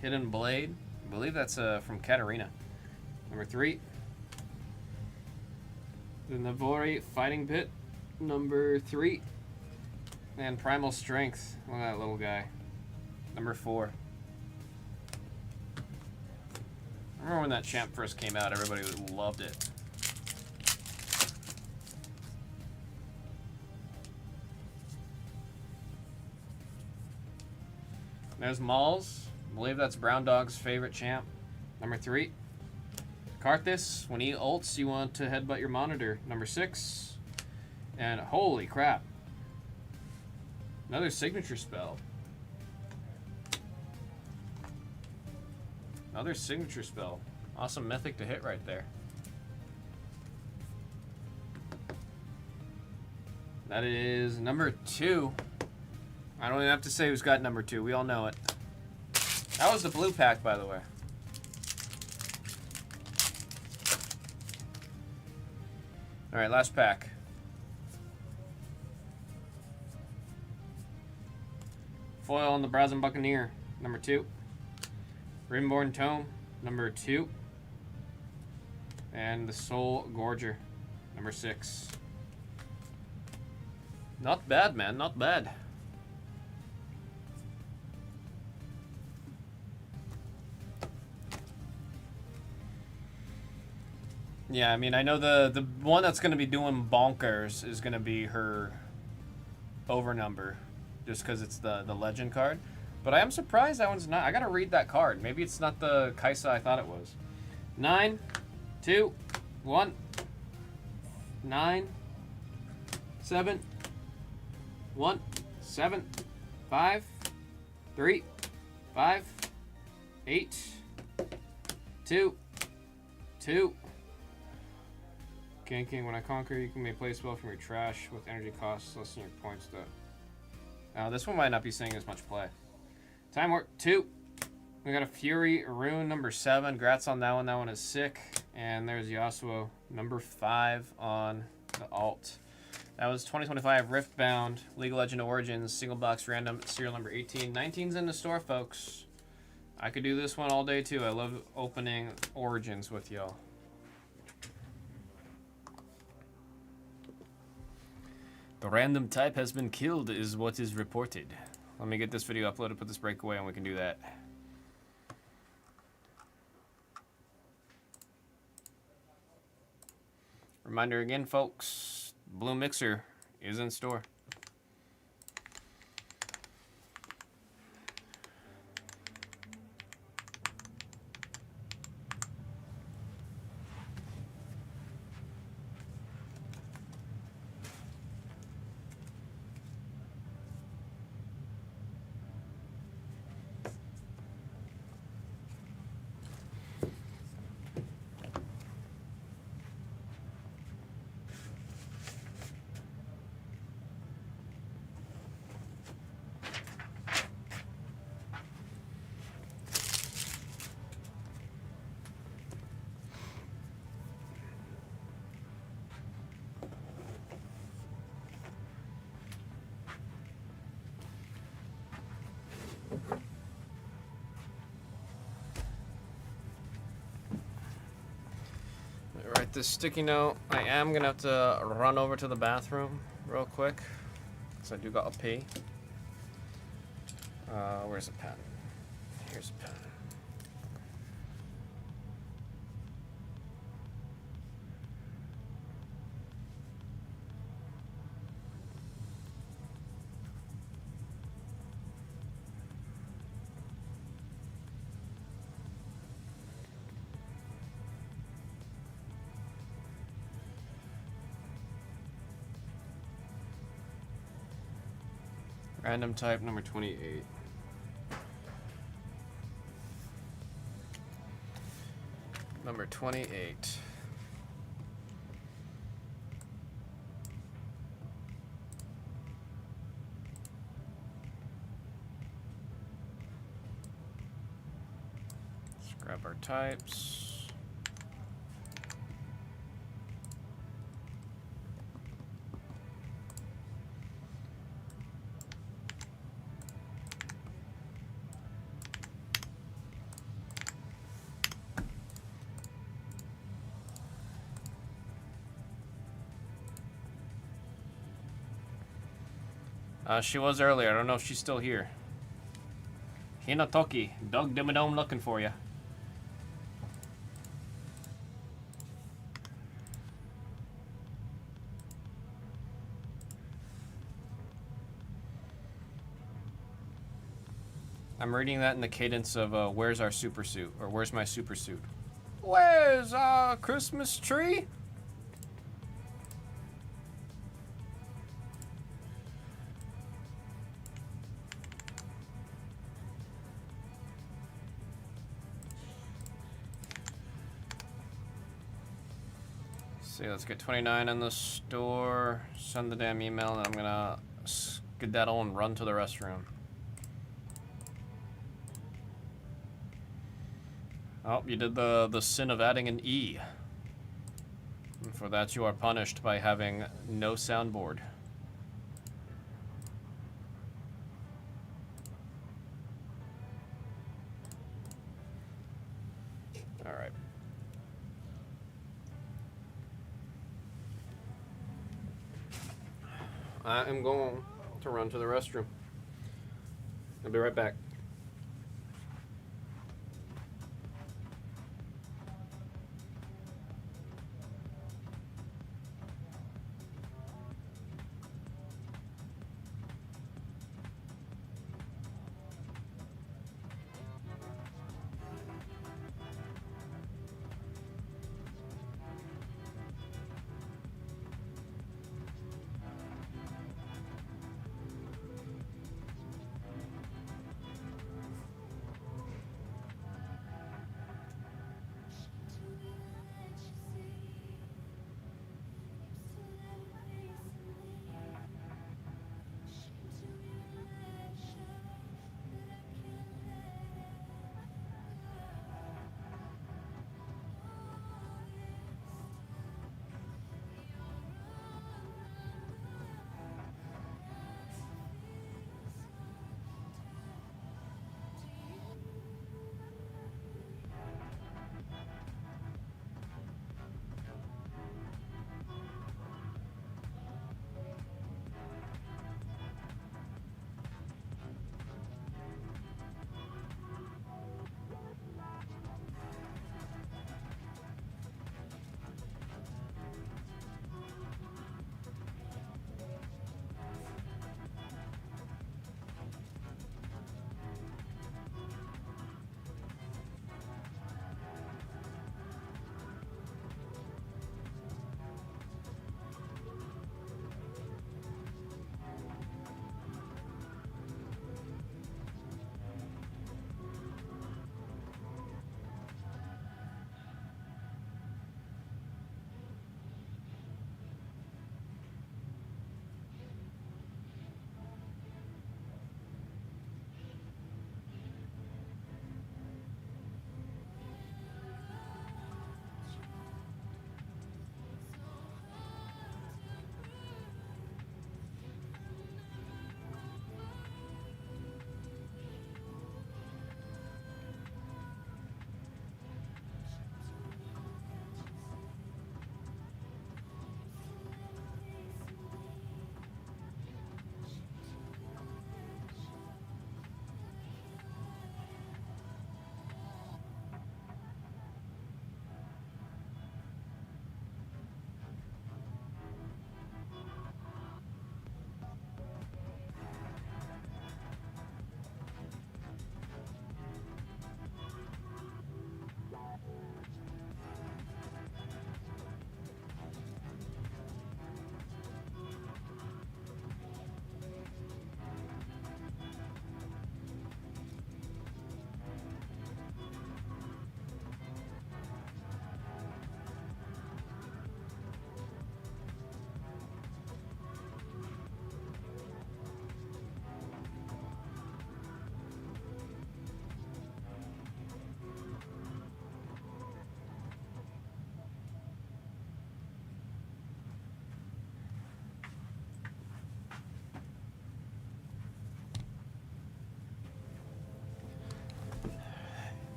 Hidden Blade. I believe that's from Katarina. Number 3. The Navori Fighting Pit. Number 3. And Primal Strength. Look at that little guy. Number 4. I remember when that champ first came out, everybody loved it. There's Malls. I believe that's Brown Dog's favorite champ. Number 3. Karthus. When he ults, you want to headbutt your monitor. Number 6. And holy crap. Another signature spell. Another signature spell. Awesome mythic to hit right there. That is number 2. I don't even have to say who's got number 2. We all know it. That was the blue pack, by the way. All right, last pack. Foil on the Brazen Buccaneer, number 2. Rimborn Tome, number 2. And the Soul Gorger, number 6. Not bad, man. Not bad. Yeah, I mean, I know the one that's going to be doing bonkers is going to be her over number, just because it's the legend card. But I am surprised that one's not. I got to read that card. Maybe it's not the Kaisa I thought it was. 9, 2, 1, 9, 7, 1, 7, 5, 3, 5, 8, 2, 2. King, when I conquer, you can make play spell from your trash with energy costs less than your points. Now, this one might not be seeing as much play. Time Warp 2. We got a Fury Rune, number 7. Grats on that one. That one is sick. And there's Yasuo, number 5 on the alt. That was 2025 Riftbound, League of Legends Origins, single box random, serial number 18. 19's in the store, folks. I could do this one all day, too. I love opening Origins with y'all. The random type has been killed is what is reported. Let me get this video uploaded, put this break away, and we can do that. Reminder again, folks, Blue Mixer is in store. Write this sticky note. I am gonna have to run over to the bathroom real quick, because I do got a pee. Where's a pen? Here's a pen. Random type number 28. Number 28. Let's grab our types. She was earlier. I don't know if she's still here. Hinatoki, Doug Dimmadome looking for you. I'm reading that in the cadence of where's our super suit? Or where's my super suit? Where's our Christmas tree? See, let's get 29 in the store, send the damn email, and I'm gonna skedaddle and run to the restroom. Oh, you did the sin of adding an E. And for that, you are punished by having no soundboard. All right. I am going to run to the restroom. I'll be right back.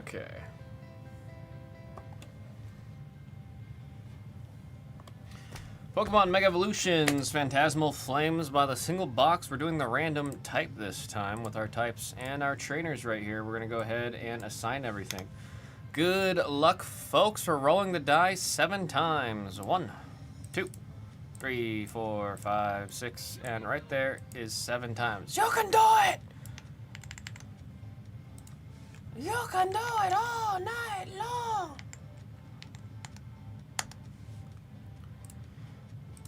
Okay. Pokemon Mega Evolutions, Phantasmal Flames by the single box. We're doing the random type this time with our types and our trainers right here. We're going to go ahead and assign everything. Good luck, folks. We're rolling the dice 7 times. 1, 2, 3, 4, 5, 6, and right there is 7 times. You can do it! You can do it all night long!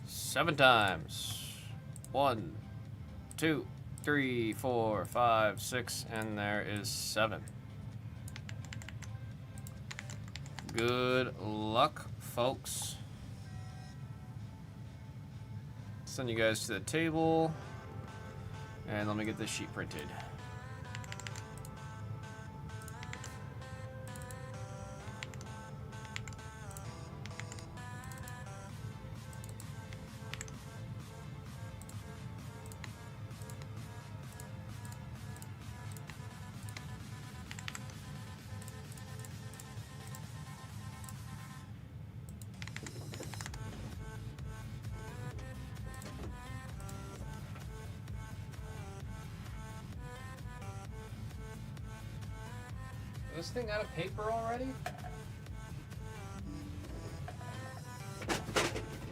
7 times. 1, 2, 3, 4, 5, 6, and there is 7. Good luck, folks. Send you guys to the table. And let me get this sheet printed. This thing out of paper already?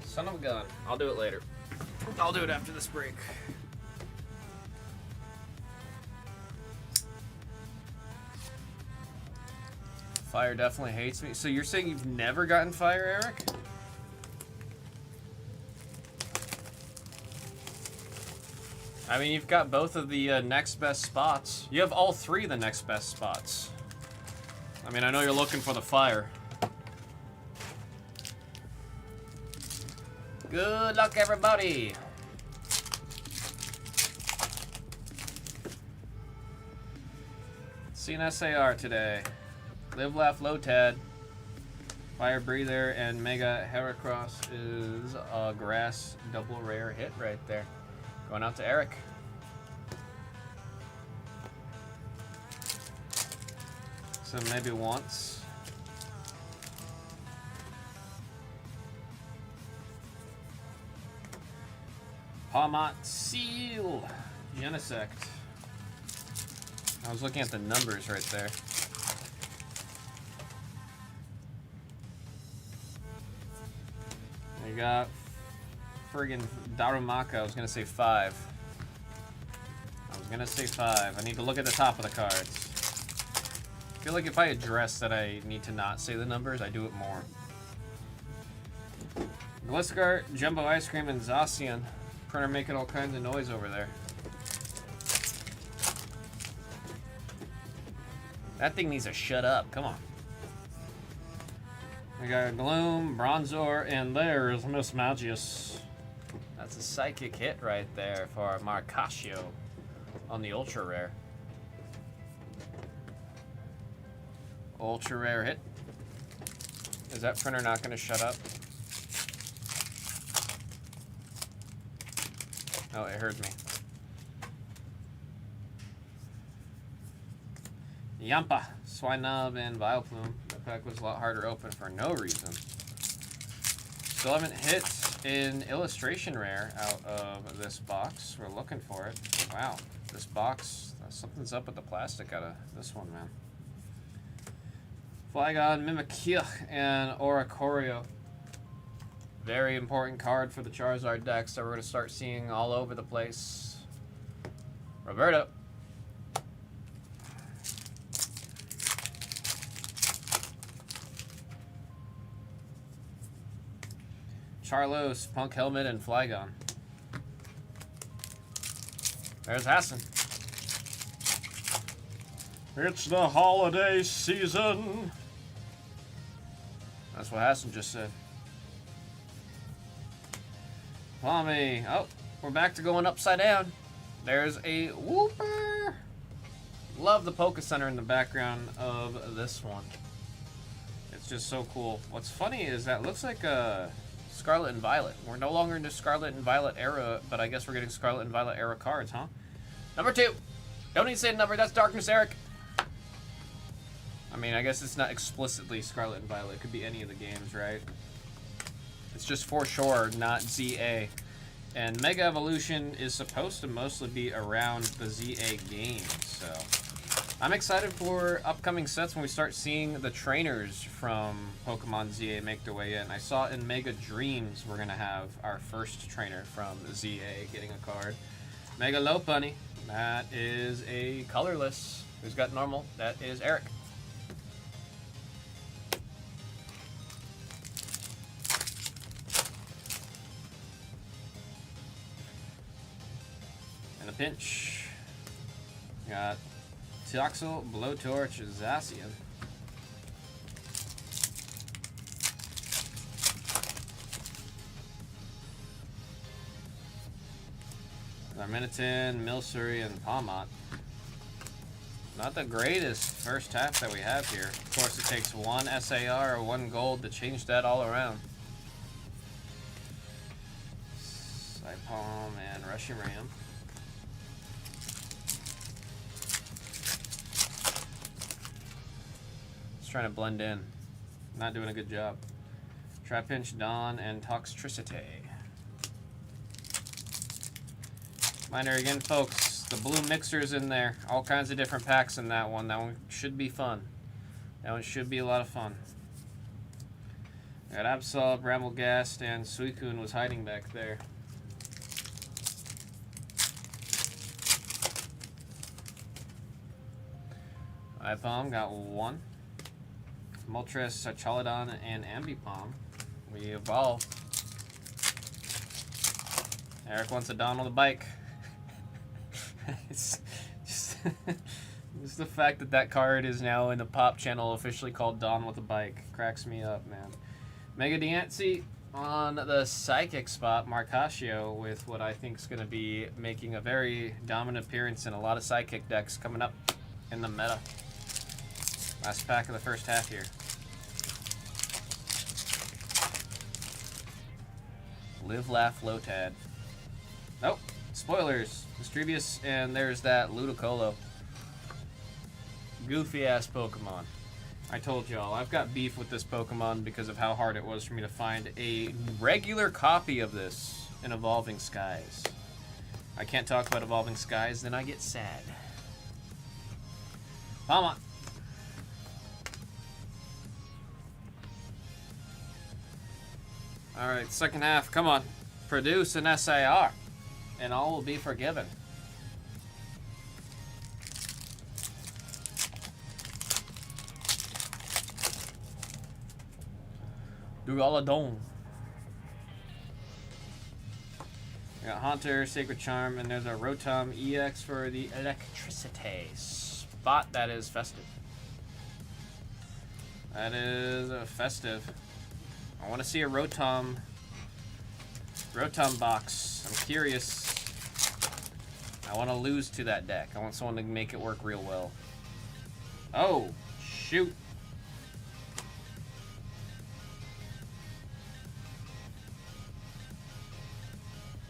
Son of a gun. I'll do it later. I'll do it after this break. Fire definitely hates me. So you're saying you've never gotten fire, Eric? I mean, you've got both of the next best spots. You have all 3 of the next best spots. I mean, I know you're looking for the fire. Good luck, everybody. CNSAR today. Live, Laugh, Lotad. Fire Breather and Mega Heracross is a grass double rare hit right there. Going out to Eric. So maybe once. Palmot Seal. Genesect. I was looking at the numbers right there. You got friggin' Darumaka. I was gonna say 5. I need to look at the top of the cards. I feel like if I address that I need to not say the numbers, I do it more. Gliscor, Jumbo Ice Cream, and Zacian. Printer making all kinds of noise over there. That thing needs to shut up. Come on. We got Gloom, Bronzor, and there's Miss Magius. That's a psychic hit right there for Marcasio on the ultra rare. Ultra rare hit. Is that printer not going to shut up? Oh, it heard me. Yampa, Swinub, and Vileplume. That pack was a lot harder to open for no reason. Still haven't hit an illustration rare out of this box. We're looking for it. Wow, this box, something's up with the plastic out of this one, man. Flygon, Mimikyu, and Oricorio. Very important card for the Charizard decks that we're going to start seeing all over the place. Roberto. Charlos, Punk Helmet, and Flygon. There's Hassan. It's the holiday season. That's what Hassan just said. Tommy. Oh, we're back to going upside down. There's a Whooper. Love the Poké Center in the background of this one. It's just so cool. What's funny is that looks like a Scarlet and Violet. We're no longer in the Scarlet and Violet era, but I guess we're getting Scarlet and Violet era cards, huh? Number 2. Don't need to say the number. That's Darkness Eric. I mean, I guess it's not explicitly Scarlet and Violet. It could be any of the games, right? It's just for sure not ZA. And Mega Evolution is supposed to mostly be around the ZA games, so I'm excited for upcoming sets when we start seeing the trainers from Pokemon ZA make their way in. I saw in Mega Dreams we're gonna have our first trainer from ZA getting a card. Mega Lopunny, that is a colorless. Who's got normal? That is Eric. Pinch. Got Toxel, Blowtorch, Zacian. Larminitin, Milcery, and Palmont. Not the greatest first half that we have here. Of course, it takes one SAR or one gold to change that all around. Psypalm and Reshiram. Trying to blend in. Not doing a good job. Trapinch, Dawn, and Toxtricity. Reminder again, folks, the blue mixer's in there. All kinds of different packs in that one. That one should be fun. That one should be a lot of fun. Got Absol, Bramblegast, and Suicune was hiding back there. Ipalm got one. Moltres, Chaladon, and Ambipom. We evolve. Eric wants a Don on the bike. It's just, just the fact that that card is now in the pop channel officially called Don with a bike cracks me up, man. Mega Diancie on the Psychic spot. Marcasio with what I think is going to be making a very dominant appearance in a lot of Psychic decks coming up in the meta. Last pack of the first half here. Live, Laugh, Lotad. Nope. Spoilers. Mischievous, and there's that Ludicolo. Goofy-ass Pokemon. I told y'all, I've got beef with this Pokemon because of how hard it was for me to find a regular copy of this in Evolving Skies. I can't talk about Evolving Skies, then I get sad. Palmont. Alright, second half, come on. Produce an SAR, and all will be forgiven. Duraludon. We got Haunter, Sacred Charm, and there's a Rotom EX for the Electricity spot. That is festive. That is a festive. I want to see a Rotom box. I'm curious. I want to lose to that deck. I want someone to make it work real well. Oh, shoot.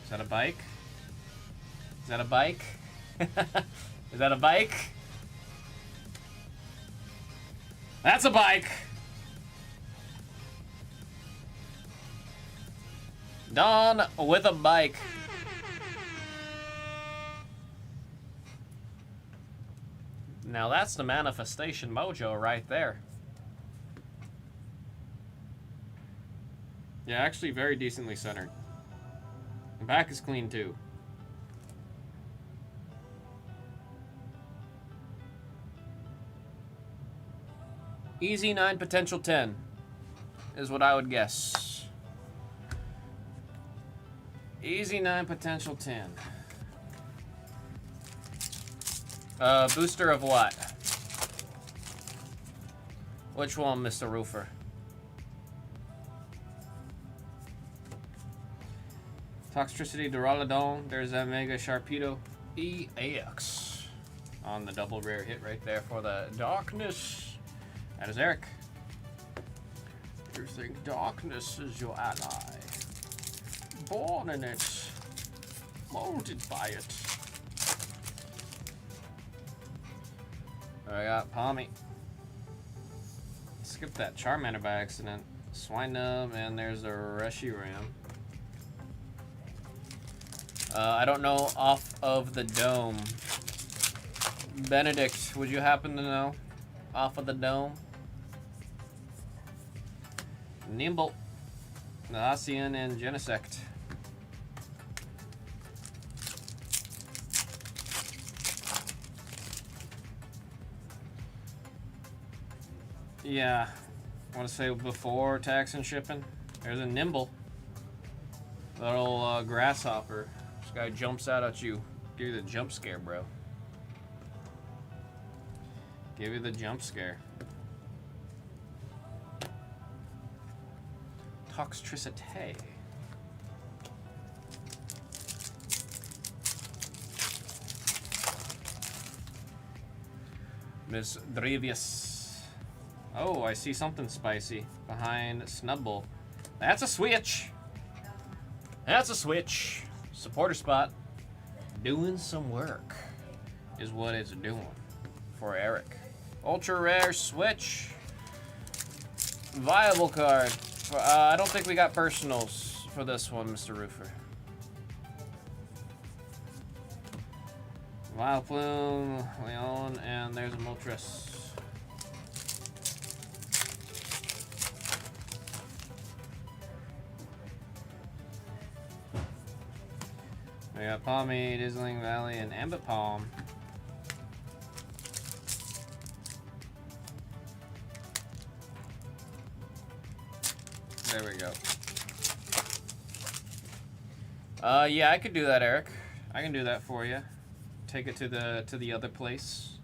Is that a bike? Is that a bike? Is that a bike? That's a bike! Dawn with a bike. Now that's the manifestation mojo right there. Yeah, actually very decently centered. The back is clean too. Easy 9, potential 10 is what I would guess. Easy 9, potential 10. Booster of what? Which one, Mr. Roofer? Toxtricity, Duraludon. There's that Mega Sharpedo EX on the double rare hit right there for the darkness. That is Eric. You think darkness is your ally? Born in it, molded by it. I got Palmy. Skip that Charmander by accident. Swinub, and there's a Reshiram. I don't know off of the dome. Benedict, would you happen to know? Off of the dome? Nimble. Nahacian and Genesect. Yeah. I want to say before tax and shipping. There's a Nimble. Little grasshopper. This guy jumps out at you. Give you the jump scare, bro. Give you the jump scare. Toxtricity. Miss Drevius. Oh, I see something spicy behind Snubbull. That's a switch. That's a switch. Supporter spot. Doing some work is what it's doing for Eric. Ultra rare switch. Viable card. I don't think we got personals for this one, Mr. Roofer. Vileplume, Leon, and there's a Moltres. We got Palmy, Dizzling Valley, and Ambipalm. There we go. Yeah, I could do that, Eric. I can do that for you. Take it to the other place,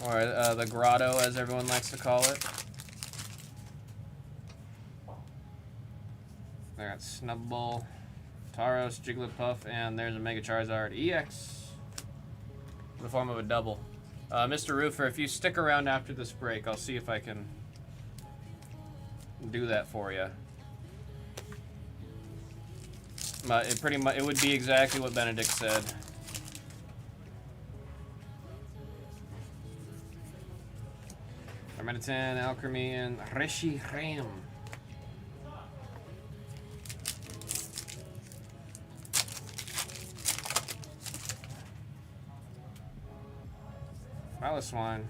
or the grotto, as everyone likes to call it. I got Snubbull, Tauros, Jigglypuff, and there's a Mega Charizard EX in the form of a double. Mr. Roofer, if you stick around after this break, I'll see if I can do that for you. It would be exactly what Benedict said. Hermetitan, Alchemy, and Reshiram. Swine,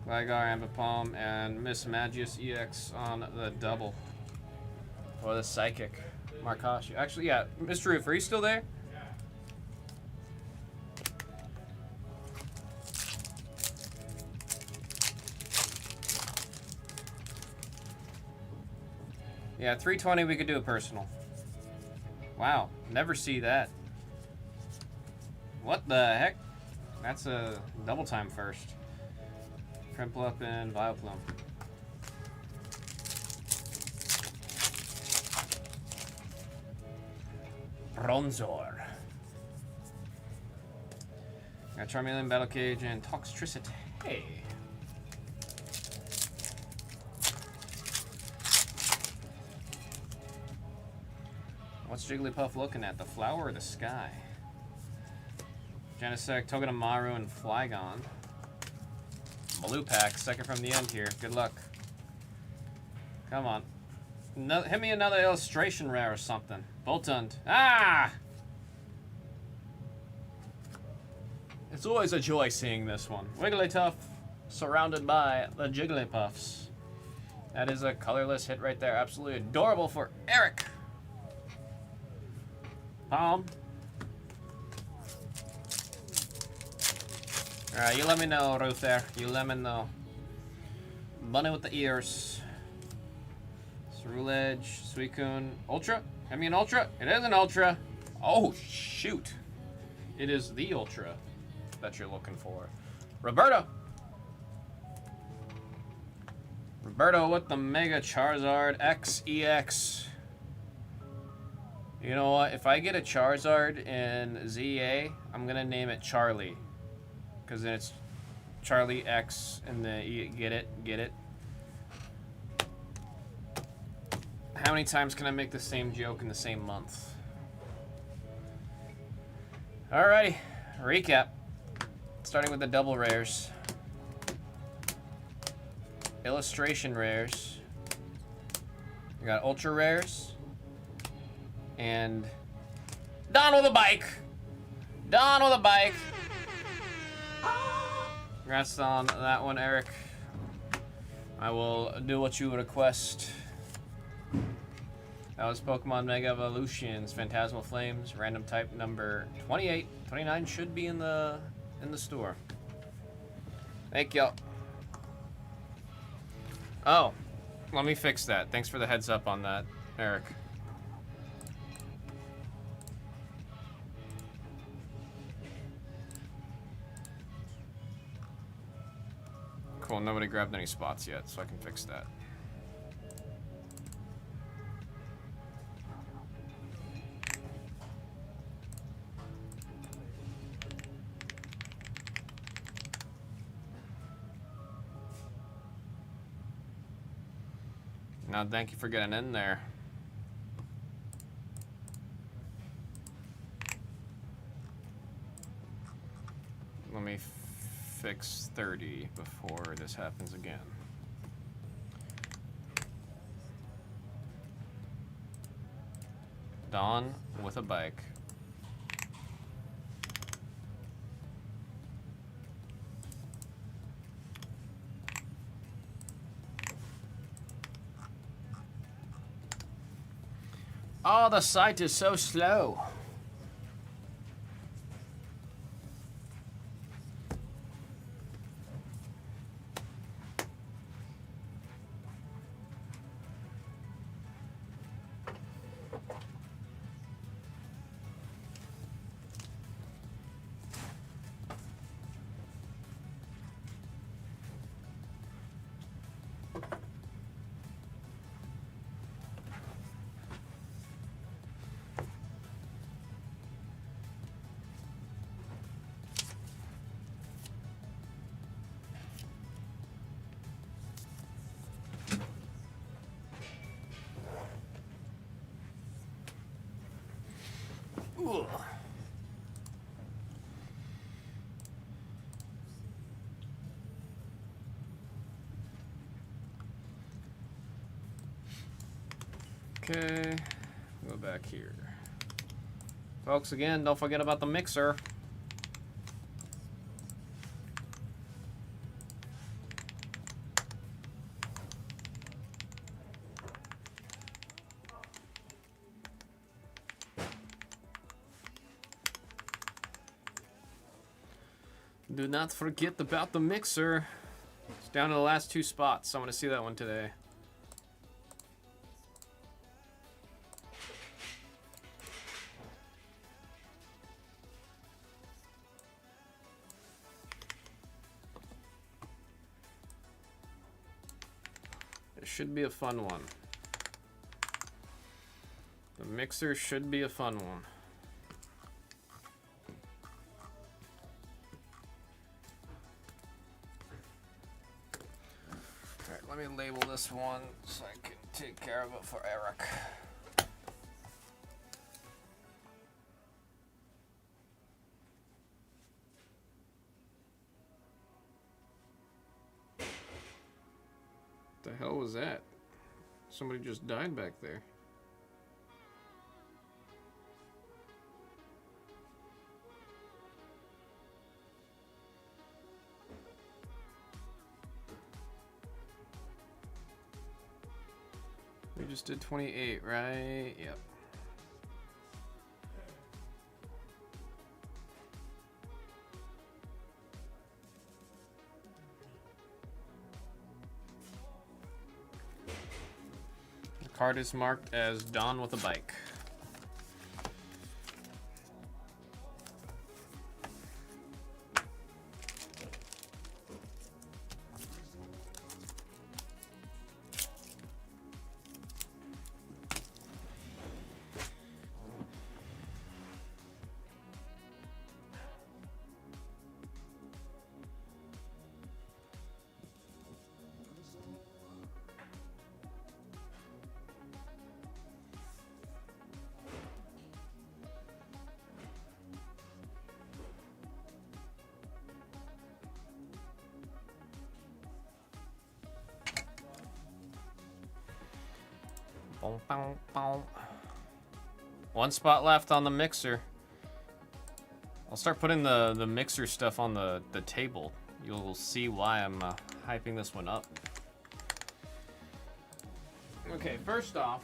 Gligar, Ambipalm, and Miss Magius EX on the double. Or the Psychic. Markashi. Actually, yeah. Mr. Roof, are you still there? Yeah, 320 we could do a personal. Wow, never see that. What the heck? That's a double time first. Trimplup and Vileplume. Bronzor. Got Charmeleon, Battle Cage, and Toxtricity. Hey. What's Jigglypuff looking at? The flower or the sky? Genesect, Togedemaru, and Flygon. Blue pack, second from the end here. Good luck. Come on. No, hit me another illustration rare or something. Boltund. Ah! It's always a joy seeing this one. Wigglytuff surrounded by the Jigglypuffs. That is a colorless hit right there. Absolutely adorable for Eric. Palm. Alright, you let me know, Ruth there. You let me know. Bunny with the ears. Ceruledge, Suicune. Ultra? I mean Ultra? It is an Ultra. Oh, shoot. It is the Ultra that you're looking for. Roberto. Roberto with the Mega Charizard XEX. You know what? If I get a Charizard in ZA, I'm going to name it Charlie. Because then it's Charlie X and the E. Get it? How many times can I make the same joke in the same month? Alrighty, recap. Starting with the double rares. Illustration rares. We got ultra rares. And Don with a bike. Don with a bike. Congrats on that one, Eric. I will do what you request. That was Pokemon Mega Evolutions, Phantasmal Flames, random type number 28. 29 should be in the store. Thank y'all. Oh, let me fix that. Thanks for the heads up on that, Eric. Cool, nobody grabbed any spots yet, so I can fix that. Now, thank you for getting in there. Let me fix 30 before this happens again. Dawn with a bike. Oh, the site is so slow. Ugh. Okay, go back here. Folks, again, don't forget about the mixer. Do not forget about the mixer. It's down to the last 2 spots. I want to see that one today. It should be a fun one. The mixer should be a fun one. Let me label this one so I can take care of it for Eric. The hell was that? Somebody just died back there. We just did 28, right? Yep. The card is marked as Dawn with a bike. Boom, boom, boom. One spot left on the mixer. I'll start putting the mixer stuff on the table. You'll see why I'm hyping this one up. Okay, first off,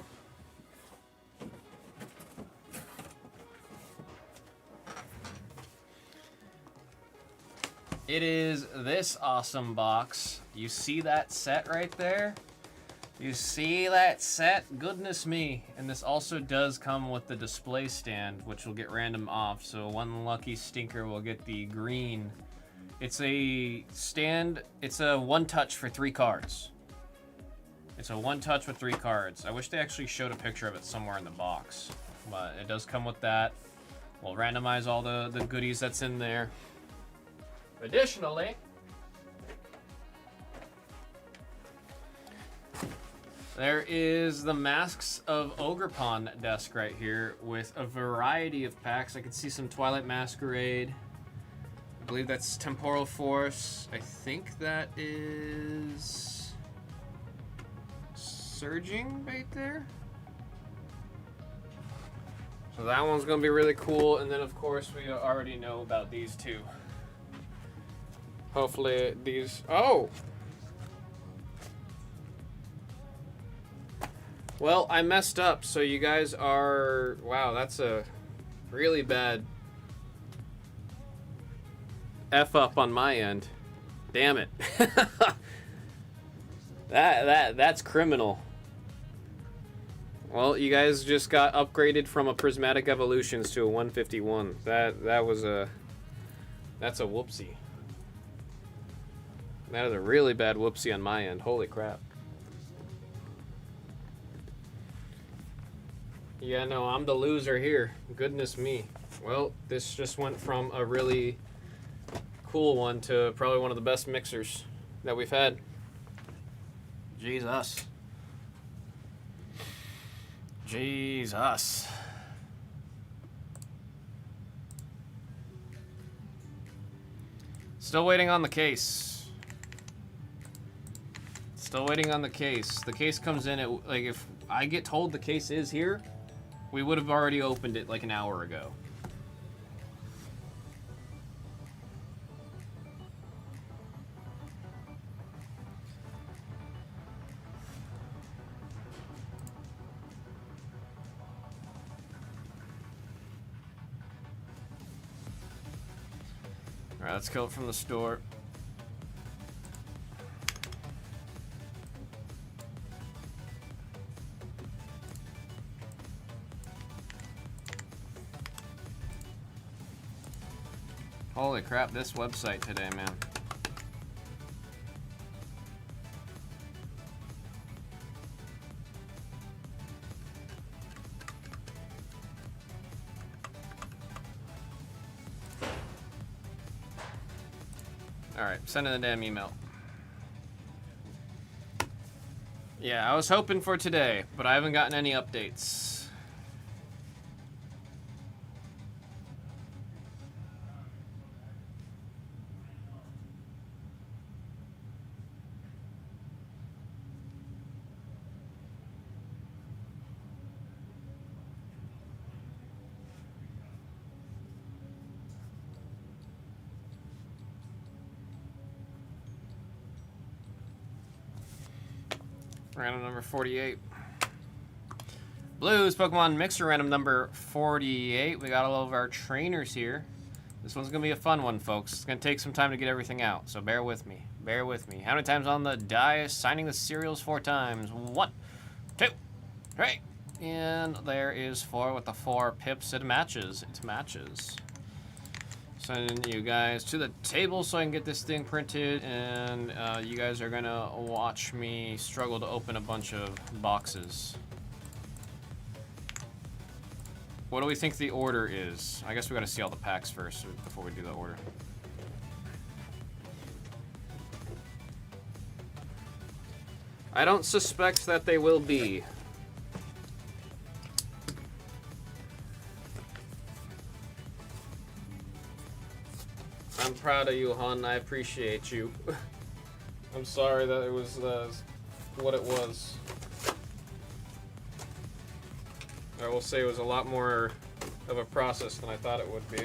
it is this awesome box. You see that set right there? You see that set? Goodness me. And this also does come with the display stand, which will get random off. So one lucky stinker will get the green. It's a stand. It's a one touch for 3 cards. It's a one touch with 3 cards. I wish they actually showed a picture of it somewhere in the box. But it does come with that. We'll randomize all the goodies that's in there. Additionally, there is the Masks of Ogerpon desk right here with a variety of packs. I can see some Twilight Masquerade. I believe that's Temporal Force. I think that is Surging right there. So that one's gonna be really cool. And then of course we already know about these two. Hopefully these, oh! Well, I messed up, so you guys are... Wow, that's a really bad F up on my end. Damn it. That's criminal. Well, you guys just got upgraded from a Prismatic Evolutions to a 151. That was a... That's a whoopsie. That is a really bad whoopsie on my end. Holy crap. Yeah, no, I'm the loser here. Goodness me. Well, this just went from a really cool one to probably one of the best mixers that we've had. Jesus. Jesus. Still waiting on the case. Still waiting on the case. The case comes in at, like, if I get told the case is here, we would have already opened it like an hour ago. All right, let's go from the store. Holy crap, this website today, man. Alright, sending the damn email. Yeah, I was hoping for today, but I haven't gotten any updates. Random number 48. Blues Pokemon Mixer random number 48. We got all of our trainers here. This one's going to be a fun one, folks. It's going to take some time to get everything out, so bear with me. Bear with me. How many times on the die? Signing the cereals 4 times. 1, 2, 3. And there is 4 with the 4 pips. It matches. It matches. Sending you guys to the table so I can get this thing printed, and you guys are gonna watch me struggle to open a bunch of boxes. What do we think the order is? I guess we gotta see all the packs first before we do the order. I don't suspect that they will be. I'm proud of you, hon. I appreciate you. I'm sorry that it was what it was. I will say it was a lot more of a process than I thought it would be.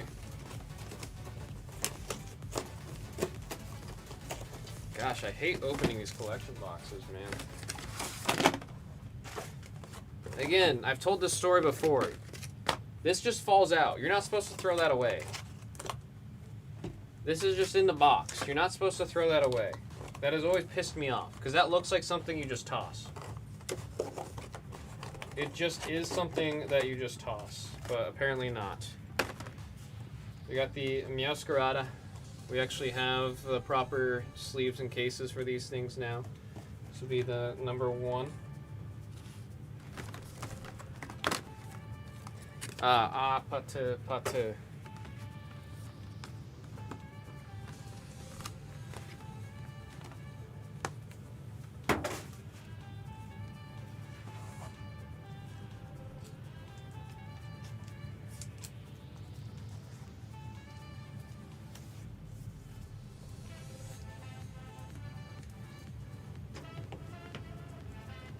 Gosh, I hate opening these collection boxes, man. Again, I've told this story before. This just falls out. You're not supposed to throw that away. This is just in the box. You're not supposed to throw that away. That has always pissed me off, because that looks like something you just toss. It just is something that you just toss, but apparently not. We got the Meowscarada. We actually have the proper sleeves and cases for these things now. This will be the number 1. Pate.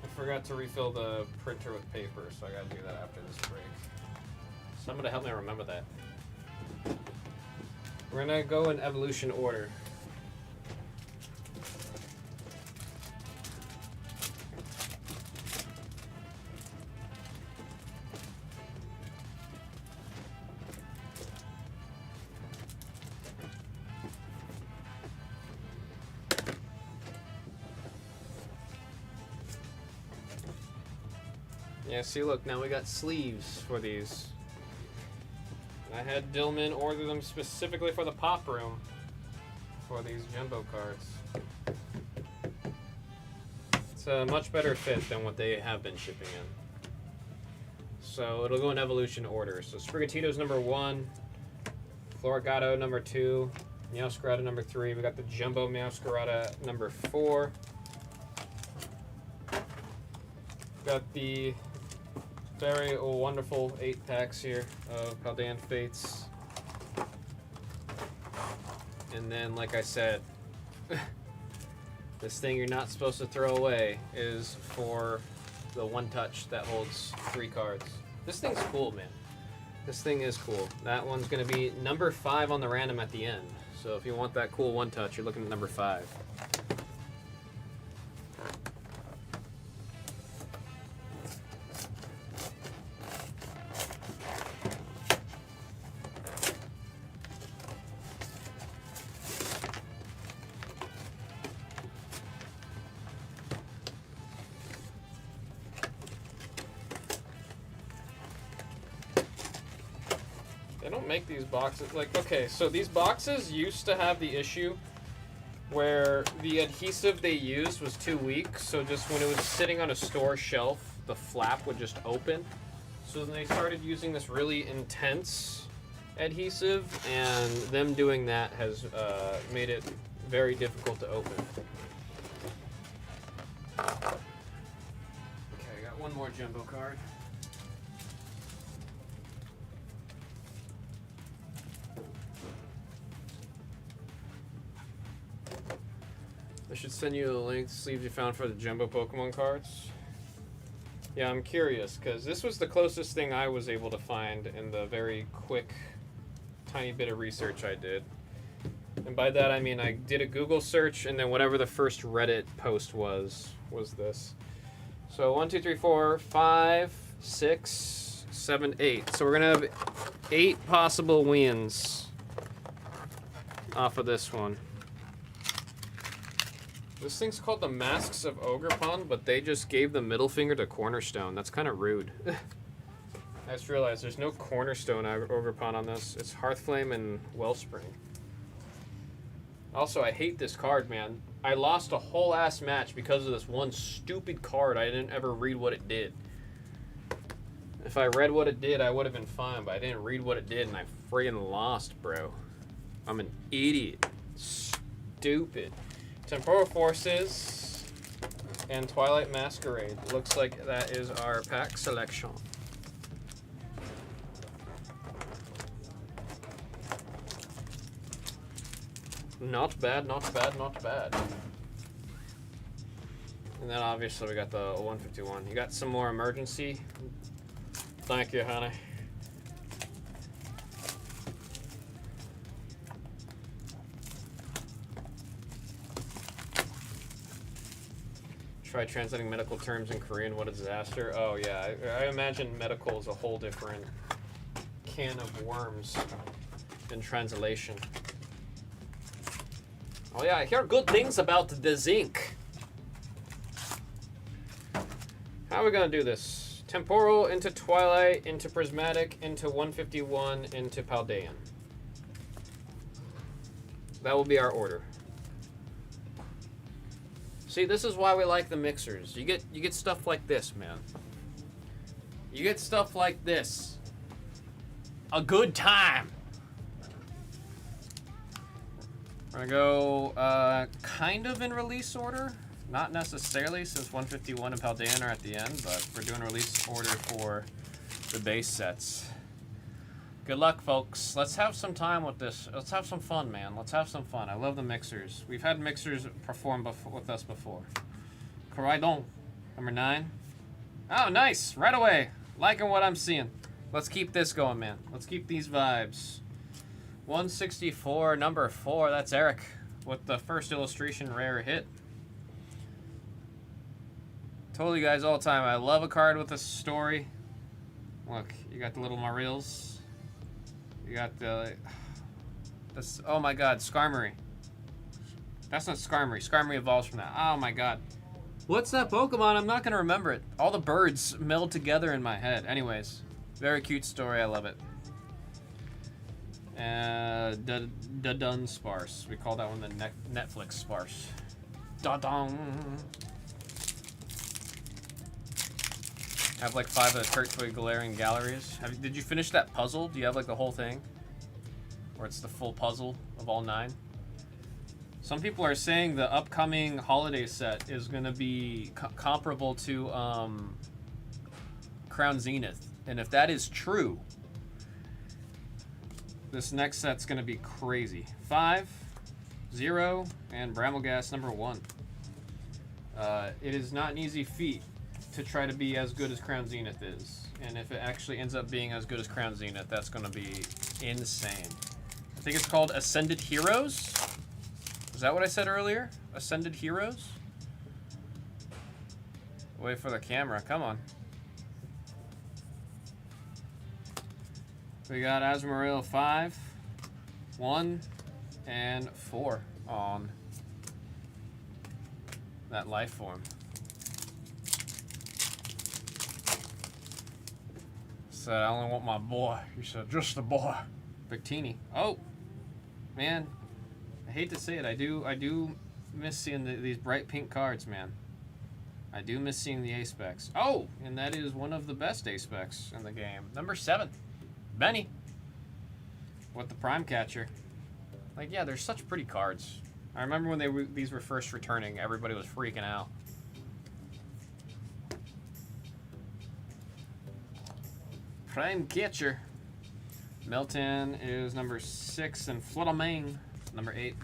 I forgot to refill the printer with paper, so I gotta do that after this break. Somebody help me remember that. We're gonna go in evolution order. Yeah, see, look, now we got sleeves for these. I had Dillman order them specifically for the pop room for these jumbo cards. It's a much better fit than what they have been shipping in. So it'll go in evolution order. So Sprigatito's number 1, Florigato number 2, Meowscarada number 3. We got the Jumbo Meowscarada number 4. Got the very wonderful 8-packs here of Paldean Fates. And then, like I said, this thing you're not supposed to throw away is for the one touch that holds 3 cards. This thing's cool, man. This thing is cool. That one's going to be number 5 on the random at the end. So if you want that cool one touch, you're looking at number 5. Make these boxes like, okay, so these boxes used to have the issue where the adhesive they used was too weak, so just when it was sitting on a store shelf the flap would just open. So then they started using this really intense adhesive, and them doing that has made it very difficult to open. Okay, I got one more jumbo card. I should send you the link to sleeves you found for the jumbo Pokemon cards. Yeah, I'm curious, because this was the closest thing I was able to find in the very quick, tiny bit of research I did. And by that I mean I did a Google search, and then whatever the first Reddit post was this. So 1, 2, 3, 4, 5, 6, 7, 8. So we're going to have 8 possible wins off of this one. This thing's called the Masks of Ogerpon, but they just gave the middle finger to Cornerstone. That's kind of rude. I just realized there's no Cornerstone Ogerpon on this. It's Hearthflame and Wellspring. Also, I hate this card, man. I lost a whole ass match because of this one stupid card. I didn't ever read what it did. If I read what it did, I would have been fine, but I didn't read what it did, and I friggin' lost, bro. I'm an idiot. Stupid. Temporal Forces and Twilight Masquerade. Looks like that is our pack selection. Not bad, not bad, not bad. And then obviously we got the 151. You got some more emergency Thank you, honey. Try translating medical terms in Korean. What a disaster. Oh, yeah. I imagine medical is a whole different can of worms in translation. Oh, yeah. I hear good things about the zinc. How are we going to do this? Temporal into Twilight, into Prismatic, into 151, into Paldean. That will be our order. See, this is why we like the mixers. You get stuff like this, man. You get stuff like this. A good time. We're gonna go kind of in release order. Not necessarily, since 151 and Paldean are at the end, but we're doing release order for the base sets. Good luck, folks. Let's have some time with this. Let's have some fun, man. Let's have some fun. I love the mixers. We've had mixers perform with us before. Coraidon, number 9. Oh, nice. Right away. Liking what I'm seeing. Let's keep this going, man. Let's keep these vibes. 164, number 4. That's Eric with the first illustration rare hit. Told you guys all the time, I love a card with a story. Look, you got the little Marils. You got the... This, oh my god, Skarmory. That's not Skarmory. Skarmory evolves from that. Oh my god. What's that Pokemon? I'm not going to remember it. All the birds meld together in my head. Anyways, very cute story. I love it. Dunsparce. We call that one the Netflix Sparse. Da-dong. I have like 5 of the Turtwig Galarian Galleries. Did you finish that puzzle? Do you have like the whole thing? Or it's the full puzzle of all 9? Some people are saying the upcoming holiday set is going to be comparable to Crown Zenith. And if that is true, this next set's going to be crazy. 5, 0, and Brammelghast number 1. It is not an easy feat to try to be as good as Crown Zenith is. And if it actually ends up being as good as Crown Zenith, that's going to be insane. I think it's called Ascended Heroes. Is that what I said earlier? Ascended Heroes? Wait for the camera. Come on. We got Azumarill 5, 1, and 4 on that life form. Said, I only want my boy. He said, just the boy. Victini. Oh, man. I hate to say it. I do miss seeing these bright pink cards, man. I do miss seeing the A-Specs. Oh, and that is one of the best A-Specs in the game. Number 7. Benny. With the Prime Catcher. Like, yeah, they're such pretty cards. I remember when these were first returning, everybody was freaking out. Prime Catcher. Melton is number 6, and Fluttermane, number 8.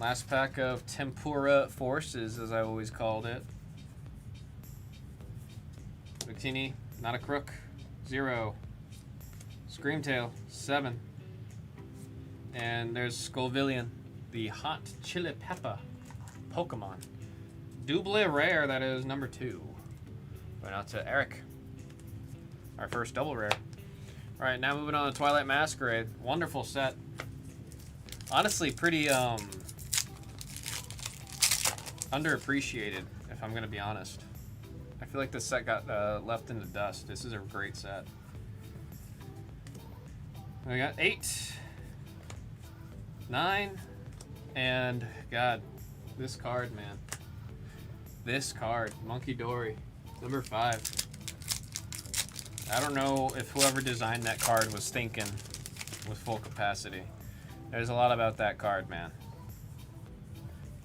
Last pack of Tempura Forces, as I always called it. Victini, not a crook, 0. Screamtail, 7. And there's Scovillian, the hot chili pepper Pokemon. Double rare, that is number 2. Going out to Eric. Our first double rare. Alright, now moving on to Twilight Masquerade. Wonderful set. Honestly, pretty underappreciated, if I'm going to be honest. I feel like this set got left in the dust. This is a great set. We got 8, 9, and God, this card, man. This card, Monkey Dory, number 5. I don't know if whoever designed that card was thinking with full capacity. There's a lot about that card, man.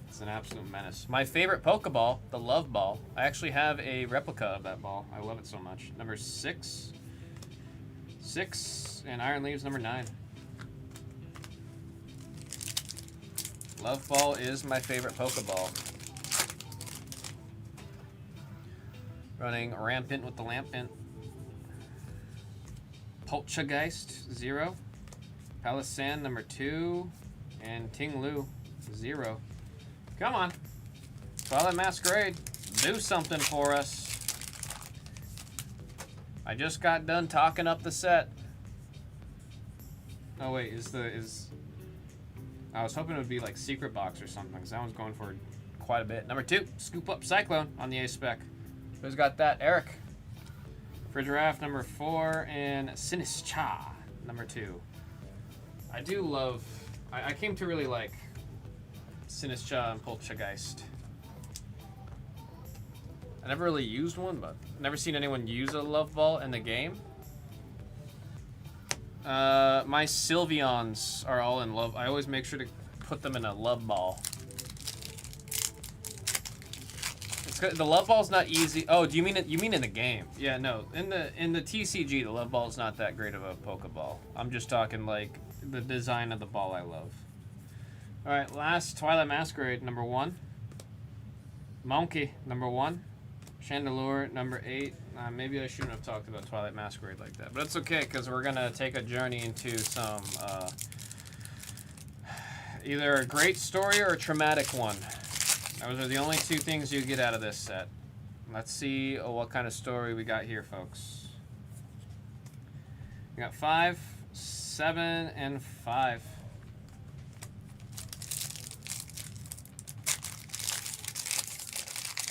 It's an absolute menace. My favorite Pokeball, the Love Ball. I actually have a replica of that ball. I love it so much. Number 6. 6, and Iron Leaves, number 9. Love Ball is my favorite Pokeball. Running Rampant with the Lampant. Poltergeist, 0. Palisand, number 2. And Tinglu, 0. Come on. Twilight Masquerade, do something for us. I just got done talking up the set. Oh wait, I was hoping it would be like Secret Box or something, because that one's going for quite a bit. Number 2, Scoop Up Cyclone on the A-Spec. Who's got that? Eric. Frigiraffe, number 4, and Sinischa, number 2. I do love... I came to really like Sinischa and Poltergeist. I never really used one, but never seen anyone use a Love Ball in the game. My Sylveons are all in love. I always make sure to put them in a Love Ball. The Love Ball's not easy. Oh, do you mean it? You mean in the game? Yeah, no. In the TCG, the Love Ball's not that great of a Pokeball. I'm just talking like the design of the ball I love. All right, last Twilight Masquerade, number 1. Monkey, number 1. Chandelure, number 8. Maybe I shouldn't have talked about Twilight Masquerade like that, but it's okay because we're gonna take a journey into some either a great story or a traumatic one. Those are the only 2 things you get out of this set. Let's see what kind of story we got here, folks. We got 5, 7, and 5.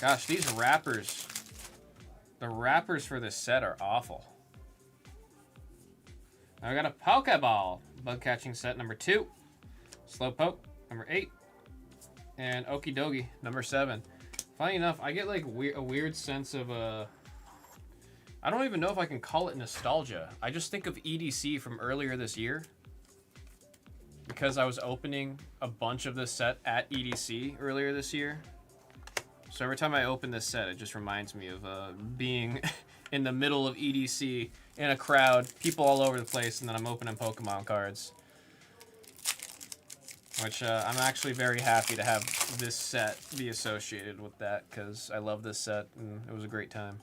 Gosh, these wrappers. The wrappers for this set are awful. Now we got a Pokeball bug catching set number 2. Slowpoke, number 8. And Okidogi, number 7. Funny enough, I get like a weird sense of I don't even know if I can call it nostalgia. I just think of EDC from earlier this year. Because I was opening a bunch of this set at EDC earlier this year. So every time I open this set, it just reminds me of being in the middle of EDC in a crowd, people all over the place, and then I'm opening Pokemon cards. Which I'm actually very happy to have this set be associated with that, because I love this set and it was a great time.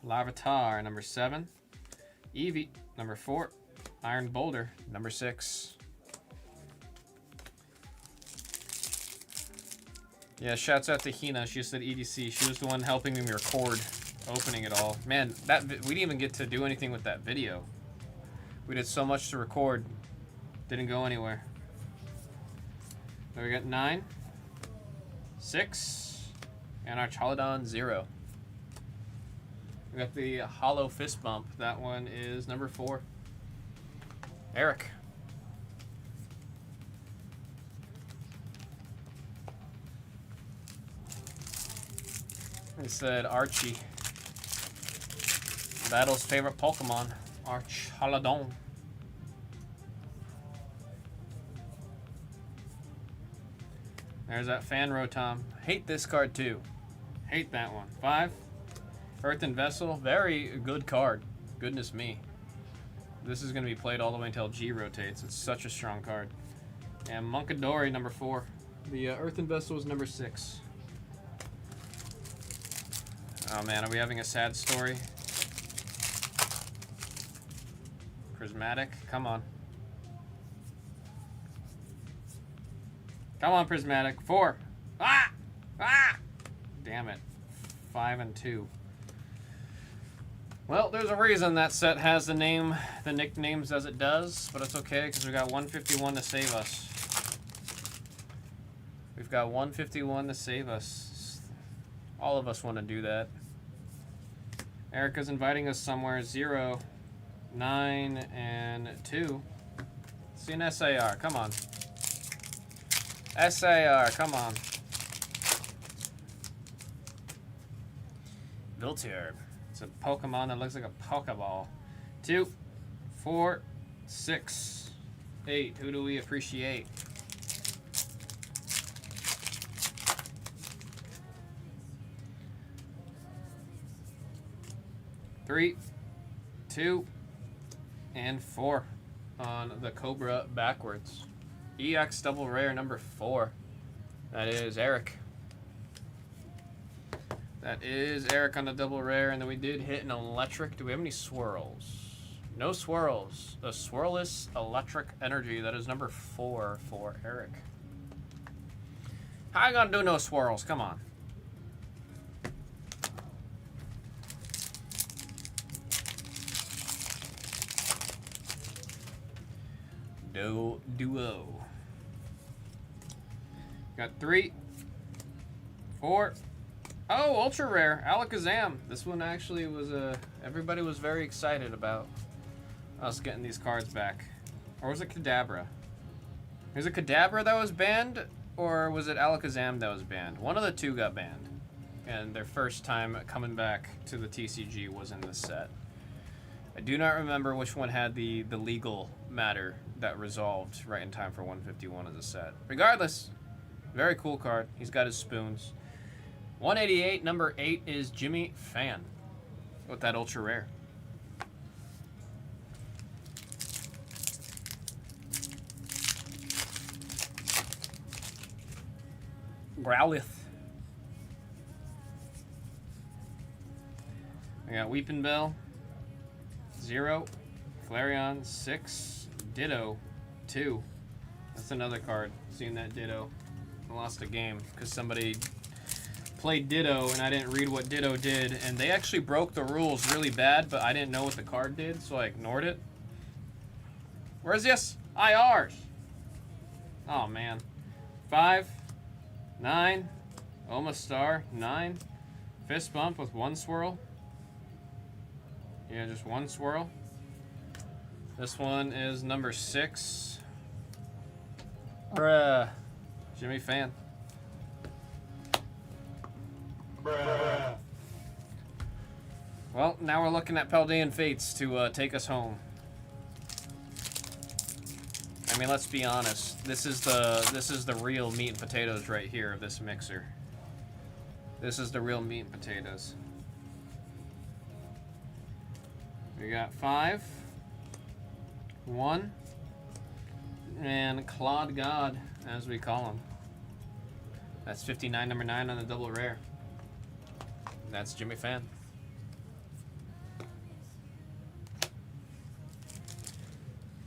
Larvitar, number 7. Eevee, number 4. Iron Boulder, number 6. Yeah, shouts out to Hina. She said EDC. She was the one helping me record opening it all. Man, we didn't even get to do anything with that video. We did so much to record. Didn't go anywhere. So we got 9, 6, and our Chaladon 0. We got the Hollow Fist Bump. That one is number 4. Eric. He said Archie. Battle's favorite Pokemon, Archaladon. There's that fan Rotom. Hate this card too. Hate that one. 5. Earthen Vessel. Very good card. Goodness me. This is going to be played all the way until G rotates. It's such a strong card. And Munkidori, number 4. The Earthen Vessel is number 6. Oh man, are we having a sad story? Prismatic, come on. Come on, Prismatic. 4. Ah! Ah! Damn it. 5 and 2. Well, there's a reason that set has the nicknames as it does, but it's okay because we got 151 to save us. We've got 151 to save us. All of us want to do that. Erica's inviting us somewhere. 0, 9, and 2. See an SAR. Come on. SAR. Come on. Voltorb. It's a Pokemon that looks like a Pokeball. 2, 4, 6, 8. Who do we appreciate? Three, 2, and 4 on the Cobra backwards. EX double rare number 4. That is Eric. That is Eric on the double rare, and then we did hit an electric. Do we have any swirls? No swirls. The swirlless electric energy. That is number 4 for Eric. How you gonna do no swirls? Come on. Duo. Got 3, 4. Oh, ultra rare, Alakazam. This one actually was everybody was very excited about us getting these cards back. Or was it Kadabra? Was it Kadabra that was banned, or was it Alakazam that was banned? One of the two got banned, and their first time coming back to the TCG was in this set. I do not remember which one had the legal matter that resolved right in time for 151 as a set. Regardless, very cool card. He's got his spoons. 188, number 8 is Jimmy Fan with that ultra rare. Growlithe. I got Weeping Bell, 0, Flareon, 6, Ditto, 2. That's another card. Seeing that Ditto. I lost a game because somebody played Ditto and I didn't read what Ditto did, and they actually broke the rules really bad, but I didn't know what the card did, so I ignored it. Where's this? IRs. Oh man. 5, 9, Omastar, 9. Fist Bump with 1 swirl. Yeah, just 1 swirl. This one is number 6. Bruh. Jimmy Fan. Bruh. Well, now we're looking at Paldean Fates to take us home. I mean, let's be honest. This is the real meat and potatoes right here of this mixer. This is the real meat and potatoes. We got 5, 1, and Claude God, as we call him. That's 59, number 9 on the double rare. That's Jimmy Fan.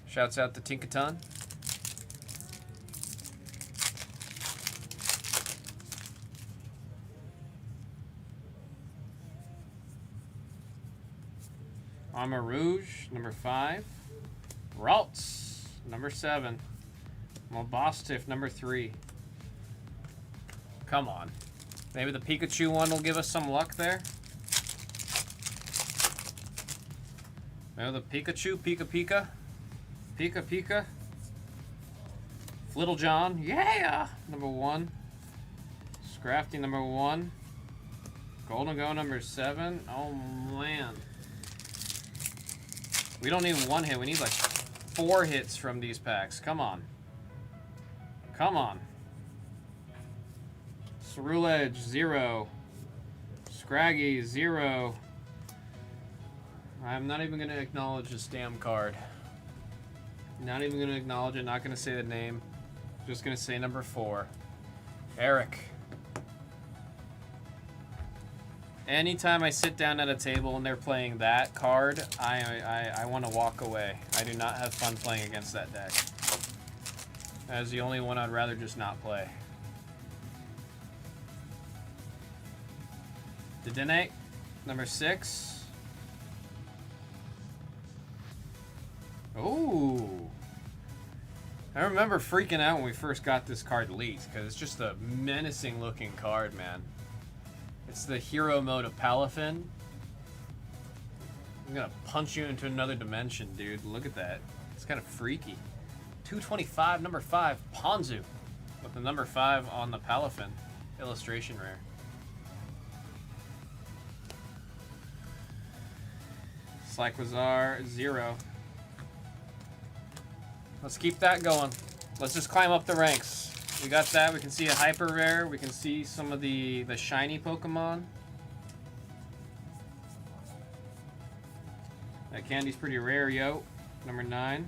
Shouts out to Tinkaton. Armor Rouge, number 5. Ralts, number 7. Mobostiff, number 3. Come on. Maybe the Pikachu one will give us some luck there. Maybe the Pikachu, Pika. Little John, yeah! Number 1. Scrafty, number 1. Golden Go, number 7. Oh, man. We don't need 1 hit. We need like 4 hits from these packs. Come on. Come on. Ceruledge, 0. Scraggy, 0. I'm not even going to acknowledge this damn card. Not even going to acknowledge it. Not going to say the name. Just going to say number 4. Eric. Anytime I sit down at a table and they're playing that card, I want to walk away. I do not have fun playing against that deck. That is the only one I'd rather just not play. Dedenne, number 6. Ooh. I remember freaking out when we first got this card leaked, because it's just a menacing looking card, man. It's the hero mode of Palafin. I'm gonna punch you into another dimension, dude. Look at that. It's kind of freaky. 225, number 5, Ponzu. With the number 5 on the Palafin. Illustration rare. Slyquazar, 0. Let's keep that going. Let's just climb up the ranks. We got that. We can see a hyper rare. We can see some of the shiny Pokemon. That candy's pretty rare, yo. Number 9.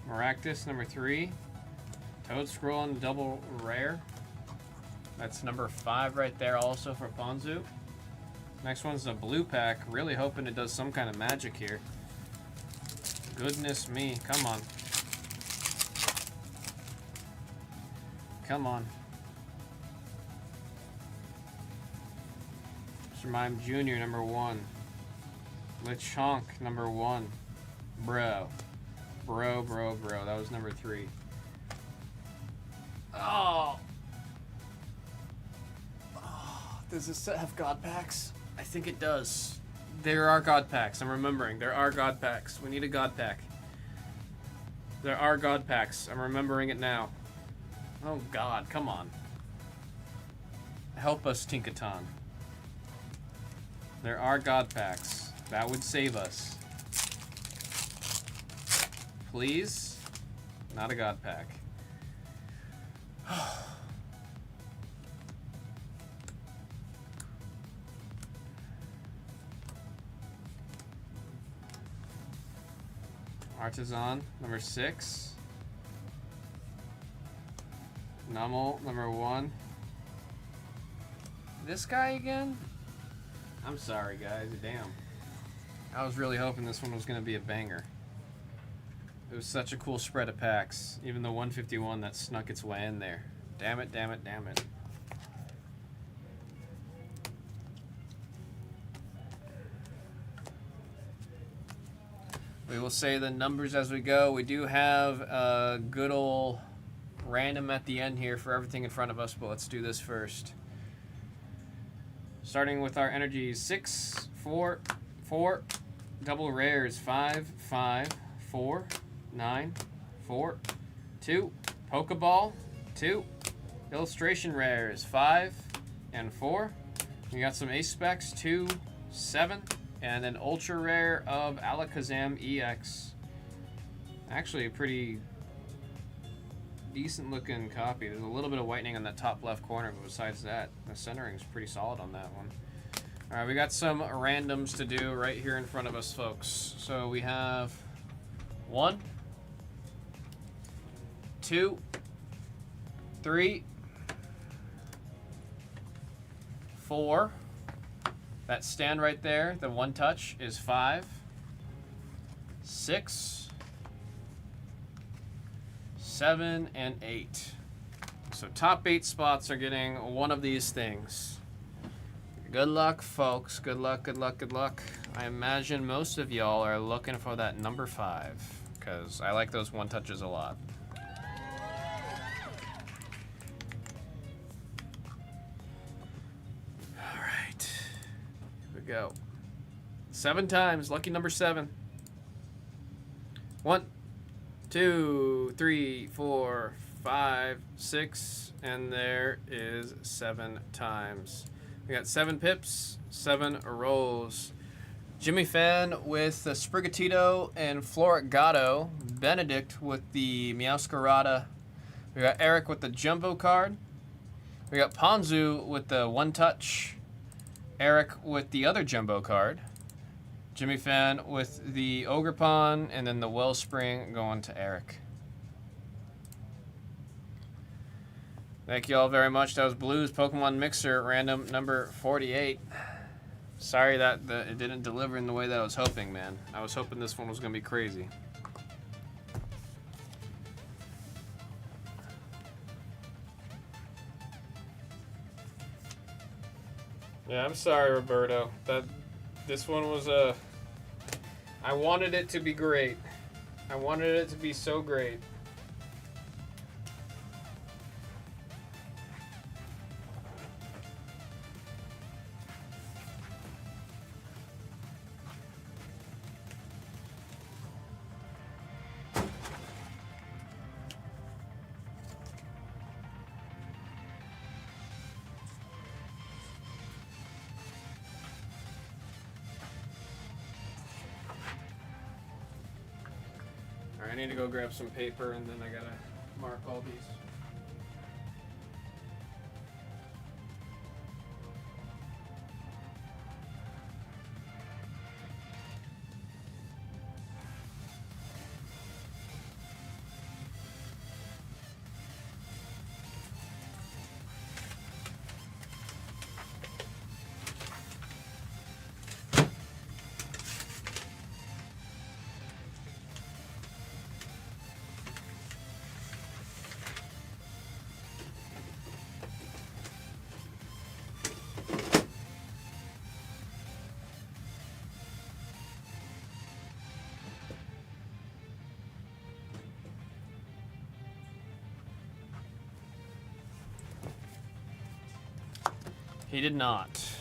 Maractus, number 3. Toad Scroll and double rare. That's number 5 right there also for Ponzu. Next one's a blue pack. Really hoping it does some kind of magic here. Goodness me. Come on. Come on. Mr. Mime Jr. number 1. Lechonk number 1. Bro. Bro. That was number 3. Oh. Does this set have God packs? I think it does. There are God packs. I'm remembering. There are God packs. We need a God pack. There are God packs. I'm remembering it now. Oh God, come on. Help us, Tinkaton. There are God packs. That would save us. Please? Not a God pack. Artisan, number 6. Nummel, number 1. This guy again? I'm sorry, guys. Damn. I was really hoping this one was going to be a banger. It was such a cool spread of packs. Even the 151 that snuck its way in there. Damn it. We will say the numbers as we go. We do have a good old random at the end here for everything in front of us, but let's do this first. Starting with our energies: 6, 4, 4, double rares: 5, 5, 4, 9, 4, 2, Pokeball, 2, illustration rares: 5 and 4. We got some ace specs: 2, 7, and an ultra rare of Alakazam EX. Actually, a pretty decent looking copy. There's a little bit of whitening on that top left corner, but besides that, the centering's pretty solid on that one. All right, we got some randoms to do right here in front of us, folks. So we have 1, 2, 3, 4. That stand right there, the one touch, is 5, 6, 7, and 8. So top 8 spots are getting one of these things. Good luck, folks. Good luck. I imagine most of y'all are looking for that number 5, because I like those one touches a lot. All right. Here we go. 7 times. Lucky number 7. 1, 2, 3, 4, 5, 6, and there is 7 times. We got 7 pips, 7 rolls. Jimmy Fan with the Sprigatito and Florigato. Benedict with the Meowscarada. We got Eric with the Jumbo card. We got Ponzu with the One Touch. Eric with the other Jumbo card. Jimmy Fan with the Ogerpon, and then the Wellspring going to Eric. Thank you all very much. That was Blues Pokemon Mixer, random number 48. Sorry that it didn't deliver in the way that I was hoping, man. I was hoping this one was going to be crazy. Yeah, I'm sorry, Roberto. This one was I wanted it to be great. I wanted it to be so great. I need to go grab some paper, and then I gotta mark all these. He did not.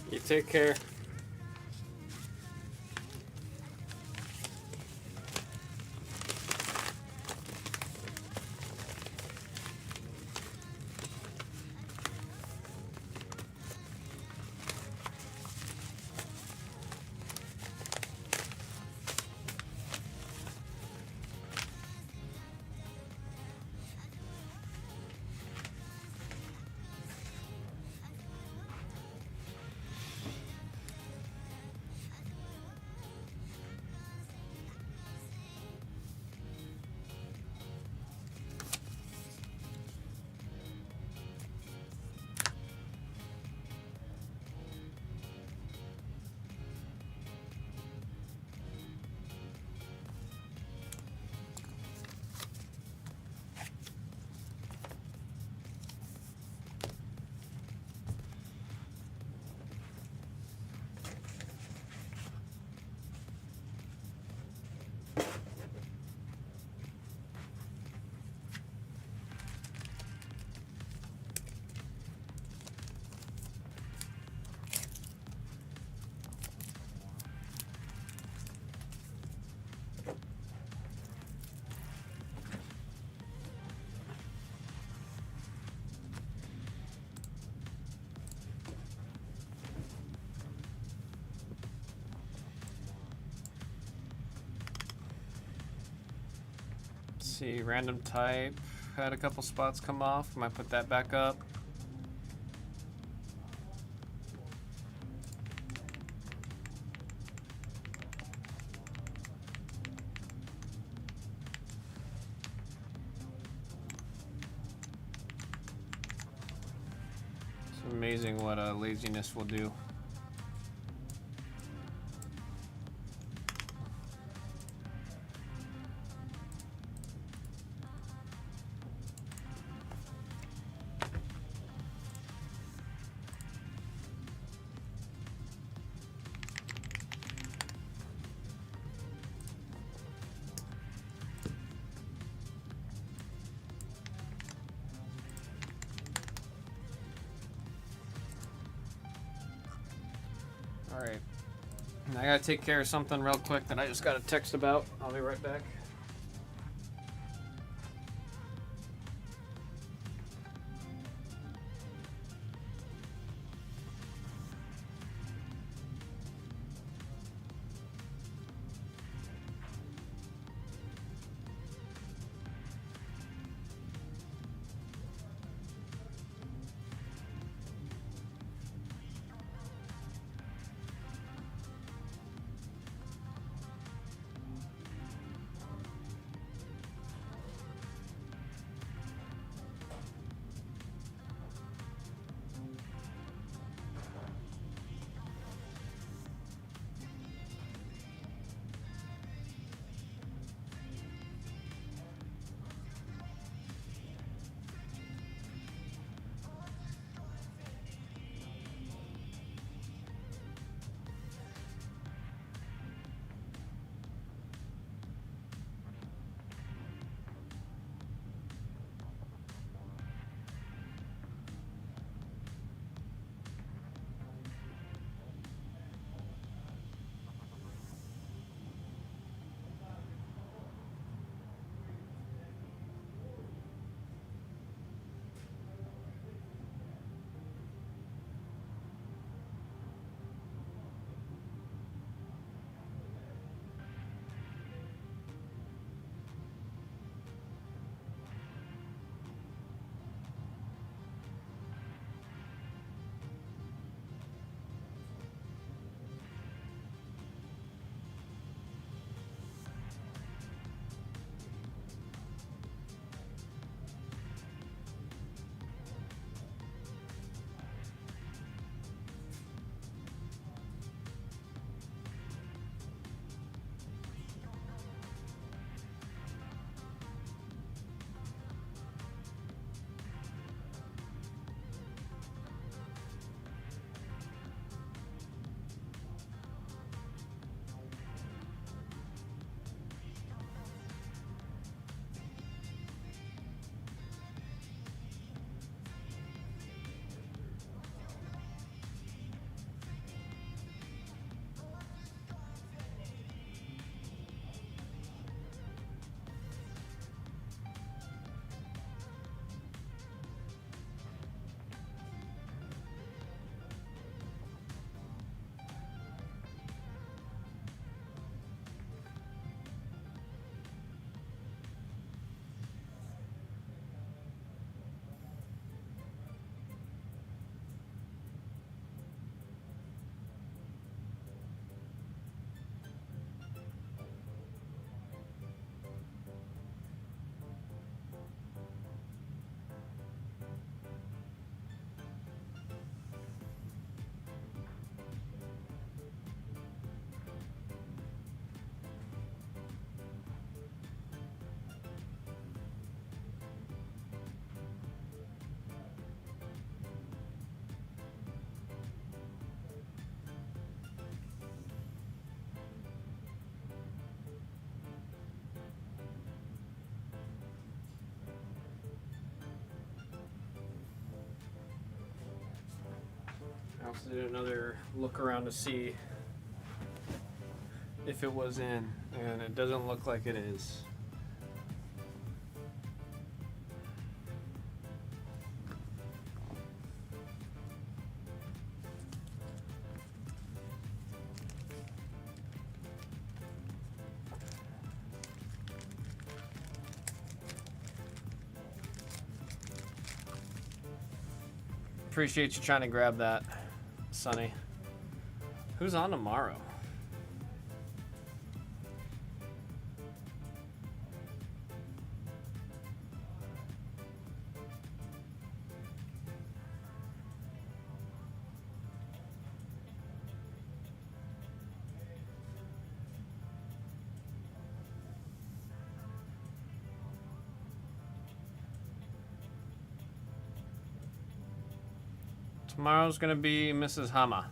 You take care. see, random type had a couple spots come off. Might put that back up. It's amazing what laziness will do. Alright, I gotta take care of something real quick that I just got a text about. I'll be right back. I also did another look around to see if it was in, and it doesn't look like it is. appreciate you trying to grab that, Sonny. Who's on tomorrow? Tomorrow's gonna be Mrs. Hama.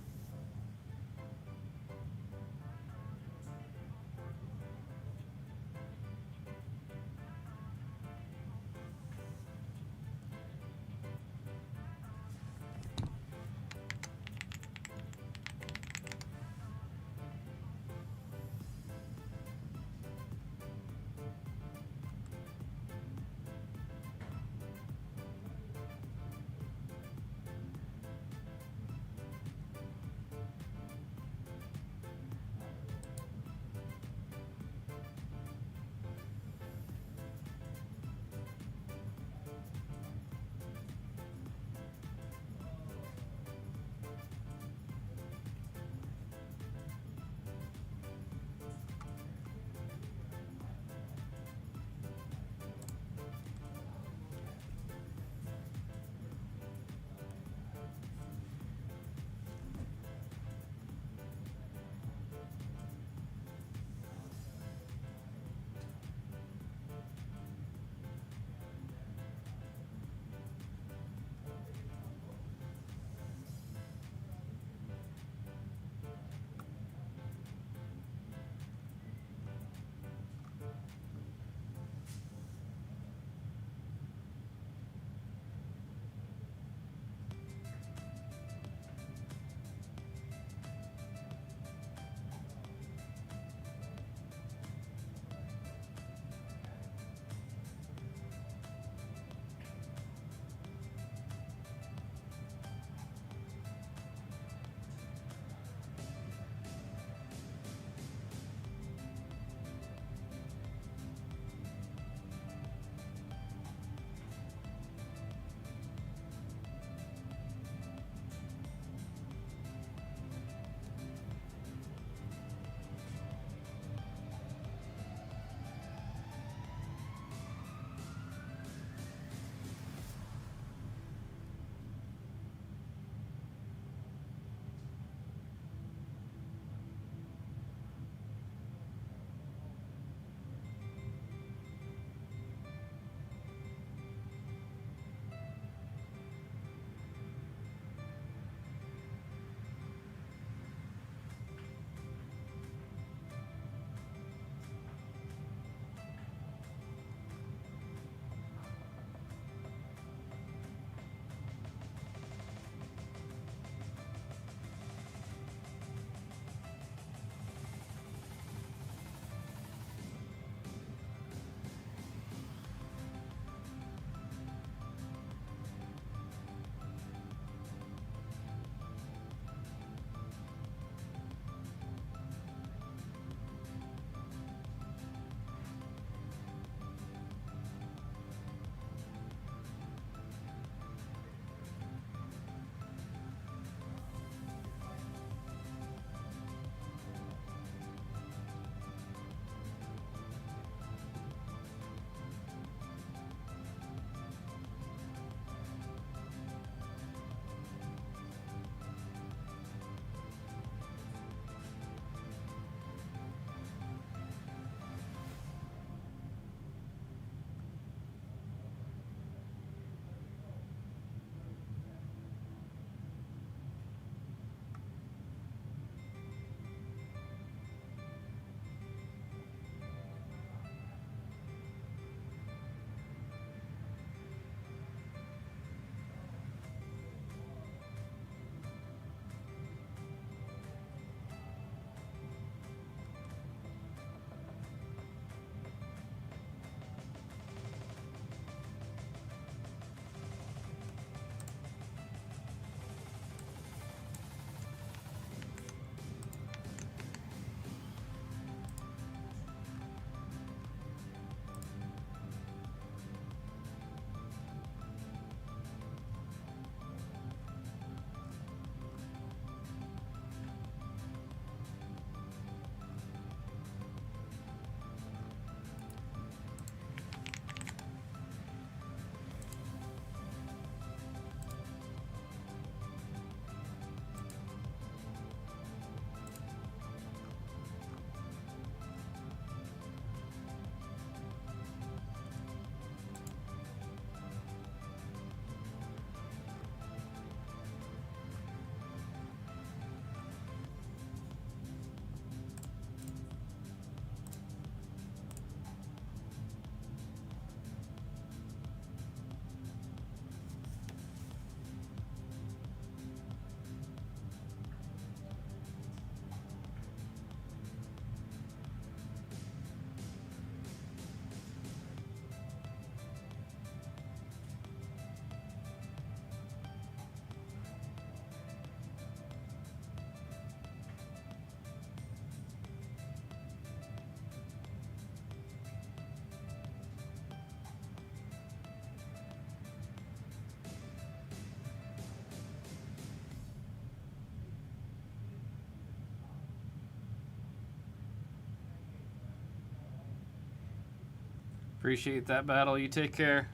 Appreciate that battle. You take care.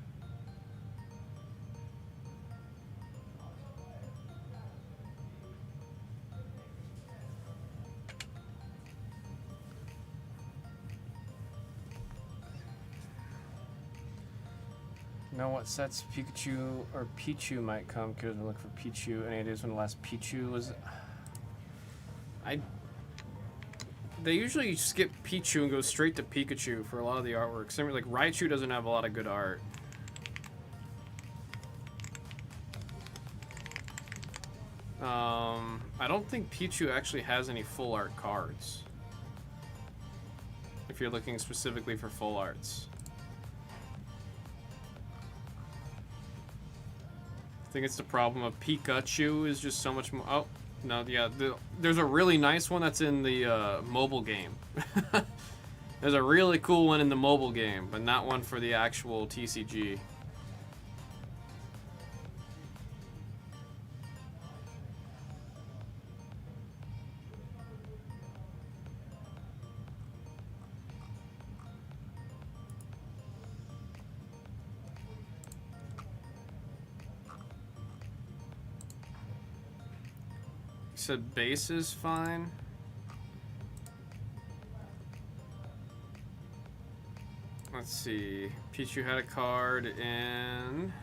Know what sets Pikachu or Pichu might come? Kids will look for Pichu. Any ideas when the last Pichu was? They usually skip Pichu and go straight to Pikachu for a lot of the artwork. Something like Raichu doesn't have a lot of good art. I don't think Pichu actually has any full art cards. If you're looking specifically for full arts. I think it's the problem of Pikachu is just so much more. Oh, no, yeah. There's a really nice one that's in the mobile game. There's a really cool one in the mobile game, but not one for the actual TCG. Said base is fine. Let's see. Pichu had a card in.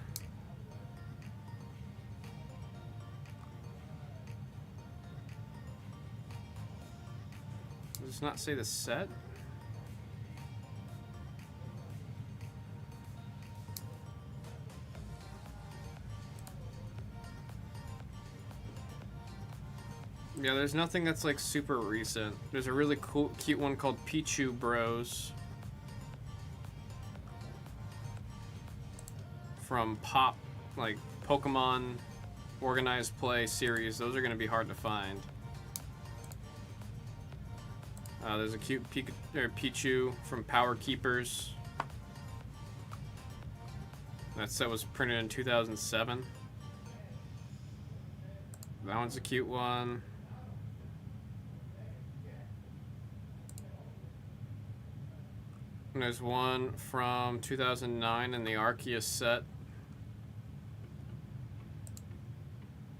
Does it not say the set? Yeah, there's nothing that's like super recent. There's a really cool, cute one called Pichu Bros. From Pop, like Pokemon Organized Play series. Those are going to be hard to find. There's a cute Pichu from Power Keepers. That set was printed in 2007. That one's a cute one. And there's one from 2009 in the Arceus set.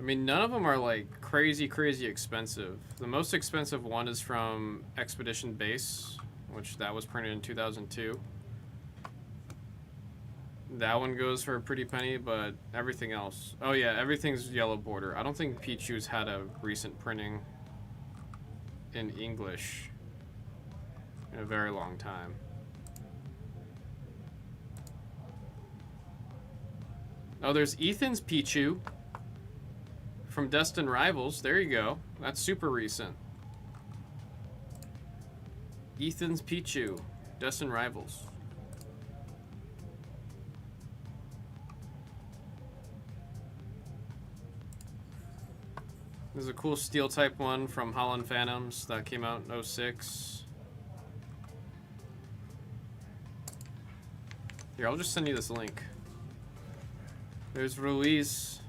I mean, none of them are like crazy expensive. The most expensive one is from Expedition Base, which that was printed in 2002. That one goes for a pretty penny, but everything else... Oh yeah, everything's yellow border. I don't think Pichu's had a recent printing in English in a very long time. Oh, there's Ethan's Pichu from Destined Rivals. There you go. That's super recent. Ethan's Pichu, Destined Rivals. There's a cool steel type one from Holland Phantoms that came out in 06. Here, I'll just send you this link. There's Ruiz.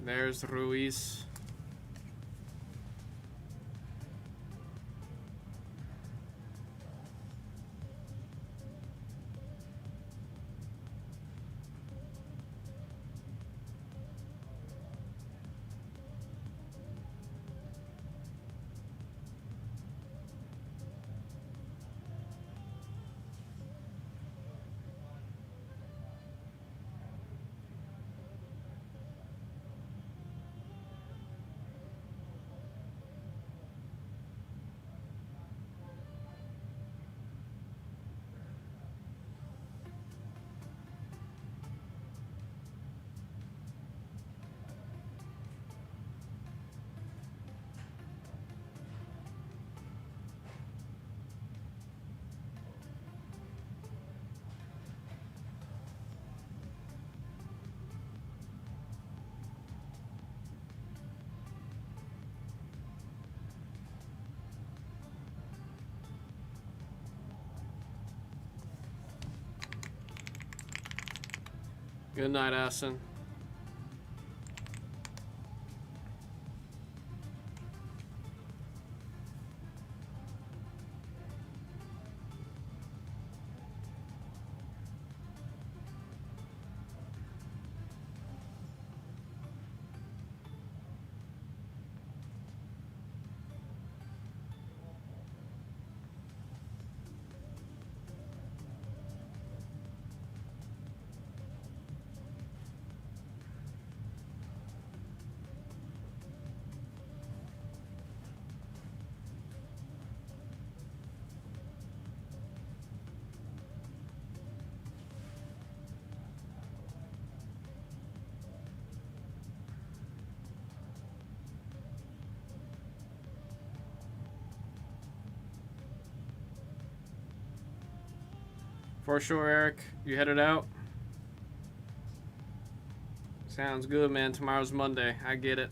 There's Ruiz. Good night, Asin. For sure, Eric. You headed out? Sounds good, man. Tomorrow's Monday. I get it.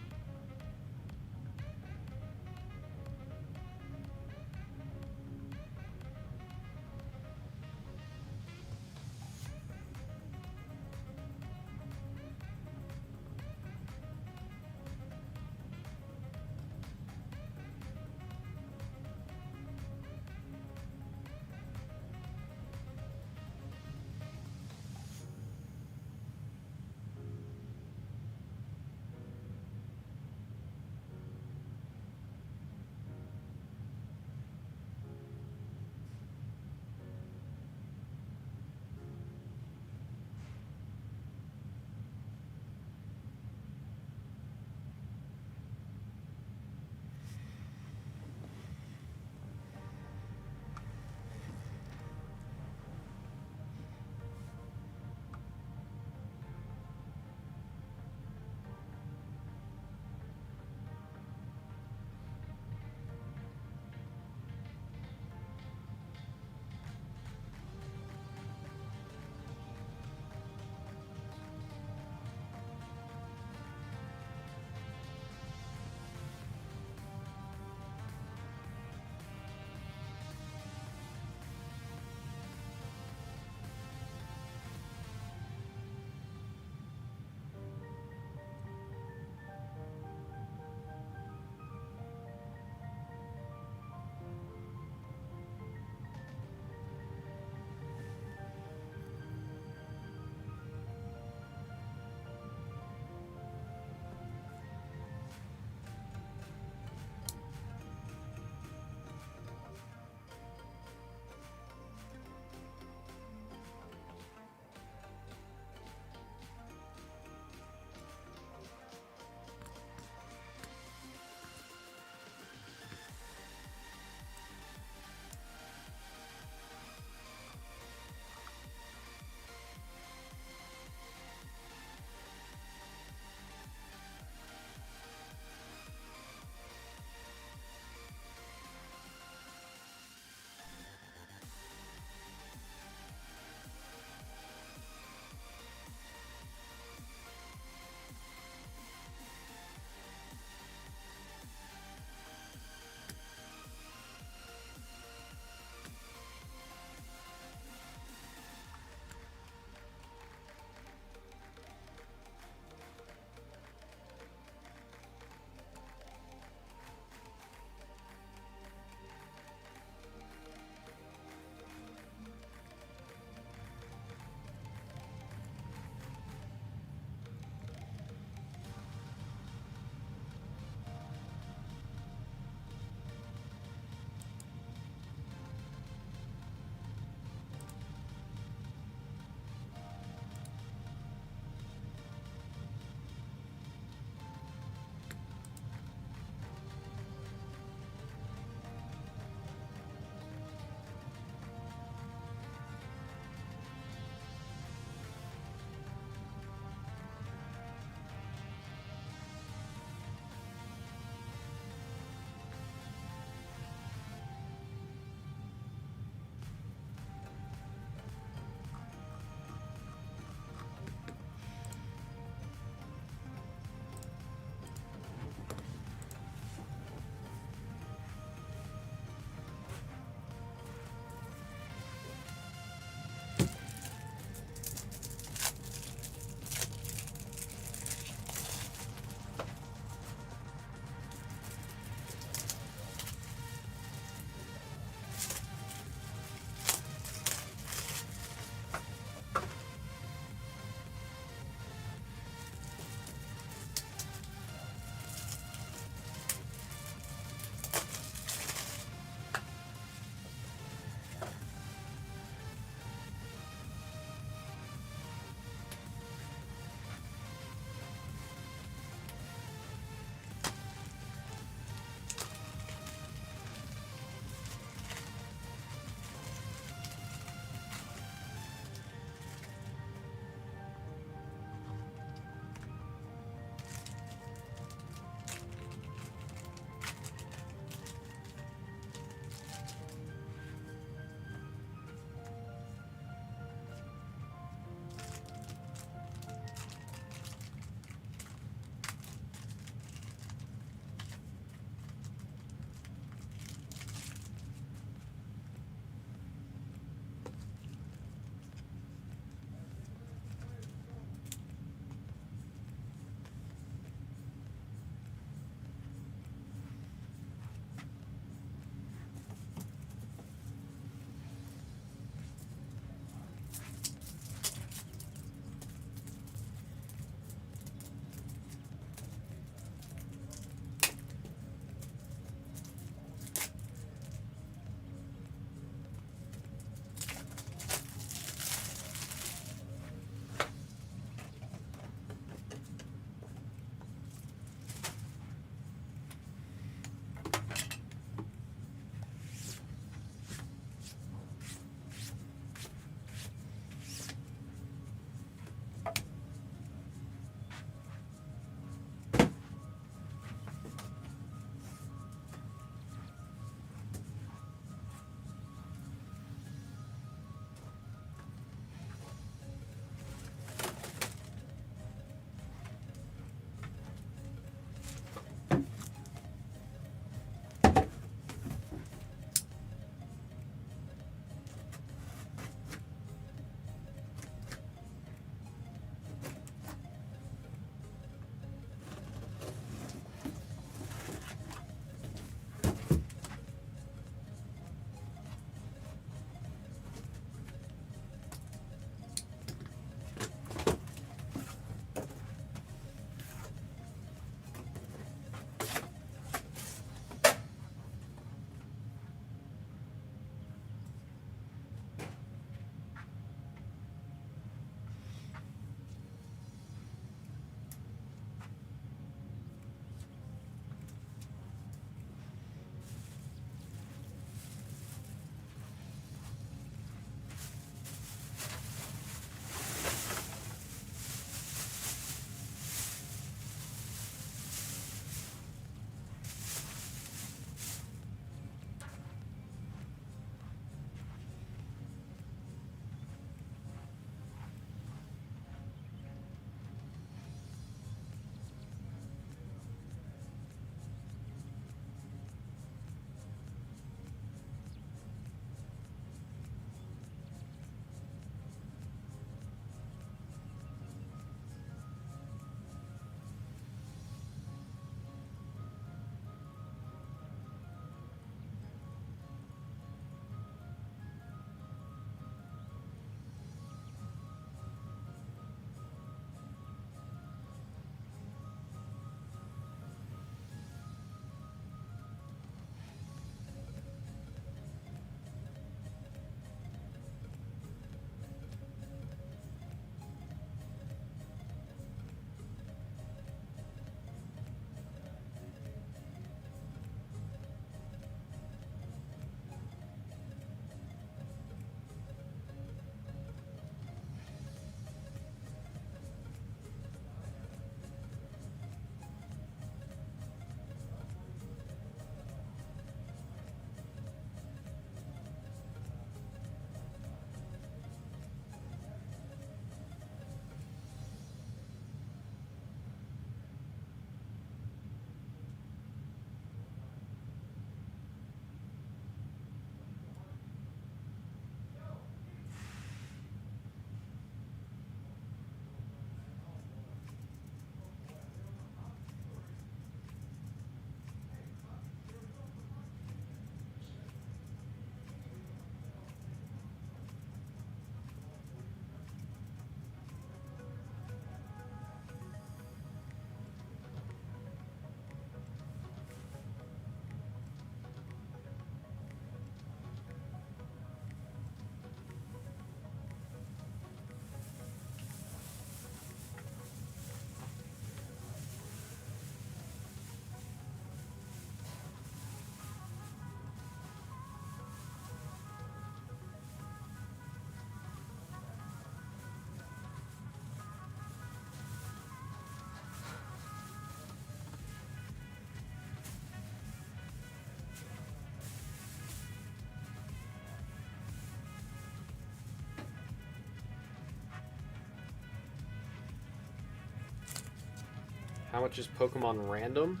much is Pokemon Random?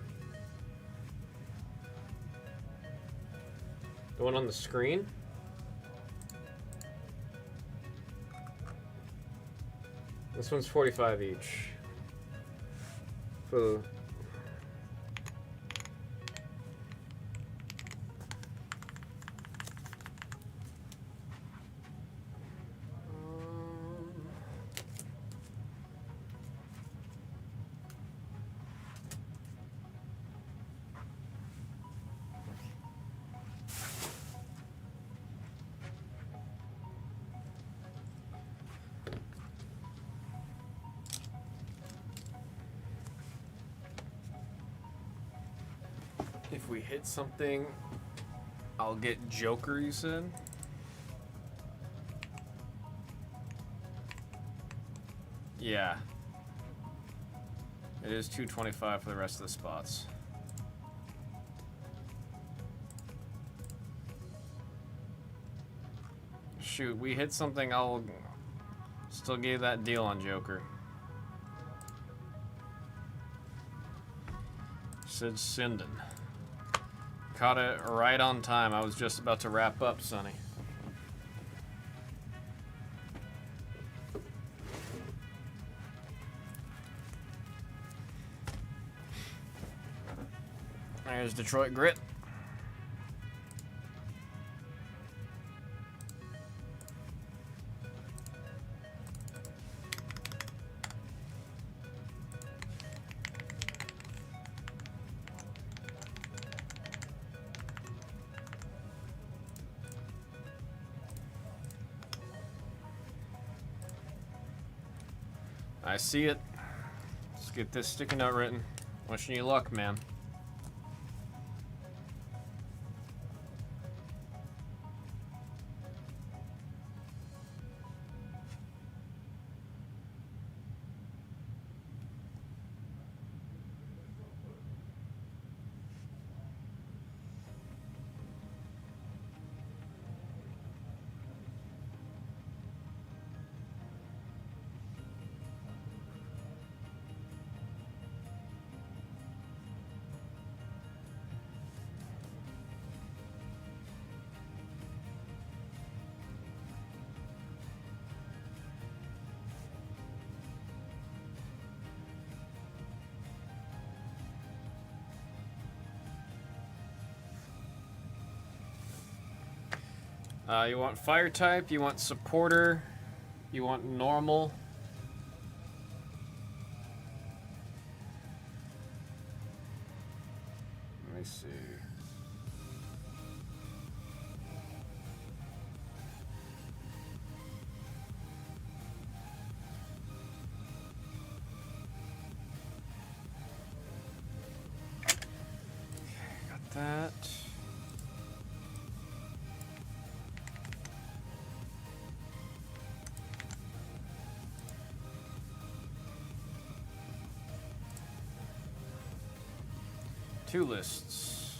The one on the screen? This one's 45 each. For if we hit something, I'll get Joker, you said? Yeah. It is 225 for the rest of the spots. Shoot, we hit something, I'll still give that deal on Joker. Sid Sinden. Caught it right on time. I was just about to wrap up, Sonny. There's Detroit Grit. I see it. Let's get this sticky note written. Wishing you luck, man. You want fire type, you want supporter, you want normal. Let me see. Got that. Two lists.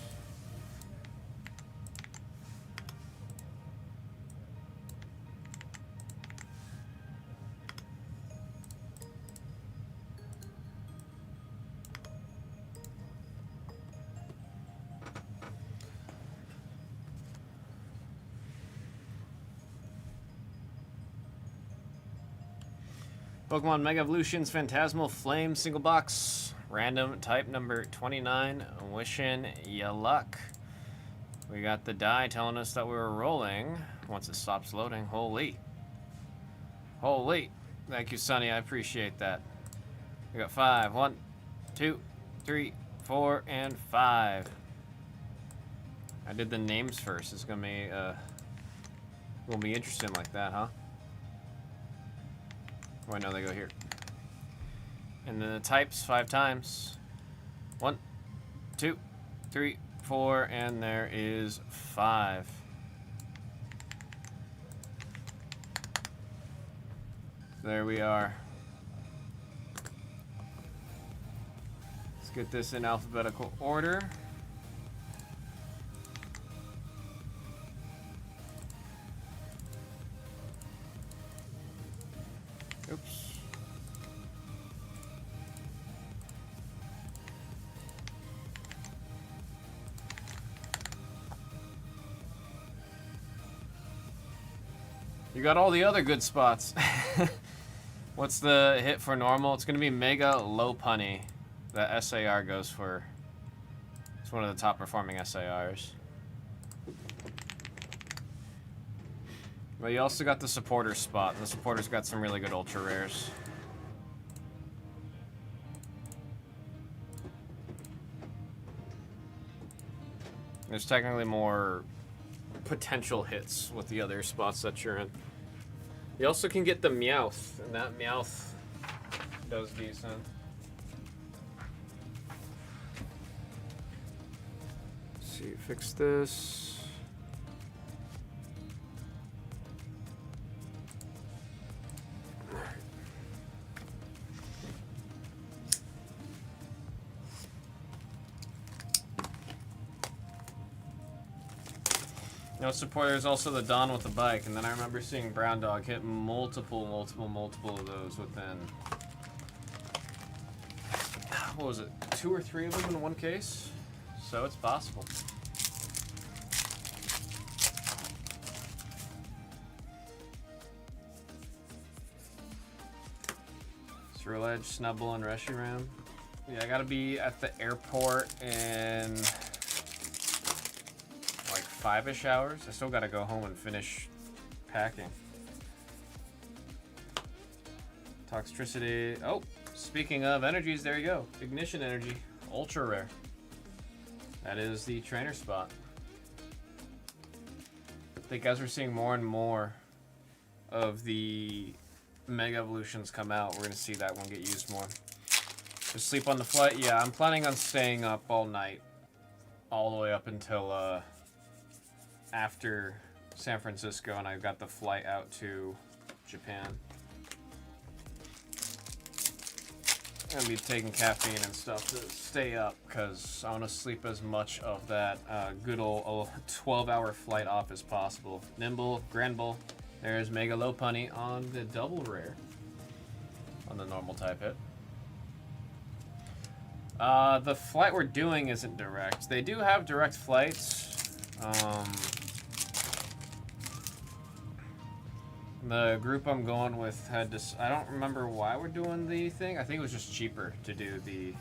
Pokemon Mega Evolutions Phantasmal Flame single box. Random type number 29, wishing ya luck. We got the die telling us that we were rolling. Once it stops loading, holy. Holy. Thank you, Sonny, I appreciate that. We got 5. 1, 2, 3, 4, and 5. I did the names first. It's gonna be interesting like that, huh? Oh, I know they go here. And then the types 5 times. 1, 2, 3, 4, and there is 5. There we are. Let's get this in alphabetical order. Oops. You got all the other good spots. What's the hit for normal? It's going to be Mega Low Punny. That SAR goes for. It's one of the top performing SARs. But you also got the supporter spot. The supporter's got some really good ultra rares. There's technically more potential hits with the other spots that you're in. You also can get the Meowth, and that Meowth does decent. Let's see, fix this. No supporter is also the Dawn with the bike, and then I remember seeing Brown Dog hit multiple of those within, what was it, 2 or 3 of them in one case? So it's possible. Thrill Edge, Snubbull, and Reshiram. Yeah, I gotta be at the airport in 5-ish hours. I still gotta go home and finish packing. Toxtricity. Oh, speaking of energies, there you go. Ignition Energy. Ultra rare. That is the trainer spot. I think as we're seeing more and more of the Mega Evolutions come out, we're gonna see that one get used more. Just sleep on the flight? Yeah, I'm planning on staying up all night. All the way up until after San Francisco, and I've got the flight out to Japan. I'm gonna be taking caffeine and stuff to stay up because I want to sleep as much of that good old 12-hour flight off as possible. Nimble, Granbull. There's Mega Low Punny on the double rare on the normal type hit. The flight we're doing isn't direct. They do have direct flights. The group I'm going with had to. I don't remember why we're doing the thing. I think it was just cheaper to do the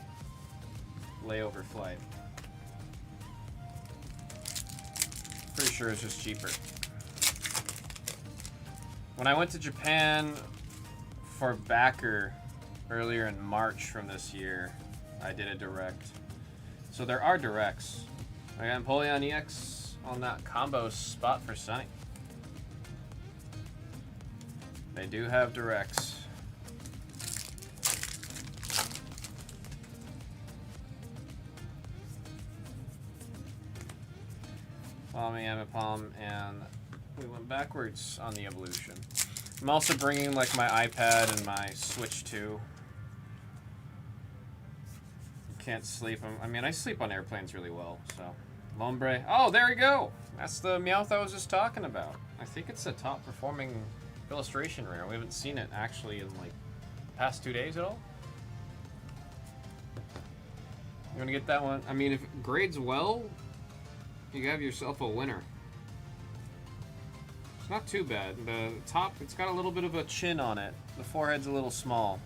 layover flight. Pretty sure it's just cheaper. When I went to Japan for backer earlier in March from this year, I did a direct. So there are directs. I got Empoleon EX on that combo spot for Sunny. They do have directs. Follow me, Amapalm, and we went backwards on the evolution. I'm also bringing like my iPad and my Switch 2. Can't sleep. I mean, I sleep on airplanes really well, so. Lombre. Oh, there we go! That's the Meowth I was just talking about. I think it's the top performing illustration rare. We haven't seen it actually in like past 2 days at all. You want to get that one? I mean, if it grades well, you have yourself a winner. It's not too bad. The top, it's got a little bit of a chin on it. The forehead's a little small.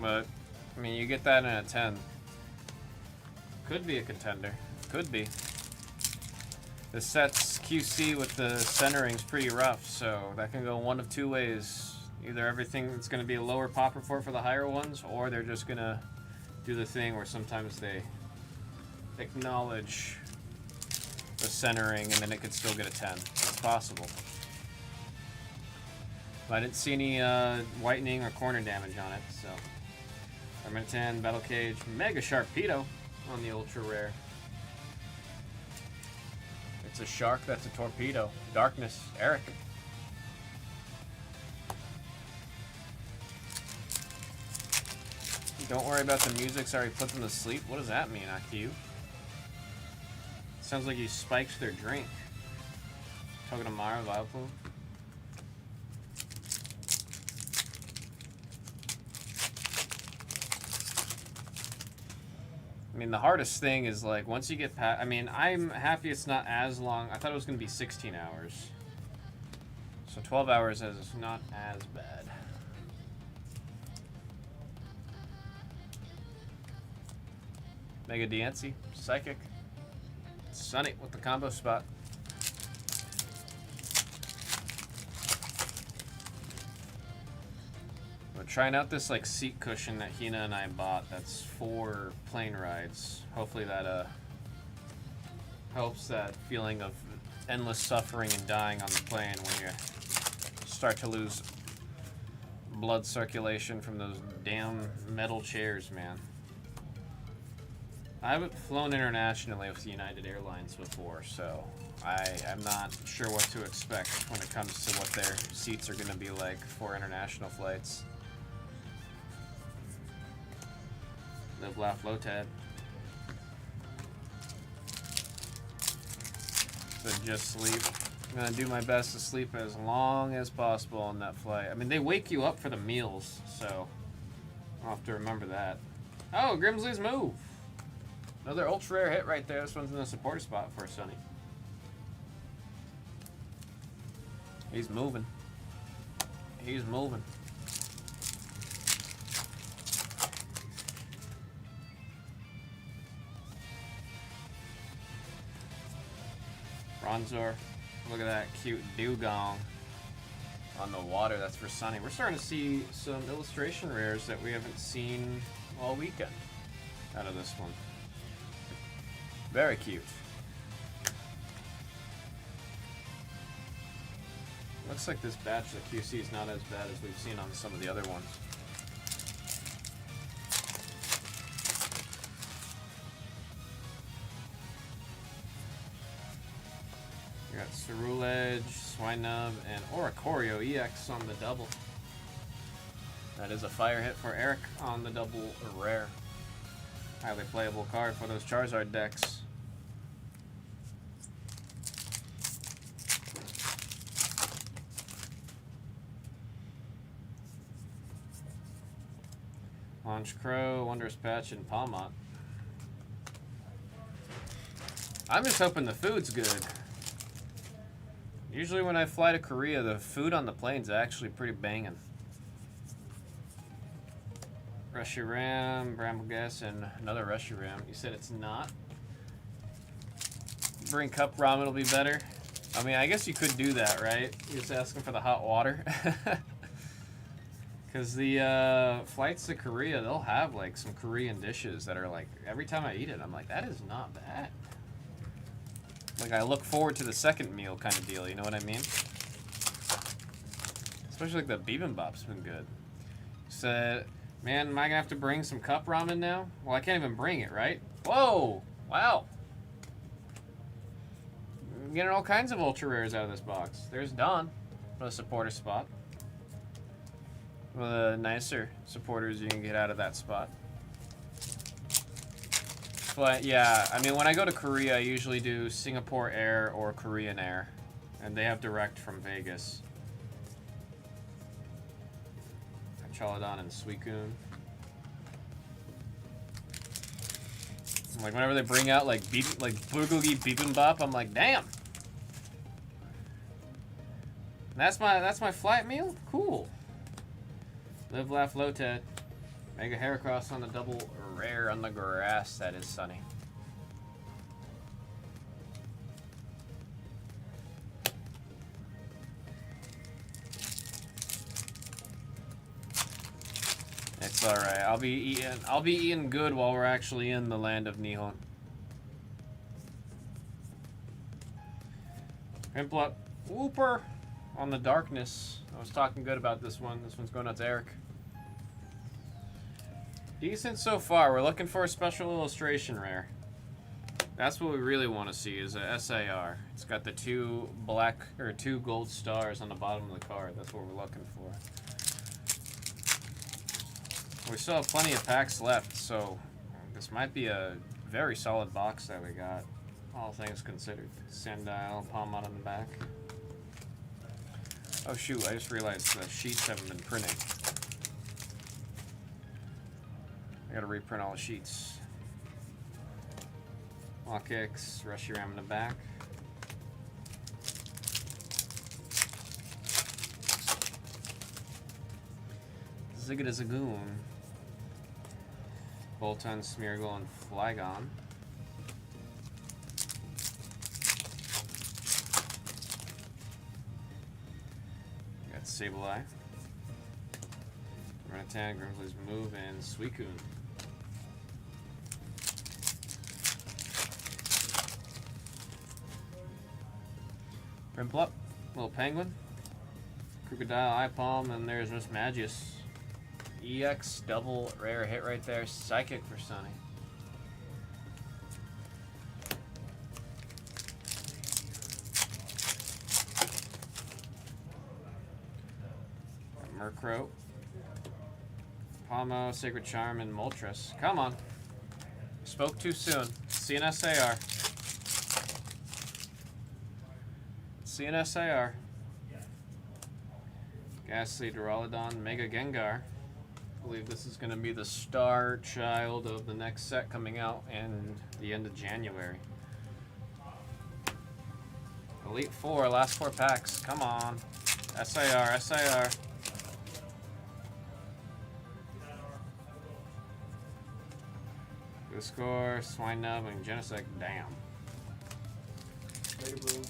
But, I mean, you get that in a 10. Could be a contender. Could be. The set's QC with the centering's pretty rough, so that can go one of 2 ways. Either everything that's going to be a lower pop report for the higher ones, or they're just going to do the thing where sometimes they acknowledge the centering and then it could still get a 10. It's possible. But I didn't see any whitening or corner damage on it, so. Permanent Battle Cage, Mega Sharpedo on the Ultra Rare. It's a shark that's a torpedo. Darkness, Eric. Don't worry about the music, sorry, put them to sleep. What does that mean, IQ? Sounds like you spiked their drink. Talking to Mara, Vileplume. I mean, the hardest thing is, like, once you get past... I mean, I'm happy it's not as long. I thought it was going to be 16 hours. So 12 hours is not as bad. Mega Diancie, Psychic. Sunny with the combo spot. We're trying out this like seat cushion that Hina and I bought that's for plane rides. Hopefully that helps that feeling of endless suffering and dying on the plane when you start to lose blood circulation from those damn metal chairs, man. I haven't flown internationally with United Airlines before, so I'm not sure what to expect when it comes to what their seats are going to be like for international flights. Live, laugh, low tad. So just sleep. I'm going to do my best to sleep as long as possible on that flight. I mean, they wake you up for the meals, so I'll have to remember that. Oh, Grimsley's move. Another ultra rare hit right there. This one's in the supporter spot for Sonny. He's moving. He's moving. Bronzor. Look at that cute dugong on the water. That's for Sonny. We're starting to see some illustration rares that we haven't seen all weekend out of this one. Very cute. Looks like this batch of QC is not as bad as we've seen on some of the other ones. We got Cerulege, Swinub, and Oricorio EX on the double. That is a fire hit for Eric on the double rare. Highly playable card for those Charizard decks. Launch Crow, Wondrous Patch, and Palmont. I'm just hoping the food's good. Usually when I fly to Korea, the food on the plane's actually pretty banging. Reshiram, Bramblegas, and another Reshiram. You said it's not? Bring cup ramen will be better. I mean, I guess you could do that, right? You're just asking for the hot water. Because the flights to Korea, they'll have like some Korean dishes that are like, every time I eat it, I'm like, that is not bad. Like, I look forward to the second meal kind of deal, you know what I mean? Especially like the bibimbap's been good. Said, man, am I gonna have to bring some cup ramen now? Well, I can't even bring it, right? Whoa! Wow! I'm getting all kinds of ultra rares out of this box. There's Don for the supporter spot. One of the nicer supporters you can get out of that spot. But yeah, I mean, when I go to Korea, I usually do Singapore Air or Korean Air. And they have direct from Vegas. Chaladon and Suicune. Like, whenever they bring out, like, Bulgogi Bibimbap, I'm like, damn! That's my flight meal? Cool. Live, laugh, low ted. Mega Heracross on the double rare on the grass. That is Sunny. It's all right. I'll be eating good while we're actually in the land of Nihon. Pimplup Whooper on the darkness. I was talking good about this one. This one's going out to Eric. Decent so far. We're looking for a special illustration rare. That's what we really want to see is a SAR. It's got the two gold stars on the bottom of the card. That's what we're looking for. We still have plenty of packs left, so this might be a very solid box that we got, all things considered. Sandile, Palmont on the back. Oh shoot, I just realized the sheets haven't been printing. I gotta reprint all the sheets. Lock X, Reshiram in the back. Zigga Zagoon. Bolton, Smeargle, and Flygon. Got Sableye. Renatan, Grimsley's Move, and Suicune. Primplup, Little Penguin, Crocodile, Ipalm, and there's Miss Magius. EX double rare hit right there. Psychic for Sunny. Murkrow, Palmo, Sacred Charm, and Moltres. Come on. Spoke too soon. CNSAR. CNSAR. Ghastly, Duraludon, Mega Gengar. I believe this is going to be the star child of the next set coming out in the end of January. Elite Four, last 4 packs. Come on. SIR, SIR. Good score, Swinub, and Genesect. Damn. Later, bro.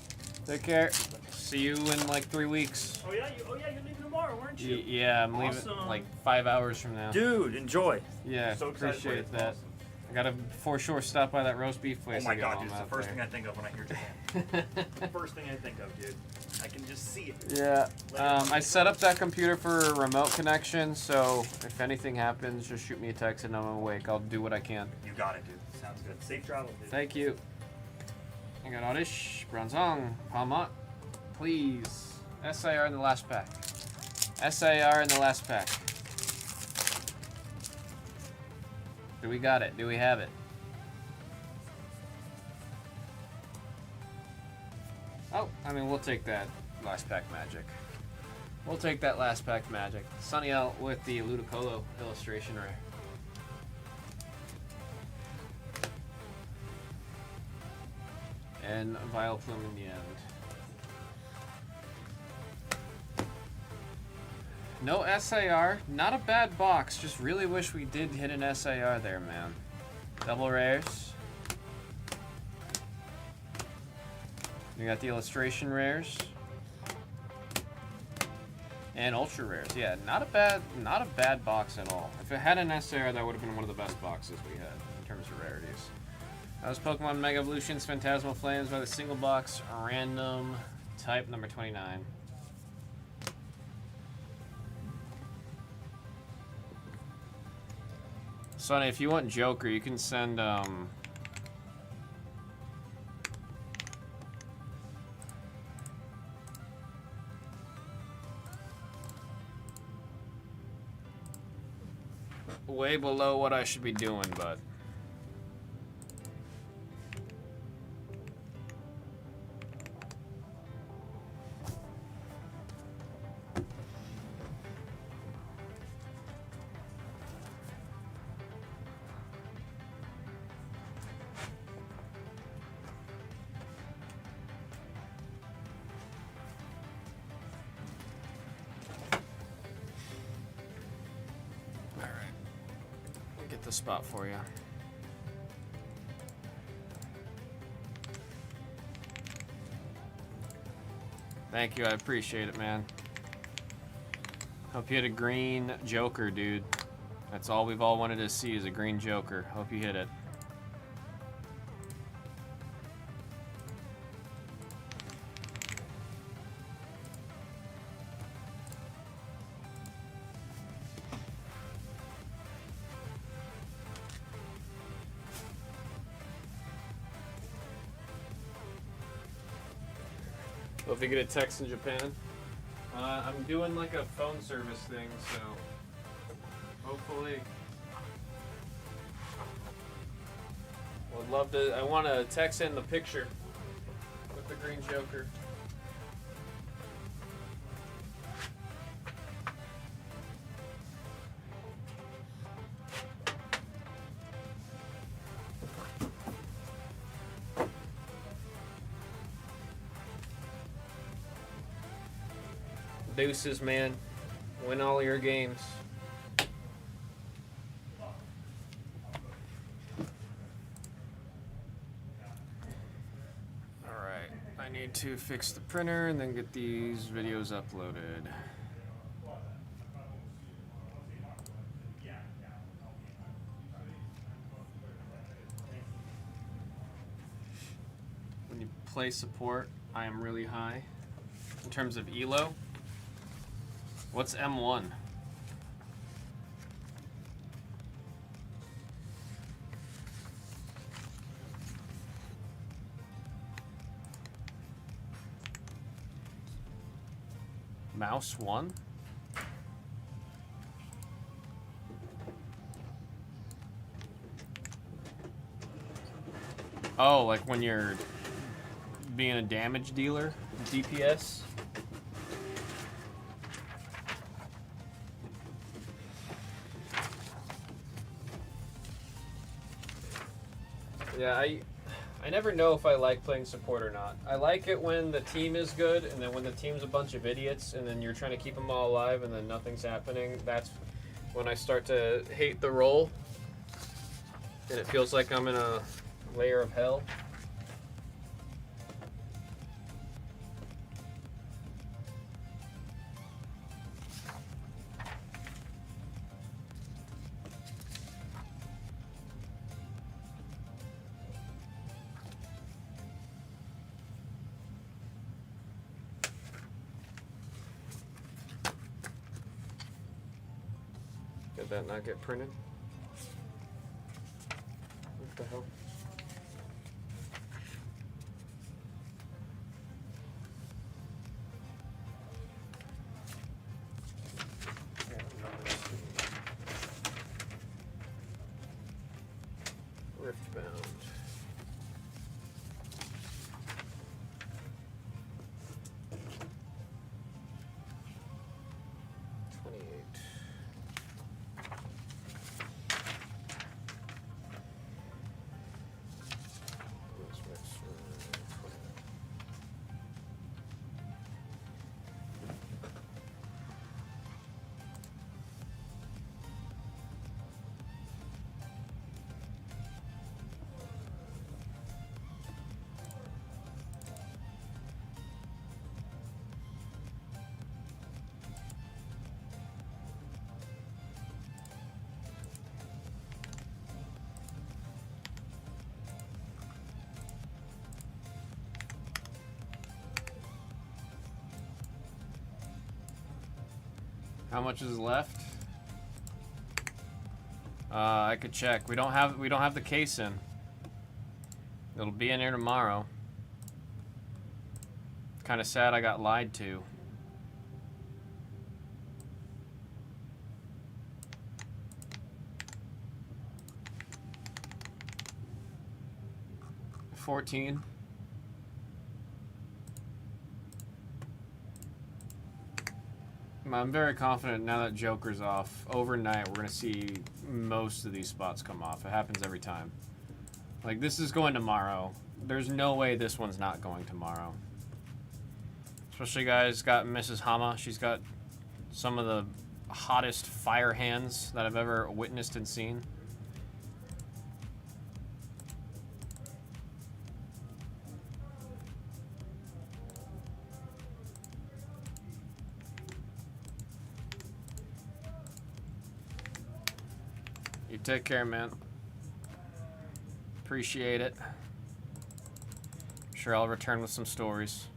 Take care. See you in like 3 weeks. Oh yeah, you're leaving tomorrow, weren't you? Yeah, I'm leaving like 5 hours from now. Dude, enjoy. Yeah, so appreciate that. Awesome. I gotta for sure stop by that roast beef place. Oh my god, dude, it's the first thing I think of when I hear Japan. First thing I think of, dude. I can just see it. Yeah. I set up that computer for a remote connection, so if anything happens, just shoot me a text and I'm awake. I'll do what I can. You got it, dude. Sounds good. Safe travel, dude. Thank you. I got Oddish, Bronzong, Palmont, please. SIR in the last pack. SIR in the last pack. Do we got it? Do we have it? Oh, I mean, we'll take that last pack magic. We'll take that last pack magic. Sunny out with the Ludicolo illustration rare. And Vileplume in the end. No SIR, not a bad box. Just really wish we did hit an SIR there, man. Double rares. We got the illustration rares. And ultra rares. Yeah, not a bad box at all. If it had an SIR, that would have been one of the best boxes we had in terms of rarities. That was Pokemon Mega Evolutions Phantasmal Flames by the single box random type number 29. Sonny, if you want Joker, you can send way below what I should be doing, but the spot for you. Thank you, I appreciate it, man. Hope you hit a green Joker, dude. That's all we've all wanted to see is a green Joker. Hope you hit it. So if you get a text in Japan, I'm doing like a phone service thing, so hopefully, would love to. I want to text in the picture with the green Joker. Deuces, man. Win all your games. I need to fix the printer and then get these videos uploaded. When you play support, I am really high. In terms of elo, what's M1? Mouse 1? Oh, like when you're being a damage dealer, DPS? Yeah, I never know if I like playing support or not. I like it when the team is good, and then when the team's a bunch of idiots, and then you're trying to keep them all alive, and then nothing's happening. That's when I start to hate the role, and it feels like I'm in a layer of hell. Did that not get printed? What the hell? Riftbound. How much is left? I could check. We don't have the case in. It'll be in here tomorrow. Kind of sad I got lied to. $14. I'm very confident now that Joker's off. Overnight, we're going to see most of these spots come off. It happens every time. Like, this is going tomorrow. There's no way this one's not going tomorrow. Especially, guys, got Mrs. Hama. She's got some of the hottest fire hands that I've ever witnessed and seen. You take care, man. Appreciate it. Sure, I'll return with some stories.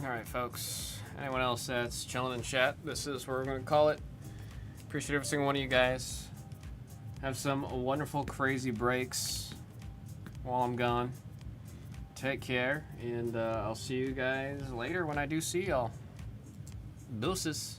All right, folks. Anyone else that's chilling in chat, this is where we're going to call it. Appreciate every single one of you guys. Have some wonderful, crazy breaks while I'm gone. Take care, and I'll see you guys later when I do see y'all. Deuces.